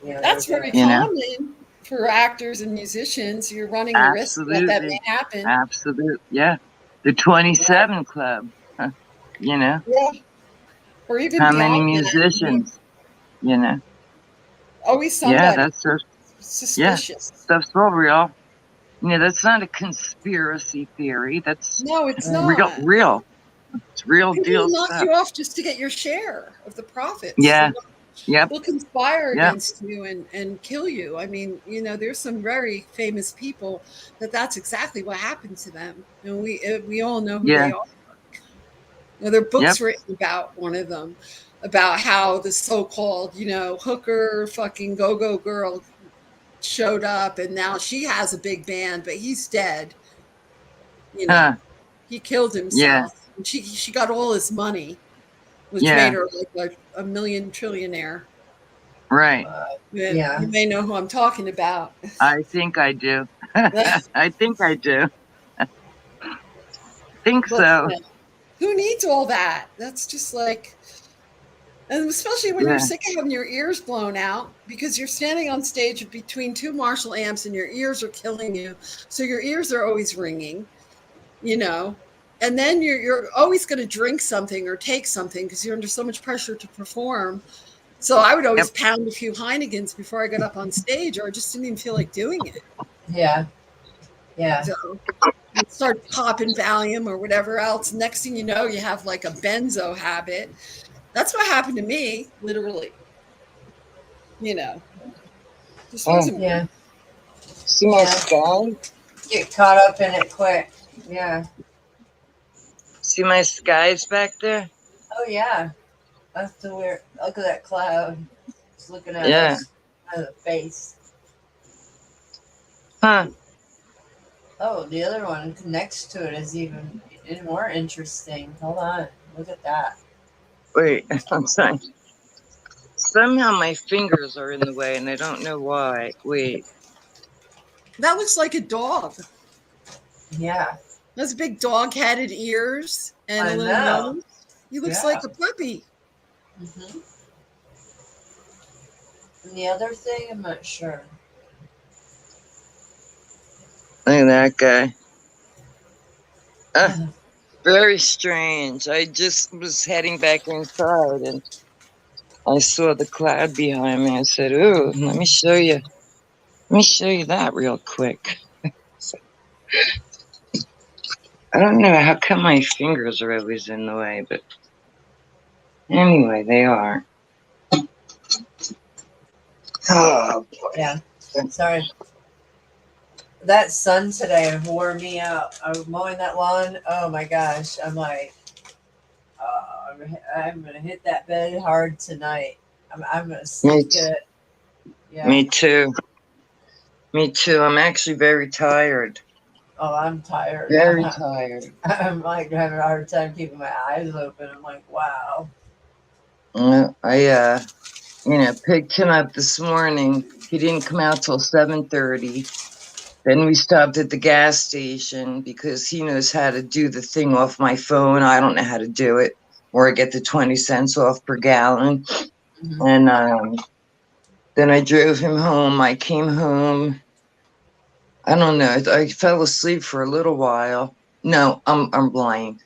Yeah, they That's very did. You know, common for actors and musicians. You're running the risk that may absolutely, happen. absolute. Yeah, the Yeah. 27 Club. Huh. You know, Yeah. Or even how many beyond that. I mean, musicians? You know, always yeah, somebody that's just yeah, suspicious. stuff's so real. You know, that's not a conspiracy theory. That's No, it's Right. real, not. real. It's real People deal will knock stuff. you off just to get your share of the profits. Yeah. Yep. They'll conspire Yep. against you and kill you. I mean, there's some very famous people that's exactly what happened to them, and we all know who Yeah. they are. There are Yep. books written about one of them, about how the so-called, hooker, fucking go-go girl showed up, and now she has a big band, but he's dead. You know, Huh. he killed Yeah. himself. And she got all his money, which made Yeah. her like a million trillionaire. Right. Yeah. You may know who I'm talking about. I think I do. I think I do. Think But so. who needs all that? That's just like, and especially when you're Yeah. sick of having your ears blown out because you're standing on stage between two Marshall amps and your ears are killing you. So your ears are always ringing, and then you're always going to drink something or take something because you're under so much pressure to perform. So I would always Yep. pound a few Heinekens before I got up on stage, or I just didn't even feel like doing it. Yeah. Yeah. So you'd start popping Valium or whatever else. Next thing you know, you have like a benzo habit. That's what happened to me, literally. Just Oh. wasn't. Yeah. See my Yeah. sky? Get caught up in it quick. Yeah. See my skies back there? Oh yeah. That's the weird. Look at that cloud. It's looking at Yeah. us out of the face. Huh. Oh, the other one next to it is even more interesting. Hold on. Look at that. Wait, I'm sorry. Somehow my fingers are in the way and I don't know why. Wait. That looks like a dog. Yeah. Those big dog-headed ears and I a little know. nose. He looks Yeah. like a puppy. Mm-hmm. And the other thing, I'm not sure. Look at that guy. Very strange. I just was heading back inside and I saw the cloud behind me. I said, "Ooh, let me show you. Let me show you that real quick." I don't know how come my fingers are always in the way, but anyway, they are. Oh boy. Yeah. Sorry. That sun today wore me out. I was mowing that lawn. Oh my gosh. I'm like, I'm gonna hit that bed hard tonight. I'm gonna sleep Me, good. Yeah. me too. Me too. I'm actually very tired. Oh, I'm tired. Very tired. I'm like having a hard time keeping my eyes open. I'm like, wow. I picked him up this morning. He didn't come out till 7:30. Then we stopped at the gas station because he knows how to do the thing off my phone. I don't know how to do it, or I get the 20 cents off per gallon. Mhm. And then I drove him home. I came home. I don't know. I fell asleep for a little while. No, I'm lying.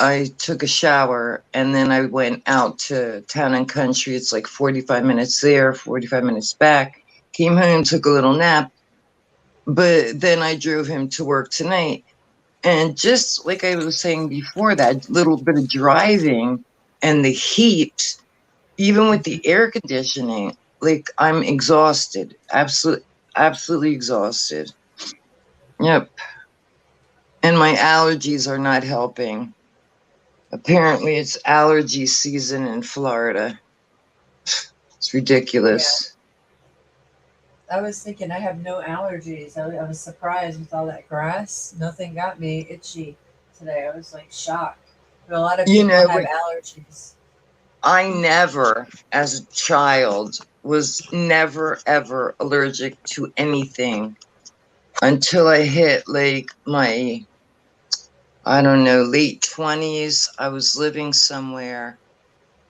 I took a shower and then I went out to Town and Country. It's like 45 minutes there, 45 minutes back. Came home, took a little nap, but then I drove him to work tonight. And just like I was saying before, that little bit of driving and the heat, even with the air conditioning, like I'm exhausted. Absolutely exhausted. Yep. And my allergies are not helping. Apparently, it's allergy season in Florida. It's ridiculous. I was thinking I have no allergies. I was surprised with all that grass. Nothing got me itchy today. I was like shocked. But a lot of people have allergies. I never, as a child, was never ever allergic to anything until I hit like my, I don't know, late 20s. I was living somewhere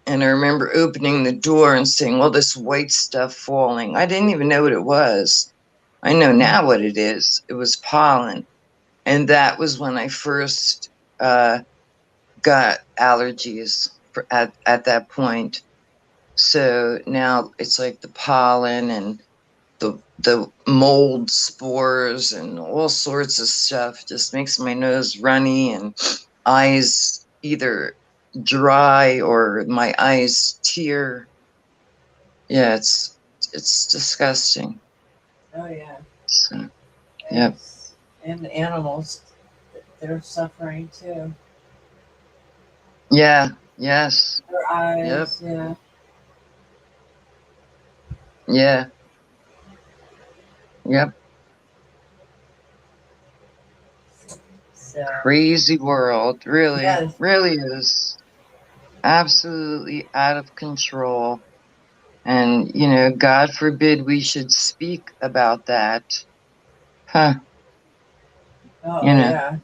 and I remember opening the door and seeing all this white stuff falling. I didn't even know what it was. I know now what it is. It was pollen. And that was when I first got allergies at that point. So now it's like the pollen and the mold spores and all sorts of stuff just makes my nose runny and eyes either dry or my eyes tear. Yeah, it's disgusting. Oh yeah. So, yep. Yes. And the animals, they're suffering too. Yeah. Yes. Their eyes. Yeah. Yeah. Yep. So Crazy world. Really. Yes. Really is. Absolutely out of control. And, God forbid we should speak about that. Huh. Oh You know. yeah.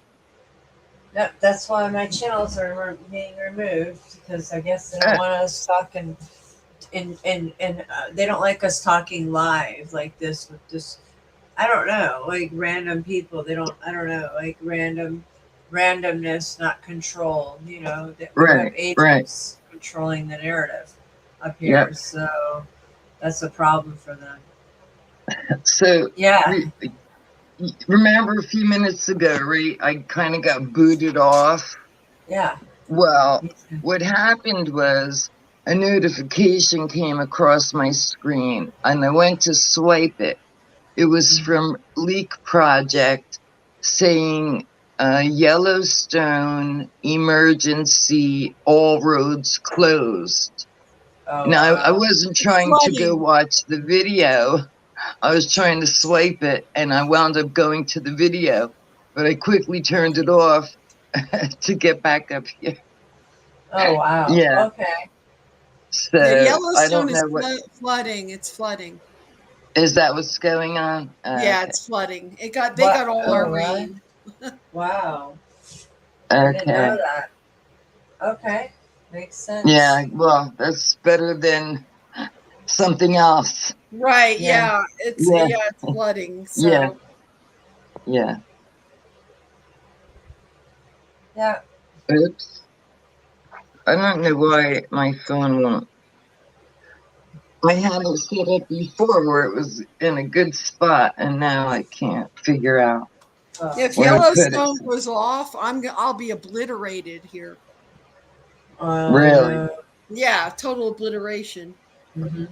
Yep, that's why my channels are being removed because I guess they don't want us talking, and they don't like us talking live like this with just, I don't know, like random people. They don't, I don't know, like randomness, not control. That we have Right. agents controlling the narrative up here, Yep. so that's a problem for them. So, Yeah. remember a few minutes ago, right? I kind of got booted off. Yeah. Well, what happened was a notification came across my screen and I went to swipe it. It was from Leak Project saying Yellowstone emergency, all roads closed. Oh, Now, I wow. wasn't trying to go watch the video. I was trying to swipe it and I wound up going to the video, but I quickly turned it off to get back up here. Oh, wow. Yeah. Okay. So Yeah, I don't Yellowstone know is what flooding. It's flooding. is that what's going on? Yeah, Okay. it's flooding. They got all our really? rain. Wow. I didn't Okay. know that. Okay. Makes sense. Yeah, well, that's better than something else. Right. Yeah. Yeah. Yeah. It's flooding. So Yeah. Yeah. Yeah. Oops. I don't know why my phone won't. I had it set up before where it was in a good spot, and now I can't figure out Oh. if where to put it. Yellowstone goes off, I'll be obliterated here. Really? Yeah, total obliteration. Mhm.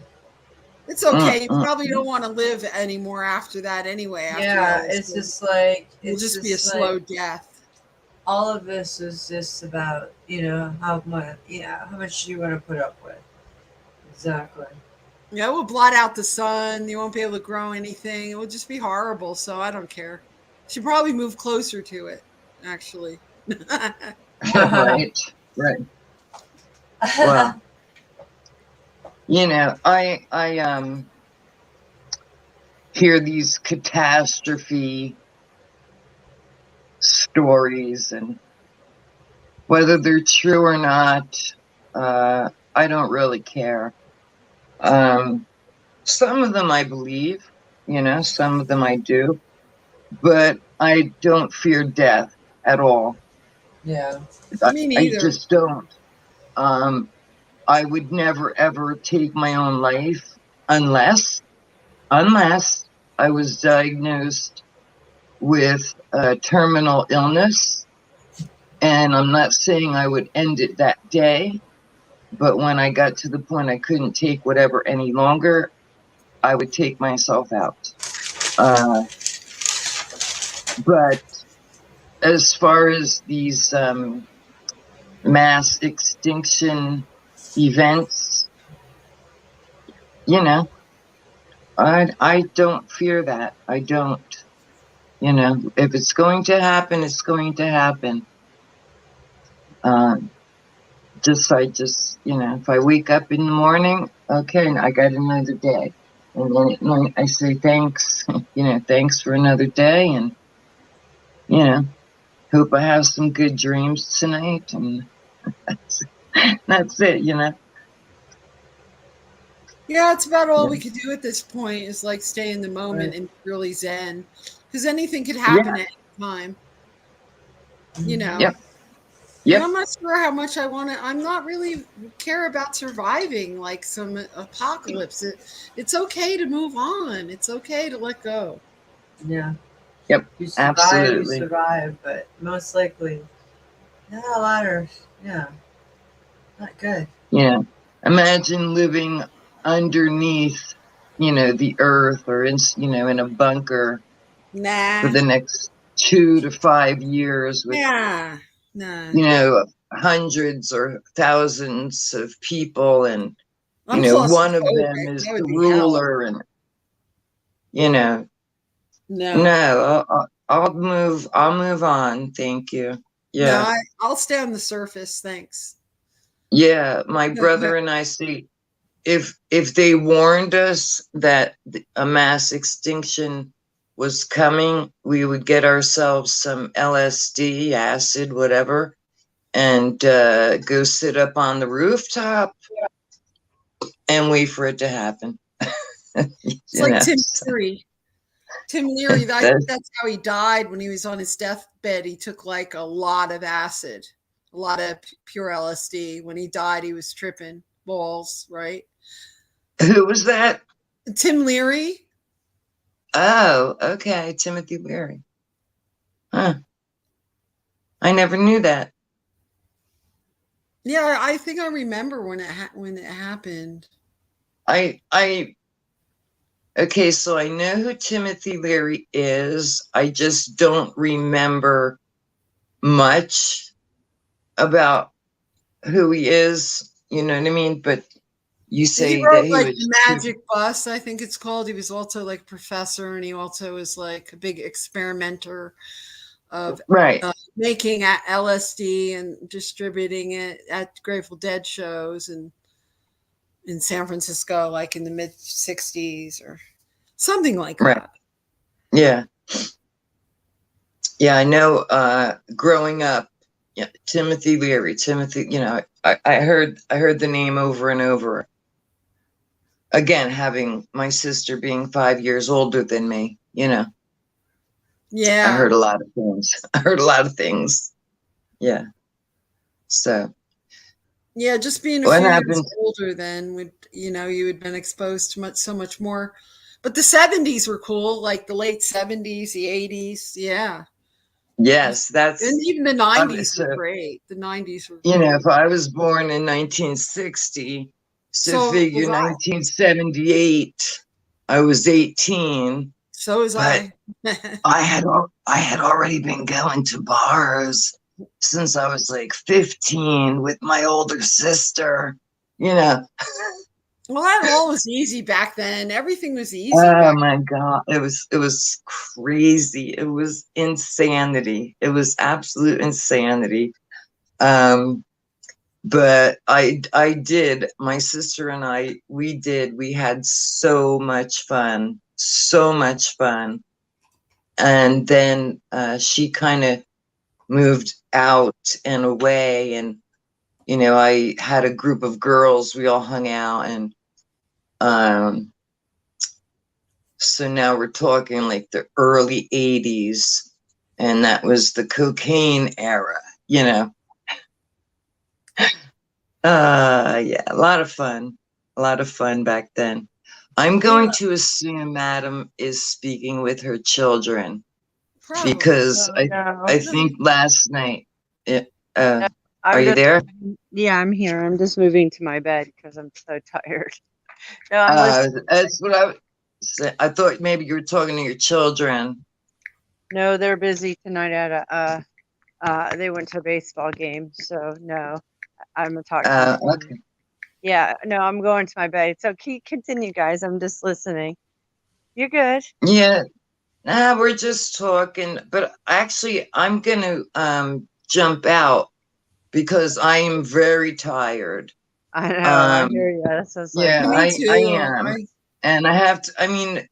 It's okay. You Mm-mm. probably don't want to live anymore after that anyway. After Yeah, Yellowstone. it's just like It'll it's just be a like slow death. all of this is just about, how much you want to put up with. Exactly. Yeah, it will blot out the sun. You won't be able to grow anything. It will just be horrible. So I don't care. Should probably move closer to it, actually. Right. Right. Well, I hear these catastrophe stories, and whether they're true or not, I don't really care. Some of them I believe, some of them I do, but I don't fear death at all. Yeah. Me I neither. just don't. I would never ever take my own life unless I was diagnosed with a terminal illness. And I'm not saying I would end it that day, but when I got to the point I couldn't take whatever any longer, I would take myself out. But as far as these mass extinction events, I don't fear that. I don't. If it's going to happen, it's going to happen. If I wake up in the morning, okay, I got another day. And then at night I say thanks, thanks for another day. And, hope I have some good dreams tonight. And that's it, Yeah, it's about all we could do at this point is like stay in the moment and really zen. Because anything could happen at any time. Yep. And I'm not sure how much I'm not really care about surviving like some apocalypse. It's okay to move on. It's okay to let go. Yeah. Yep. You survive, Absolutely. you survive, but most likely, not a lot are, not good. Yeah. Imagine living underneath, the earth or in a bunker Nah. for the next 2 to 5 years with, Nah. hundreds or thousands of people, and I'm one of claustrophobic. them is That would the be hell. ruler, and No. no, I'll move on, thank you. Yeah. No, I'll stay on the surface, thanks. Yeah, my brother and I see if they warned us that a mass extinction was coming, we would get ourselves some LSD, acid, whatever, and go sit up on the rooftop and wait for it to happen. It's like Tim Leary. Tim Leary, that's how he died when he was on his deathbed. He took like a lot of acid, a lot of pure LSD. When he died, he was tripping balls, right? Who was that? Tim Leary. Oh, okay. Timothy Leary. Huh. I never knew that. Yeah, I think I remember when it happened. Okay, so I know who Timothy Leary is. I just don't remember much about who he is. You know what I mean? But you say he wrote that he like was the Magic Bus, I think it's called. He was also like professor, and he also was like a big experimenter of right. Making LSD and distributing it at Grateful Dead shows and in San Francisco, like in the mid 60s or something like that. Yeah. Yeah, I know growing up, Timothy Leary, I heard the name over and over. Again, having my sister being 5 years older than me, Yeah. I heard a lot of things. Yeah. So. Yeah, just being a few years older then would, you had been exposed to so much more. But the 70s were cool, like the late 70s, the 80s. Yeah. Yes, and even the 90s were great. The 90s were great. If I was born in 1960, so figure 1978, I was 18. So was I. I had already been going to bars since I was like 15 with my older sister. You know, Well, that all was easy back then. Everything was easy oh back. my God, it was crazy. It was insanity. It was absolute insanity. Um, but I did. My sister and we had so much fun, so much fun. And then she kind of moved out and away, and I had a group of girls. We all hung out, and so now we're talking like the early 80s, and that was the cocaine era, you know. Yeah, a lot of fun. A lot of fun back then. I'm going to assume Madam is speaking with her children Probably. because Oh, no. I think last night. No, Are I'm you just, there? yeah, I'm here. I'm just moving to my bed because I'm so tired. No, I'm listening. That's what I thought maybe you were talking to your children. No, they're busy tonight at they went to a baseball game, so no, I'm gonna talk to them. Okay. Yeah, no, I'm going to my bed. So continue, guys. I'm just listening. You're good. Yeah. Nah, we're just talking, but actually I'm gonna jump out because I am very tired. I know. I hear Um you. That's just like, yeah, Me I too. am. And I have to, I mean,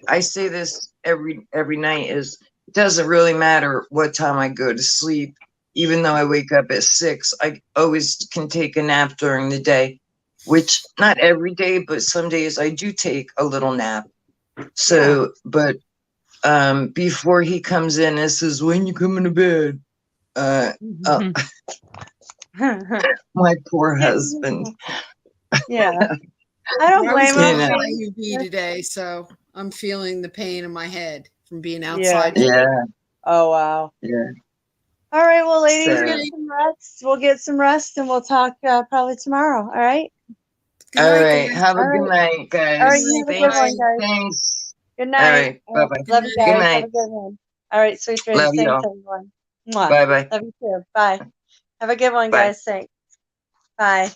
I say this every night, is it doesn't really matter what time I go to sleep. Even though I wake up at 6, I always can take a nap during the day, which not every day, but some days I do take a little nap. So, but before he comes in and says, "When you coming to bed?" My poor husband. yeah. I don't I was blame in him. an I mean, IUD today, so I'm feeling the pain in my head from being yeah. outside. Yeah, Oh wow. yeah. All right, well, ladies, So, get some rest. We'll get some rest, and we'll talk probably tomorrow. All right. Good all night, right. guys. Have a All good right. night, All right. guys. You have a good Thanks. one, guys. Thanks. Good All night. right. Bye bye. Good Love you night. Good guys. Have night. a good one. All right. Sweet dreams. Love Thanks, y'all. everyone. Mwah. Bye bye. Love you too. Bye. Have a good one, Bye. guys. Thanks. Bye.